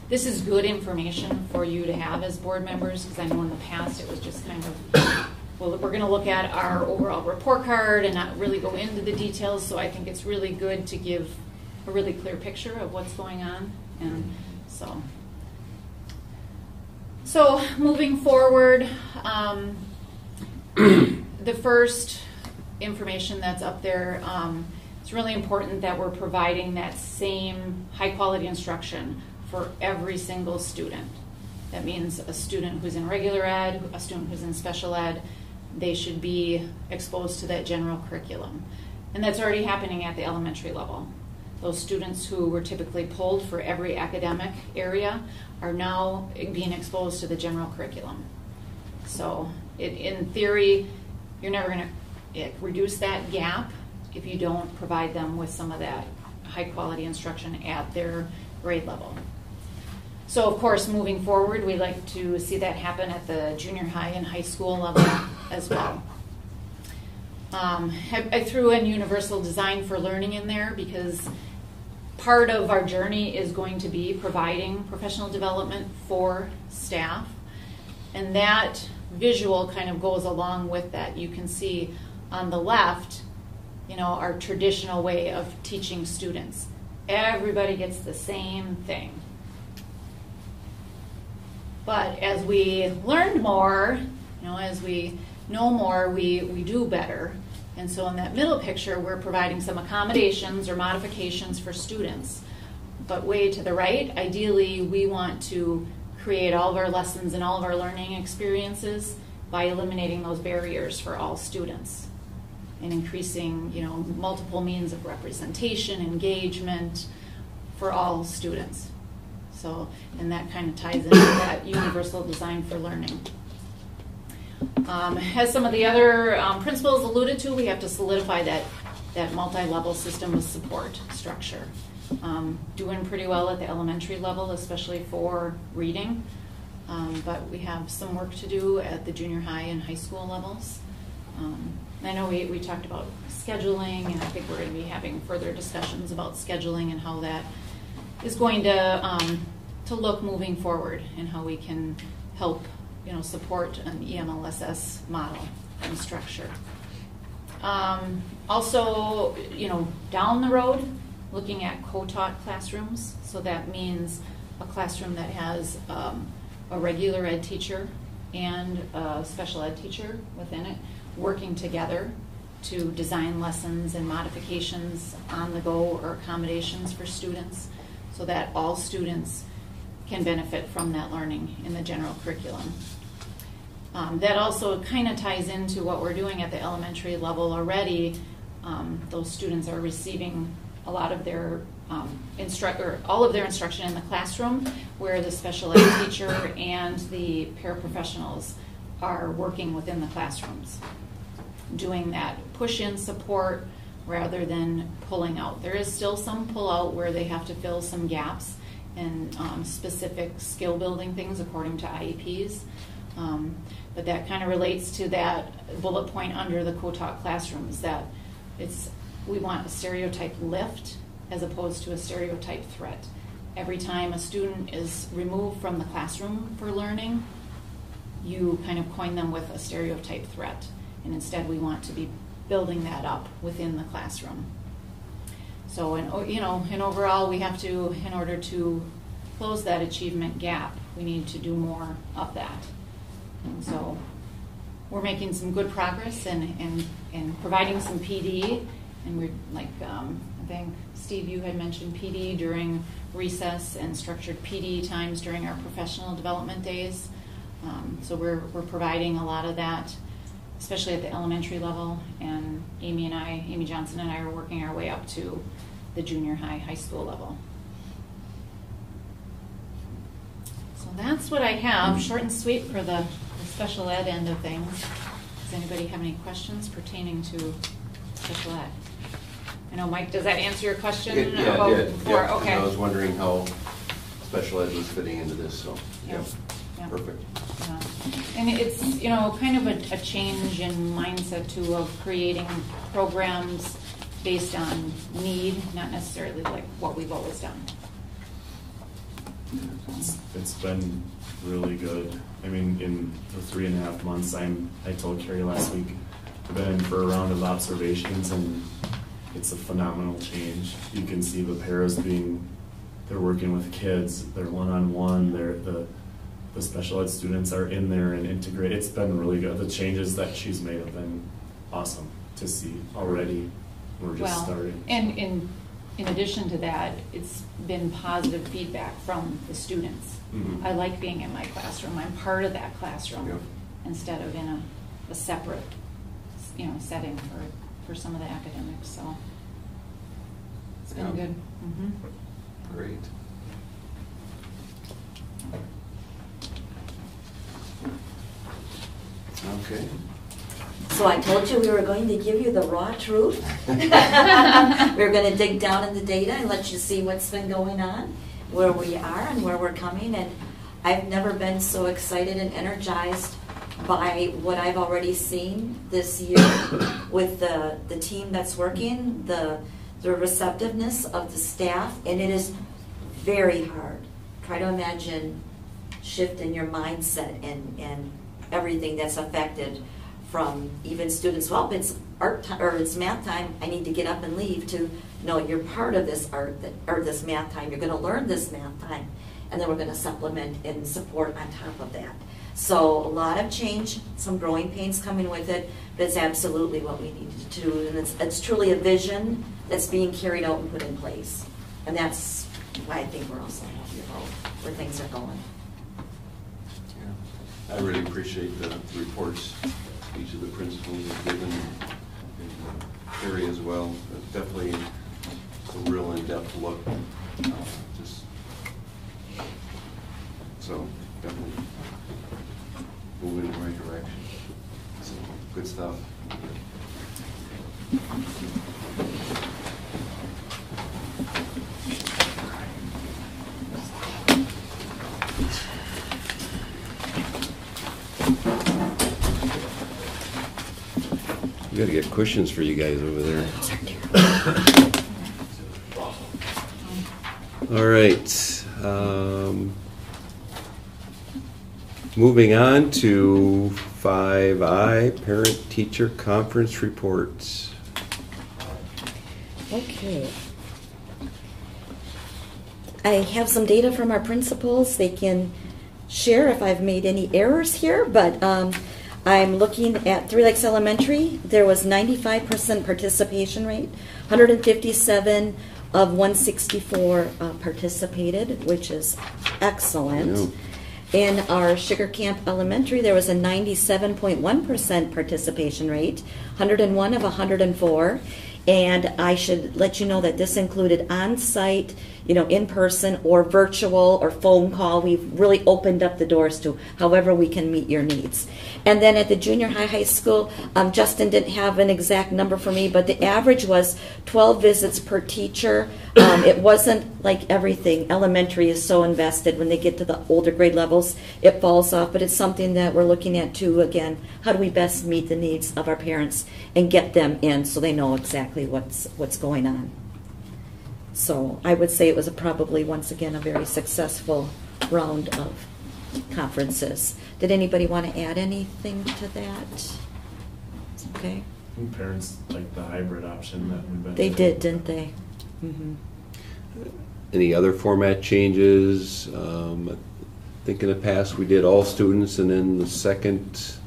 this is good information for you to have as board members, because I know in the past it was just kind of, well, we're going to look at our overall report card and not really go into the details, so I think it's really good to give a really clear picture of what's going on. And so moving forward, the first information that's up there, it's really important that we're providing that same high quality instruction for every single student. That means a student who's in regular ed, a student who's in special ed, they should be exposed to that general curriculum. And that's already happening at the elementary level. Those students who were typically pulled for every academic area are now being exposed to the general curriculum. So in theory, you're never going to reduce that gap if you don't provide them with some of that high quality instruction at their grade level. So of course, moving forward, we like to see that happen at the junior high and high school level as well. I threw in universal design for learning in there because part of our journey is going to be providing professional development for staff, and that visual kind of goes along with that. You can see on the left, our traditional way of teaching students. Everybody gets the same thing. But as we learn more, as we know more, we do better. And so in that middle picture, we're providing some accommodations or modifications for students. But way to the right, ideally, we want to create all of our lessons and all of our learning experiences by eliminating those barriers for all students and increasing, multiple means of representation, engagement for all students. So, and that kind of ties into that universal design for learning. As some of the other principals alluded to, we have to solidify that multi-level system of support structure. Doing pretty well at the elementary level, especially for reading, but we have some work to do at the junior high and high school levels. I know we talked about scheduling, and I think we're going to be having further discussions about scheduling and how that is going to look moving forward, and how we can help support an EMLSS model and structure. Also, down the road, looking at co-taught classrooms. So that means a classroom that has a regular ed teacher and a special ed teacher within it, working together to design lessons and modifications on the go or accommodations for students, so that all students can benefit from that learning in the general curriculum. That also kind of ties into what we're doing at the elementary level already. Those students are receiving a lot of their all of their instruction in the classroom, where the special ed teacher and the paraprofessionals are working within the classrooms, doing that push-in support rather than pulling out. There is still some pull-out where they have to fill some gaps in specific skill building things according to IEPs. But that kind of relates to that bullet point under the co-taught classrooms, that we want a stereotype lift as opposed to a stereotype threat. Every time a student is removed from the classroom for learning, you kind of coin them with a stereotype threat. And instead we want to be building that up within the classroom. So, and overall we have to, in order to close that achievement gap, we need to do more of that. And so we're making some good progress in providing some PD, and we're like, I think Steve, you had mentioned PD during recess and structured PD times during our professional development days. So we're providing a lot of that, especially at the elementary level, and Amy Johnson and I are working our way up to the junior high school level. So that's what I have, short and sweet for the special ed end of things. Does anybody have any questions pertaining to special ed? I know, Mike, does that answer your question? It did. Before? Yeah. Okay. I was wondering how special ed was fitting into this, so yeah. Perfect. And it's, kind of a change in mindset too, of creating programs based on need, not necessarily like what we've always done. It's been really good. I mean, in the 3.5 months, I told Carrie last week, I've been in for a round of observations, and it's a phenomenal change. You can see the paras they're working with kids, they're one-on-one, the special ed students are in there and integrated. It's been really good. The changes that she's made have been awesome to see already. We're just starting. And in addition to that, it's been positive feedback from the students. Mm-hmm. I like being in my classroom. I'm part of that classroom instead of in a separate, setting for some of the academics. So it's been good. Mm-hmm. Great. Okay. So I told you we were going to give you the raw truth. We were going to dig down in the data and let you see what's been going on, where we are and where we're coming. And I've never been so excited and energized by what I've already seen this year with the team that's working, the receptiveness of the staff, and it is very hard. Try to imagine shifting your mindset and everything that's affected from even students. Well, it's art time, or it's math time, I need to get up and leave, to no, you're part of this art or this math time. You're going to learn this math time, and then we're going to supplement and support on top of that. So a lot of change, some growing pains coming with it, but it's absolutely what we need to do, and it's truly a vision that's being carried out and put in place, and that's why I think we're also happy about where things are going. I really appreciate the reports each of the principals have given, and Carrie as well. Definitely a real in-depth look. So definitely moving in the right direction. So good stuff. We got to get cushions for you guys over there. All right. Moving on to 5I, Parent-Teacher Conference Reports. Okay. I have some data from our principals. They can share if I've made any errors here, but I'm looking at Three Lakes Elementary. There was 95% participation rate. 157 of 164 participated, which is excellent. In our Sugar Camp Elementary, there was a 97.1% participation rate, 101 of 104. And I should let you know that this included on-site, in person or virtual or phone call. We've really opened up the doors to however we can meet your needs. And then at the junior high school, Justin didn't have an exact number for me, but the average was 12 visits per teacher. It wasn't like everything. Elementary is so invested. When they get to the older grade levels, it falls off. But it's something that we're looking at too. Again, how do we best meet the needs of our parents and get them in so they know exactly what's going on? So I would say it was probably, once again, a very successful round of conferences. Did anybody want to add anything to that? Okay. I think parents like the hybrid option that we've been They doing. did, didn't they? Mm-hmm. Any other format changes? I think in the past we did all students, and then the second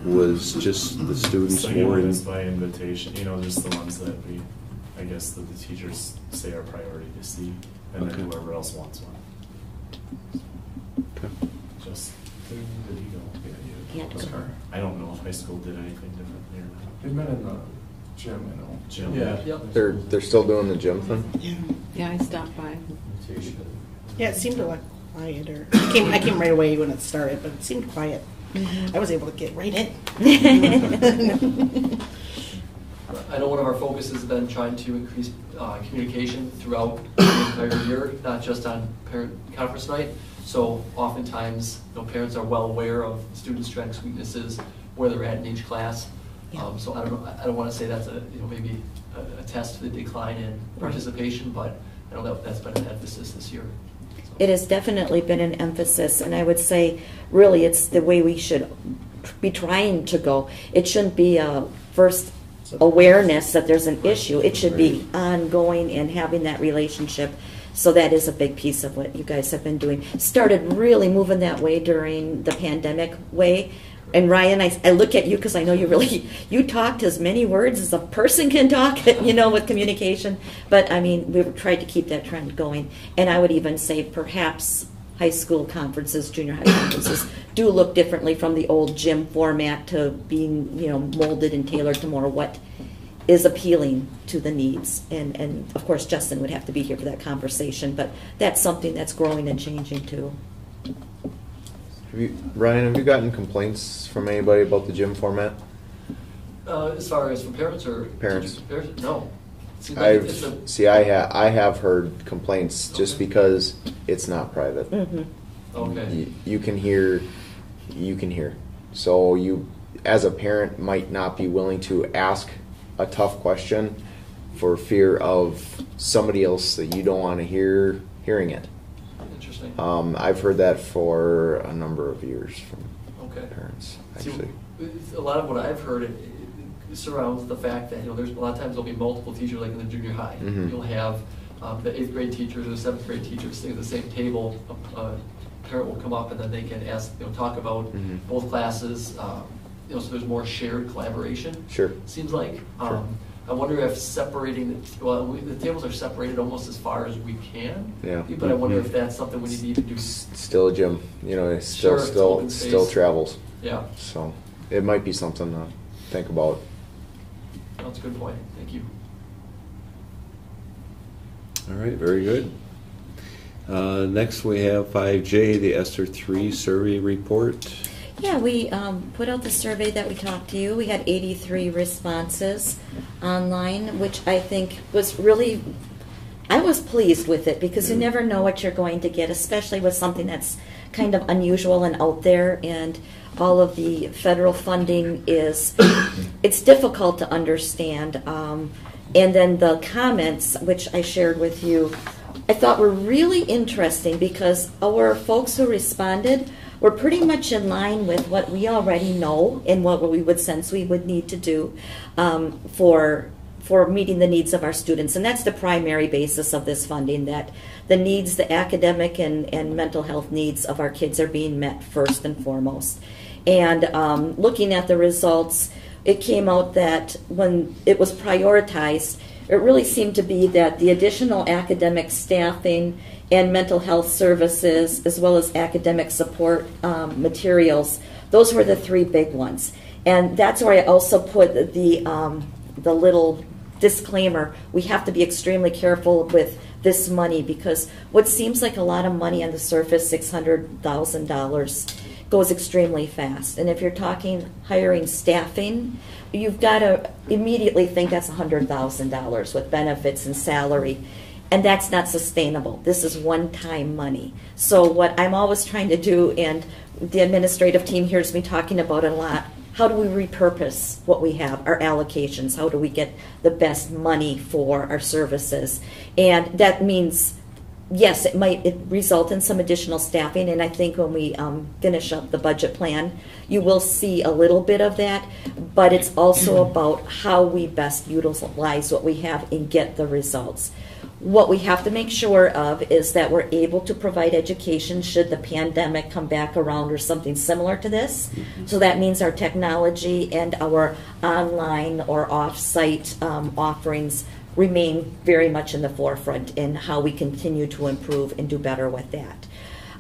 was just the students Second more one in. is by invitation, just the ones that I guess that the teachers say are priority to see, and then whoever else wants one. Okay. Just, did he go? He had to go. I don't know if high school did anything differently or not. They've been in the gym, I know. Gym. Yeah. Yep. They're still doing the gym thing? Yeah, I stopped by. Yeah, it seemed a lot quieter. I came right away when it started, but it seemed quiet. I was able to get right in. I know one of our focuses has been trying to increase communication throughout the entire year, not just on parent conference night. So oftentimes, parents are well aware of students' strengths, weaknesses, where they're at in each class. Yeah. So I don't want to say that's maybe a test to the decline in participation, but I know that's been an emphasis this year. It has definitely been an emphasis, and I would say really it's the way we should be trying to go. It shouldn't be a first awareness that there's an issue. It should be ongoing and having that relationship. So that is a big piece of what you guys have been doing. Started really moving that way during the pandemic way. And Ryan, I look at you because I know you talked as many words as a person can talk, with communication. But I mean, we've tried to keep that trend going. And I would even say perhaps high school conferences, junior high conferences, do look differently from the old gym format to being, molded and tailored to more what is appealing to the needs. And of course, Justin would have to be here for that conversation, but that's something that's growing and changing too. Ryan, have you gotten complaints from anybody about the gym format? As far as from parents or Parents. Parents? No. Seems like I have heard complaints just because it's not private. Mm-hmm. Okay. You can hear. So you, as a parent, might not be willing to ask a tough question for fear of somebody else that you don't want to hearing it. Interesting. I've heard that for a number of years from parents, actually. See, a lot of what I've heard it surrounds the fact that there's a lot of times there'll be multiple teachers, like in the junior high. Mm-hmm. You'll have the 8th grade teachers or the 7th grade teachers sitting at the same table. A parent will come up and then they can ask, talk about both classes. So there's more shared collaboration. Sure. Seems like. Sure. I wonder if separating the tables are separated almost as far as we can. Yeah. But I wonder if that's something we need to even do. Still a gym, it's Sure, it's open still space. travels. Yeah. So it might be something to think about. That's a good point. Thank you. All right, very good. Next we have 5J, the ESSER 3 survey report. Yeah, we put out the survey that we talked to you. We had 83 responses online, which I think was really, I was pleased with it because you never know what you're going to get, especially with something that's kind of unusual and out there, and all of the federal funding is, it's difficult to understand. And then the comments, which I shared with you, I thought were really interesting because our folks who responded were pretty much in line with what we already know and what we would sense we would need to do for meeting the needs of our students. And that's the primary basis of this funding, that the needs, the academic and mental health needs of our kids are being met first and foremost. And looking at the results, it came out that when it was prioritized, it really seemed to be that the additional academic staffing and mental health services, as well as academic support materials, those were the three big ones. And that's where I also put the little disclaimer. We have to be extremely careful with this money, because what seems like a lot of money on the surface, $600,000, goes extremely fast. And if you're talking hiring staffing, you've got to immediately think that's $100,000 with benefits and salary. And that's not sustainable. This is one-time money. So what I'm always trying to do, and the administrative team hears me talking about it a lot, how do we repurpose what we have, our allocations? How do we get the best money for our services? And that means, yes, it might result in some additional staffing, and I think when we finish up the budget plan, you will see a little bit of that, but it's also about how we best utilize what we have and get the results. What we have to make sure of is that we're able to provide education should the pandemic come back around or something similar to this. So that means our technology and our online or off-site offerings remain very much in the forefront in how we continue to improve and do better with that.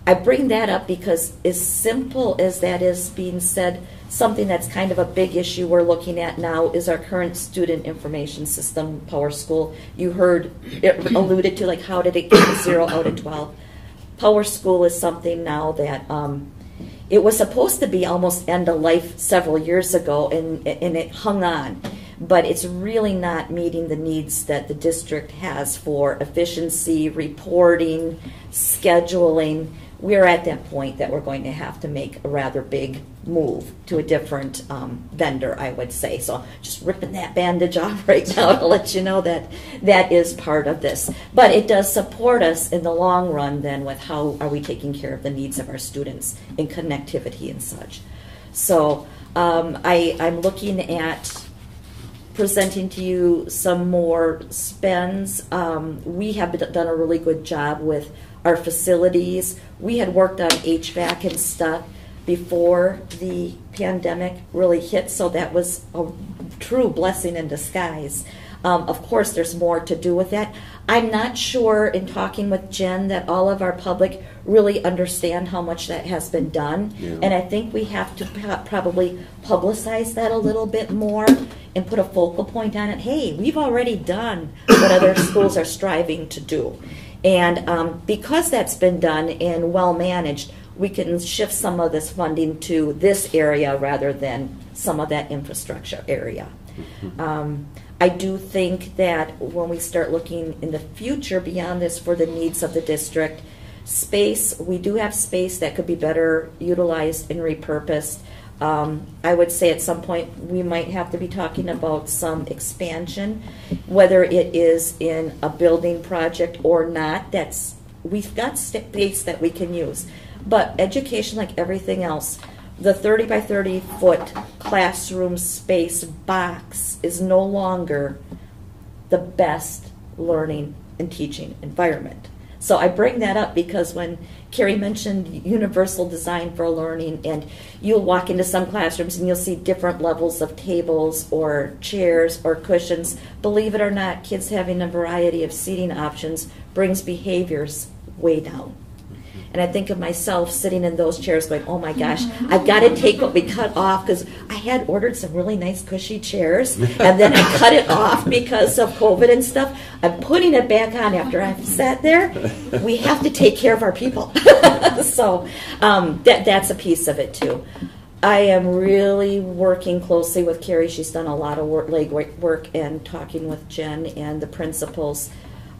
I bring that up because, as simple as that is being said, something that's kind of a big issue we're looking at now is our current student information system, PowerSchool. You heard it alluded to, like, how did it get 0 out of 12? PowerSchool is something now that it was supposed to be almost end of life several years ago, and it hung on. But it's really not meeting the needs that the district has for efficiency, reporting, scheduling. We're at that point that we're going to have to make a rather big move to a different vendor, I would say. So just ripping that bandage off right now to let you know that that is part of this. But it does support us in the long run then with how are we taking care of the needs of our students in connectivity and such. So I'm looking at presenting to you some more spends. We have done a really good job with our facilities. We had worked on HVAC and stuff before the pandemic really hit, so that was a true blessing in disguise. Of course, there's more to do with that. I'm not sure, in talking with Jen, that all of our public really understand how much that has been done. Yeah. And I think we have to probably publicize that a little bit more and put a focal point on it. Hey, we've already done what other schools are striving to do. And because that's been done and well managed, we can shift some of this funding to this area rather than some of that infrastructure area. I do think that when we start looking in the future beyond this for the needs of the district, space, we do have space that could be better utilized and repurposed. I would say at some point we might have to be talking about some expansion, whether it is in a building project or not. We've got space that we can use. But education, like everything else, the 30 by 30 foot classroom space box is no longer the best learning and teaching environment. So I bring that up because when Carrie mentioned universal design for learning, and you'll walk into some classrooms and you'll see different levels of tables or chairs or cushions. Believe it or not, kids having a variety of seating options brings behaviors way down. And I think of myself sitting in those chairs going, oh my gosh, I've got to take what we cut off, because I had ordered some really nice cushy chairs and then I cut it off because of COVID and stuff. I'm putting it back on after I've sat there. We have to take care of our people. So that's a piece of it too. I am really working closely with Carrie. She's done a lot of legwork and talking with Jen and the principals.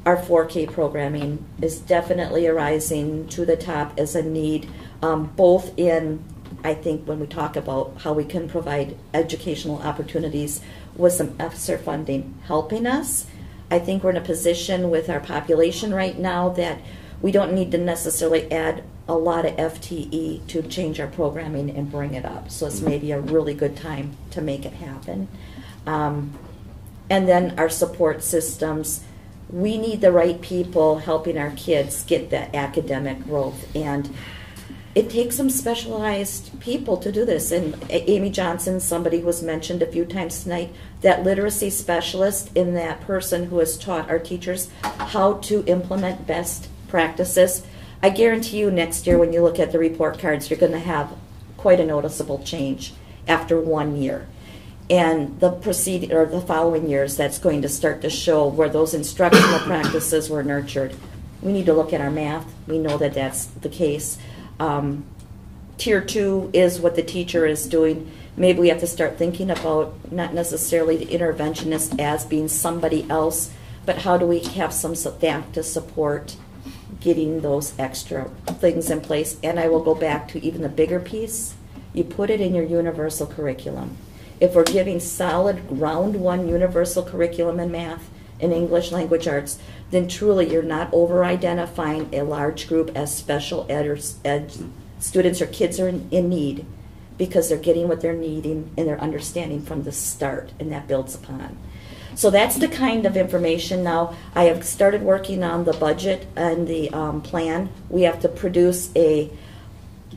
Our 4K programming is definitely arising to the top as a need, both in, I think, when we talk about how we can provide educational opportunities with some ESSER funding helping us. I think we're in a position with our population right now that we don't need to necessarily add a lot of FTE to change our programming and bring it up. So it's maybe a really good time to make it happen. And then our support systems. We need the right people helping our kids get that academic growth. And it takes some specialized people to do this. And Amy Johnson, somebody who was mentioned a few times tonight, that literacy specialist in that person who has taught our teachers how to implement best practices. I guarantee you next year when you look at the report cards, you're going to have quite a noticeable change after 1 year. And the following years, that's going to start to show where those instructional practices were nurtured. We need to look at our math. We know that that's the case. Tier 2 is what the teacher is doing. Maybe we have to start thinking about not necessarily the interventionist as being somebody else, but how do we have some staff to support getting those extra things in place. And I will go back to even the bigger piece. You put it in your universal curriculum. If we're giving solid round 1 universal curriculum in math and English language arts, then truly you're not over-identifying a large group as special ed students or kids are in need, because they're getting what they're needing and they're understanding from the start, and that builds upon. So that's the kind of information. Now, I have started working on the budget and the plan. We have to produce a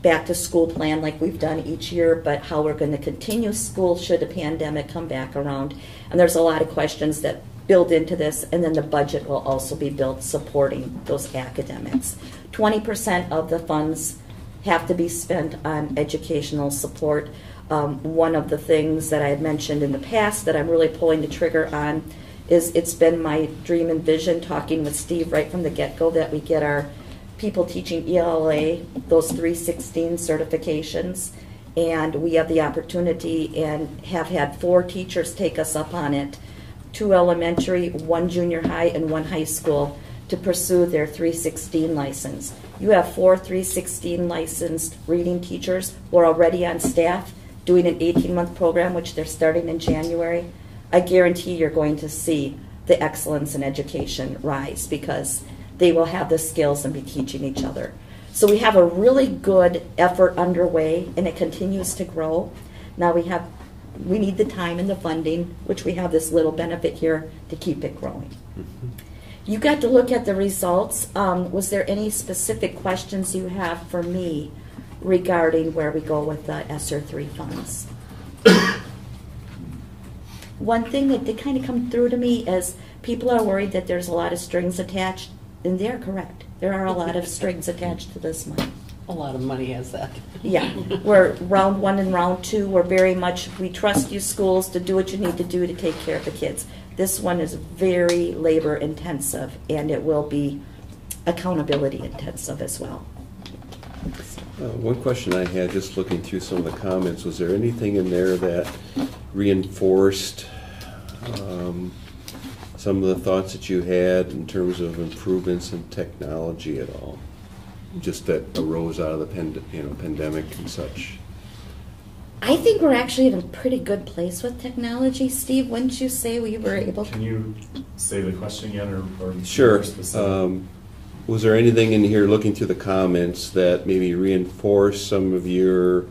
back-to-school plan like we've done each year, but how we're going to continue school should the pandemic come back around. And there's a lot of questions that build into this, and then the budget will also be built supporting those academics. 20% of the funds have to be spent on educational support. One of the things that I had mentioned in the past that I'm really pulling the trigger on is it's been my dream and vision, talking with Steve right from the get-go, that we get our people teaching ELA, those 316 certifications, and we have the opportunity and have had 4 teachers take us up on it, 2 elementary, 1 junior high, and 1 high school, to pursue their 316 license. You have 4 316 licensed reading teachers who are already on staff doing an 18-month program, which they're starting in January. I guarantee you're going to see the excellence in education rise, because they will have the skills and be teaching each other. So we have a really good effort underway, and it continues to grow. Now we need the time and the funding, which we have this little benefit here to keep it growing. Mm-hmm. You got to look at the results. Was there any specific questions you have for me regarding where we go with the ESSER 3 funds? One thing that did kind of come through to me is people are worried that there's a lot of strings attached, and they're correct. There are a lot of strings attached to this money. A lot of money has that. Yeah, we're round 1 and round 2. We're very much, we trust you schools to do what you need to do to take care of the kids. This one is very labor intensive, and it will be accountability intensive as well. One question I had, just looking through some of the comments, was there anything in there that reinforced some of the thoughts that you had in terms of improvements in technology at all? Just that arose out of the pandemic and such? I think we're actually in a pretty good place with technology. Steve, wouldn't you say we were able to? Can you say the question again, or sure. Was there anything in here, looking through the comments, that maybe reinforced some of your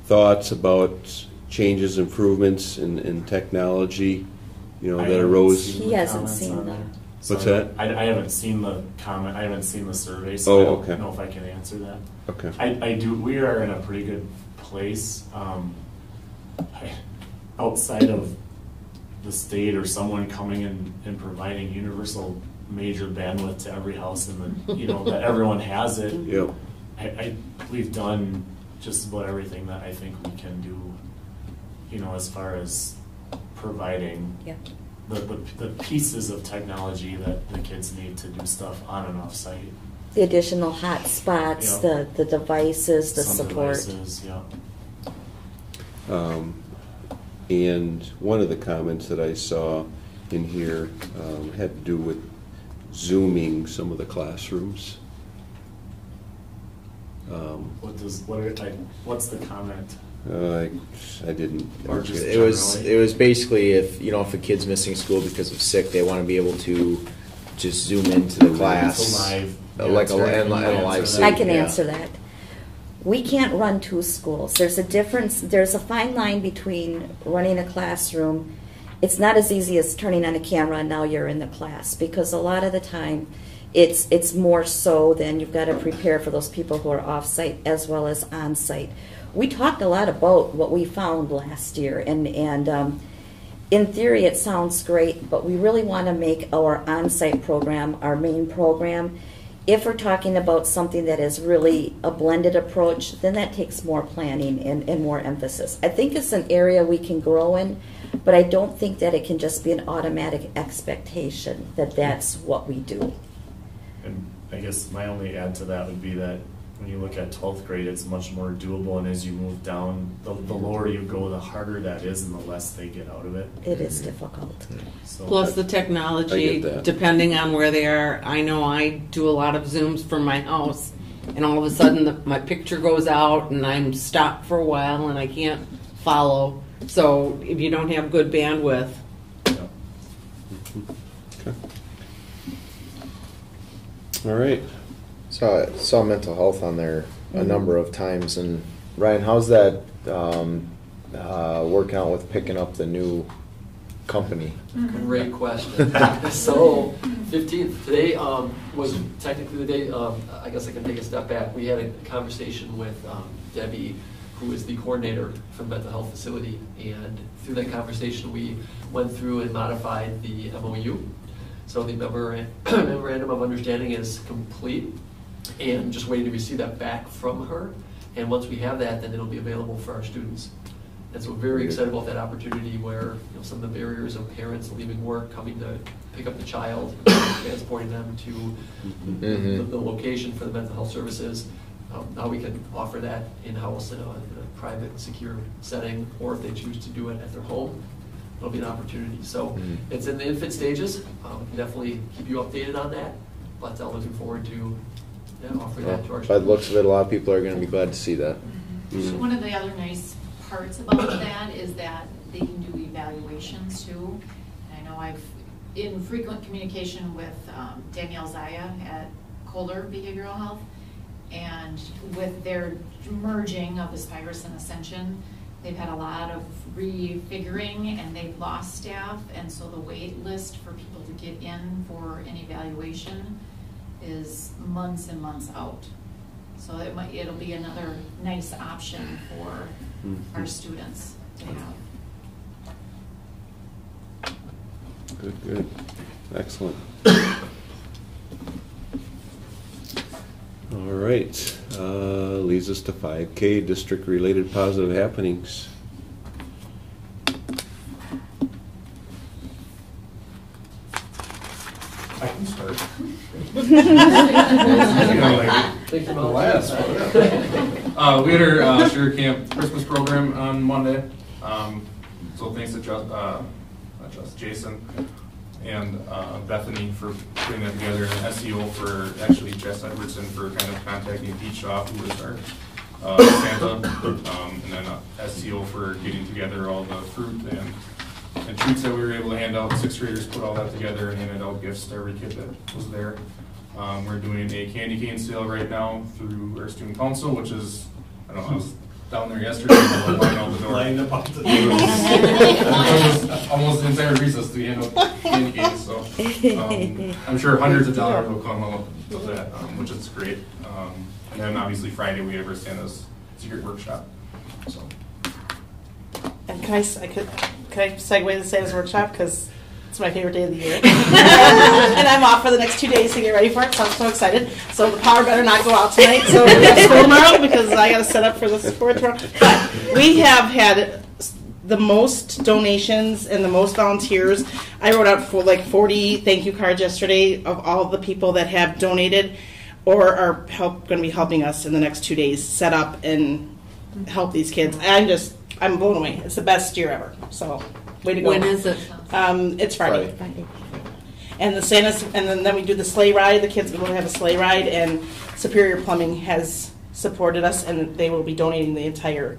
thoughts about changes, improvements in technology, that arose? He hasn't seen them. What's that? I haven't seen the comment. I haven't seen the survey, so I don't know if I can answer that. Okay. I do. We are in a pretty good place. Outside of the state or someone coming in and providing universal major bandwidth to every house, and that everyone has it. Yep. We've done just about everything that I think we can do. As far as providing. Yep. The pieces of technology that the kids need to do stuff on and off site. The additional hot spots, Yep. the devices, the Some support. Devices, yeah. And one of the comments that I saw in here had to do with Zooming some of the classrooms. What's the comment? I didn't. It was basically if a kid's missing school because of sick, they want to be able to just zoom into the class, like a live Zoom. I can answer that. We can't run 2 schools. There's a difference. There's a fine line between running a classroom. It's not as easy as turning on a camera and now you're in the class, because a lot of the time, it's more so than you've got to prepare for those people who are off-site as well as on-site. We talked a lot about what we found last year, and in theory it sounds great, but we really want to make our on-site program our main program. If we're talking about something that is really a blended approach, then that takes more planning and more emphasis. I think it's an area we can grow in, but I don't think that it can just be an automatic expectation that that's what we do. And I guess my only add to that would be that when you look at 12th grade, it's much more doable, and as you move down, the lower you go, the harder that is and the less they get out of it. It is difficult. So, Plus the I technology, get that. depending on where they are. I know I do a lot of Zooms from my house, and all of a sudden my picture goes out and I'm stopped for a while and I can't follow. So if you don't have good bandwidth. yeah. Okay. All right. So I saw mental health on there a number of times, and Ryan, how's that working out with picking up the new company? Great question. So 15th, today was technically the day, I guess I can take a step back. We had a conversation with Debbie, who is the coordinator for the mental health facility, and through that conversation we went through and modified the MOU. So the memorandum of understanding is complete, and just waiting to receive that back from her. And once we have that, then it'll be available for our students. And so we're very excited about that opportunity where some of the barriers of parents leaving work, coming to pick up the child, transporting them to the location for the mental health services. Now we can offer that in-house in a private, secure setting, or if they choose to do it at their home, it'll be an opportunity. So it's in the infant stages. We can definitely keep you updated on that, but I'm looking forward to offering that to our students. By the looks of it, a lot of people are going to be glad to see that. One of the other nice parts about that is that they can do evaluations too. And I know I've in frequent communication with Danielle Zaya at Kohler Behavioral Health, and with their merging of Aspirus and Ascension, they've had a lot of refiguring and they've lost staff, and so the wait list for people to get in for an evaluation is months and months out. So it'll be another nice option for our students to have. Good. Excellent. All right. Leads us to 5K, district-related positive happenings. I can start. We had our Sugar Camp Christmas program on Monday. So thanks to Jason and Bethany for putting that together, and SEO for actually Jess Edwardson for kind of contacting Pete Shaw, who is our Santa, and then SEO for getting together all the fruit and treats that we were able to hand out. Sixth graders put all that together and handed out gifts to every kid that was there. We're doing a candy cane sale right now through our student council, which is, I don't know, I was down there yesterday, line out the door. Line up out the door. almost the entire recess to hand out candy canes, so I'm sure hundreds of dollars will come out of that, which is great. And then obviously Friday we have our Santa's secret workshop. So. And can I segue to Santa's workshop, because it's my favorite day of the year. And I'm off for the next 2 days to get ready for it, so I'm so excited. So the power better not go out tonight, so we have school tomorrow, because I got to set up for the sport tomorrow. But we have had the most donations and the most volunteers. I wrote out for like 40 thank you cards yesterday of all the people that have donated or are going to be helping us in the next 2 days set up and help these kids. I'm blown away. It's the best year ever. So, way to go. When is it? It's Friday. And the Santa's, and then we do the sleigh ride. The kids will have a sleigh ride, and Superior Plumbing has supported us, and they will be donating the entire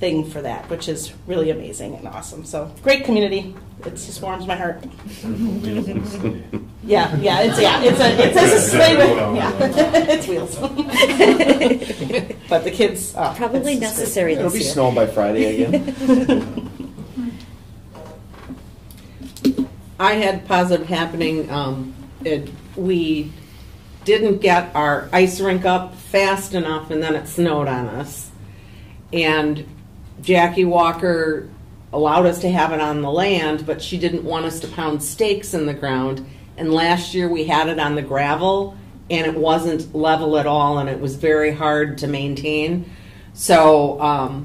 thing for that, which is really amazing and awesome. So, great community. It just warms my heart. It's a sleigh with, it's wheels. But the kids Probably necessary It'll this be year. snowing by Friday again. I had positive happening. We didn't get our ice rink up fast enough, and then it snowed on us. And Jackie Walker allowed us to have it on the land, but she didn't want us to pound stakes in the ground. And last year we had it on the gravel, and it wasn't level at all, and it was very hard to maintain. So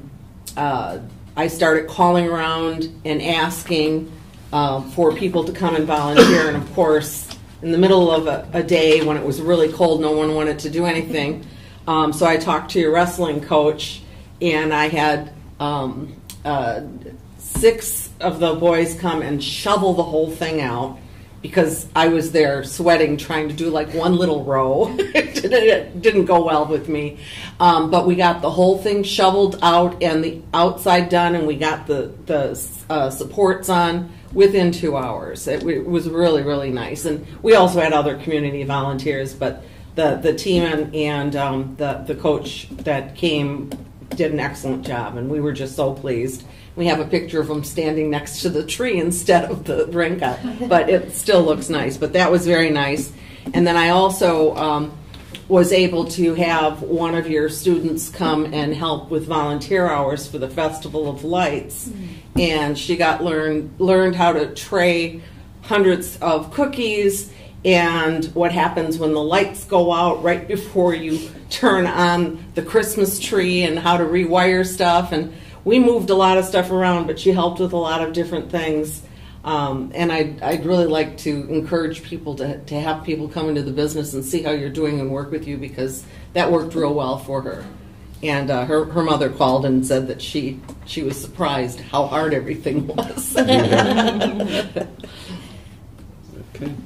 I started calling around and asking for people to come and volunteer. And of course, in the middle of a day when it was really cold, no one wanted to do anything. So I talked to your wrestling coach, and I had 6 of the boys come and shovel the whole thing out, because I was there sweating trying to do like one little row. It didn't go well with me. But we got the whole thing shoveled out and the outside done, and we got the supports on within 2 hours. It was really, really nice. And we also had other community volunteers, but the team and the coach that came did an excellent job, and we were just so pleased. We have a picture of them standing next to the tree instead of the rink, but it still looks nice. But that was very nice. And then I also was able to have one of your students come and help with volunteer hours for the Festival of Lights. And she got learned how to tray hundreds of cookies and what happens when the lights go out right before you turn on the Christmas tree, and how to rewire stuff. And we moved a lot of stuff around, but she helped with a lot of different things. And I'd really like to encourage people to have people come into the business and see how you're doing and work with you, because that worked real well for her. And her mother called and said that she was surprised how hard everything was. Okay,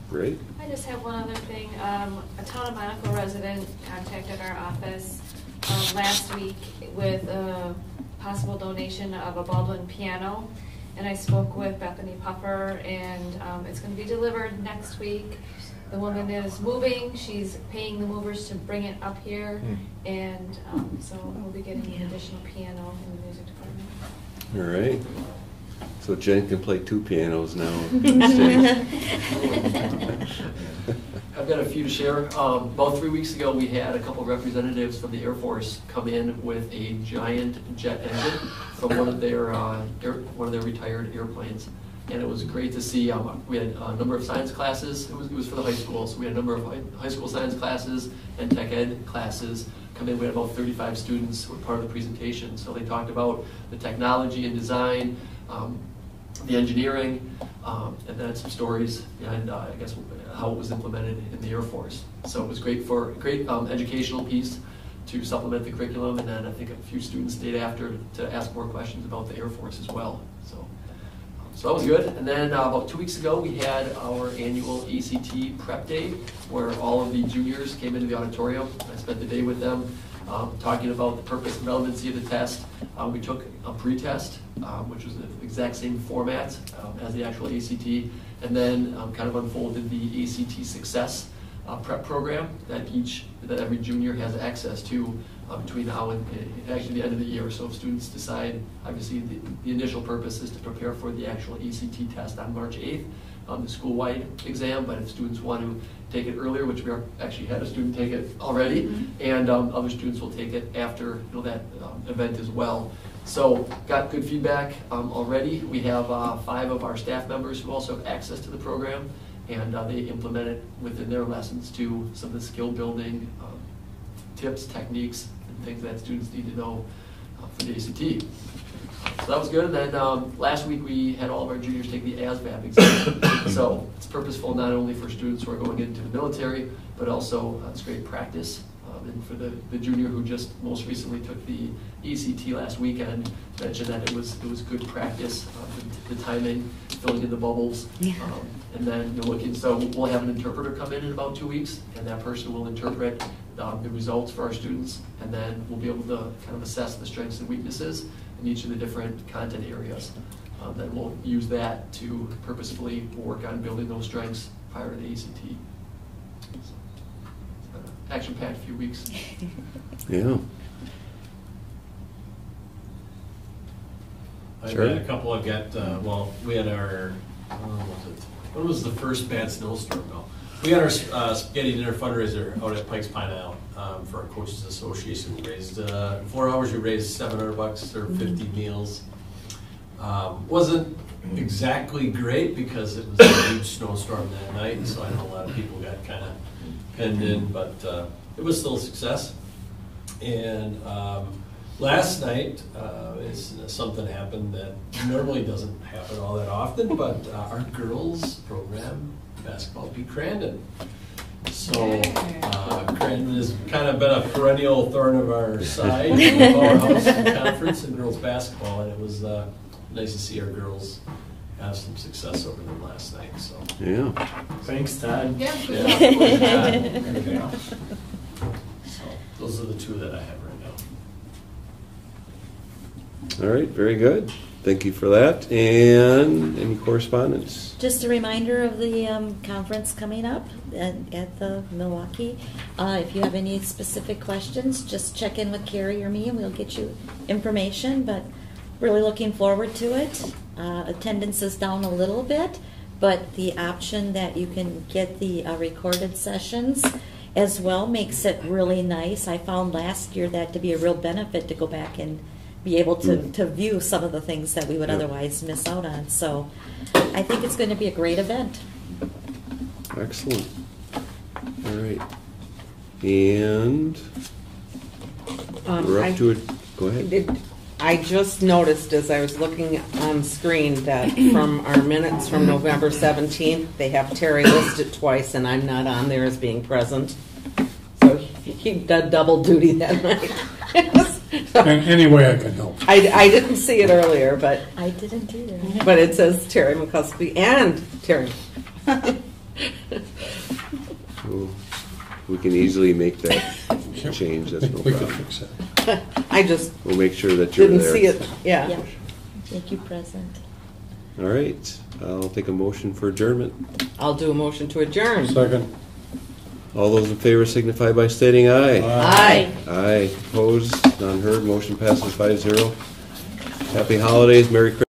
great. I just have one other thing. A Town of Monaco resident contacted our office last week with a possible donation of a Baldwin piano, and I spoke with Bethany Puffer, and it's going to be delivered next week. The woman is moving. She's paying the movers to bring it up here, and so we'll be getting an additional piano in the music department. All right. So Jen can play 2 pianos now. I've got a few to share. About 3 weeks ago, we had a couple representatives from the Air Force come in with a giant jet engine from one of their retired airplanes, and it was great to see. We had a number of science classes. It was for the high school, so we had a number of high school science classes and tech ed classes come in. We had about 35 students who were part of the presentation. So they talked about the technology and design, the engineering, and then some stories behind, I guess, how it was implemented in the Air Force. So it was great educational piece to supplement the curriculum, and then I think a few students stayed after to ask more questions about the Air Force as well. So that was good. And then about 2 weeks ago, we had our annual ACT prep day, where all of the juniors came into the auditorium. I spent the day with them, talking about the purpose and relevancy of the test. We took a pre-test, which was the exact same format as the actual ACT, and then kind of unfolded the ACT Success prep program that every junior has access to between now and actually the end of the year. So if students decide, obviously the initial purpose is to prepare for the actual ACT test on March 8th, the school-wide exam, but if students want to take it earlier, which we actually had a student take it already, and other students will take it after that event as well. So got good feedback already. We have 5 of our staff members who also have access to the program, and they implement it within their lessons to some of the skill building tips, techniques, and things that students need to know for the ACT. So that was good. And then last week we had all of our juniors take the ASVAB exam. So it's purposeful not only for students who are going into the military, but also it's great practice. And for the junior who just most recently took the ACT last weekend, mentioned that it was good practice, the timing, filling in the bubbles, and then looking. So we'll have an interpreter come in about 2 weeks, and that person will interpret the results for our students, and then we'll be able to kind of assess the strengths and weaknesses in each of the different content areas. Then we'll use that to purposefully work on building those strengths prior to the ACT. Action-packed few weeks. Yeah. I've had a couple of we had our, what was the first bad snowstorm though? We had our spaghetti dinner fundraiser out at Pikes Pine Isle for our Coaches Association. We raised, in 4 hours, we raised $700 or 50 meals. Wasn't exactly great because it was a huge snowstorm that night, so I know a lot of people got kind of penned in, but it was still a success. And last night, something happened that normally doesn't happen all that often, but our girls program basketball beat Crandon. So Crandon has kind of been a perennial thorn of our side in the powerhouse conference in girls basketball, and it was nice to see our girls have some success over them last night. So Yeah. Thanks, Todd. Yeah. Yeah. So those are the two that I have right now. All right, very good. Thank you for that. And any correspondence? Just a reminder of the conference coming up at the Milwaukee. If you have any specific questions, just check in with Carrie or me and we'll get you information, but really looking forward to it. Attendance is down a little bit, but the option that you can get the recorded sessions as well makes it really nice. I found last year that to be a real benefit to go back and be able to view some of the things that we would otherwise miss out on. So I think it's going to be a great event. Excellent. All right. And we're up to it. Go ahead. I just noticed as I was looking on screen that from our minutes from November 17th, they have Terry listed twice, and I'm not on there as being present. So he did double duty that night. Any way I can help. I didn't see it earlier, but I didn't either. But it says Terry McCuskey and Terry. So we can easily make that change. That's no We can problem. fix that. We'll make sure that you're Didn't there. see it. Yeah. Make you present. All right. I'll take a motion for adjournment. I'll do a motion to adjourn. Second. All those in favor signify by stating aye. Aye. Aye. Opposed? None heard. Motion passes 5-0. Happy holidays. Merry Christmas.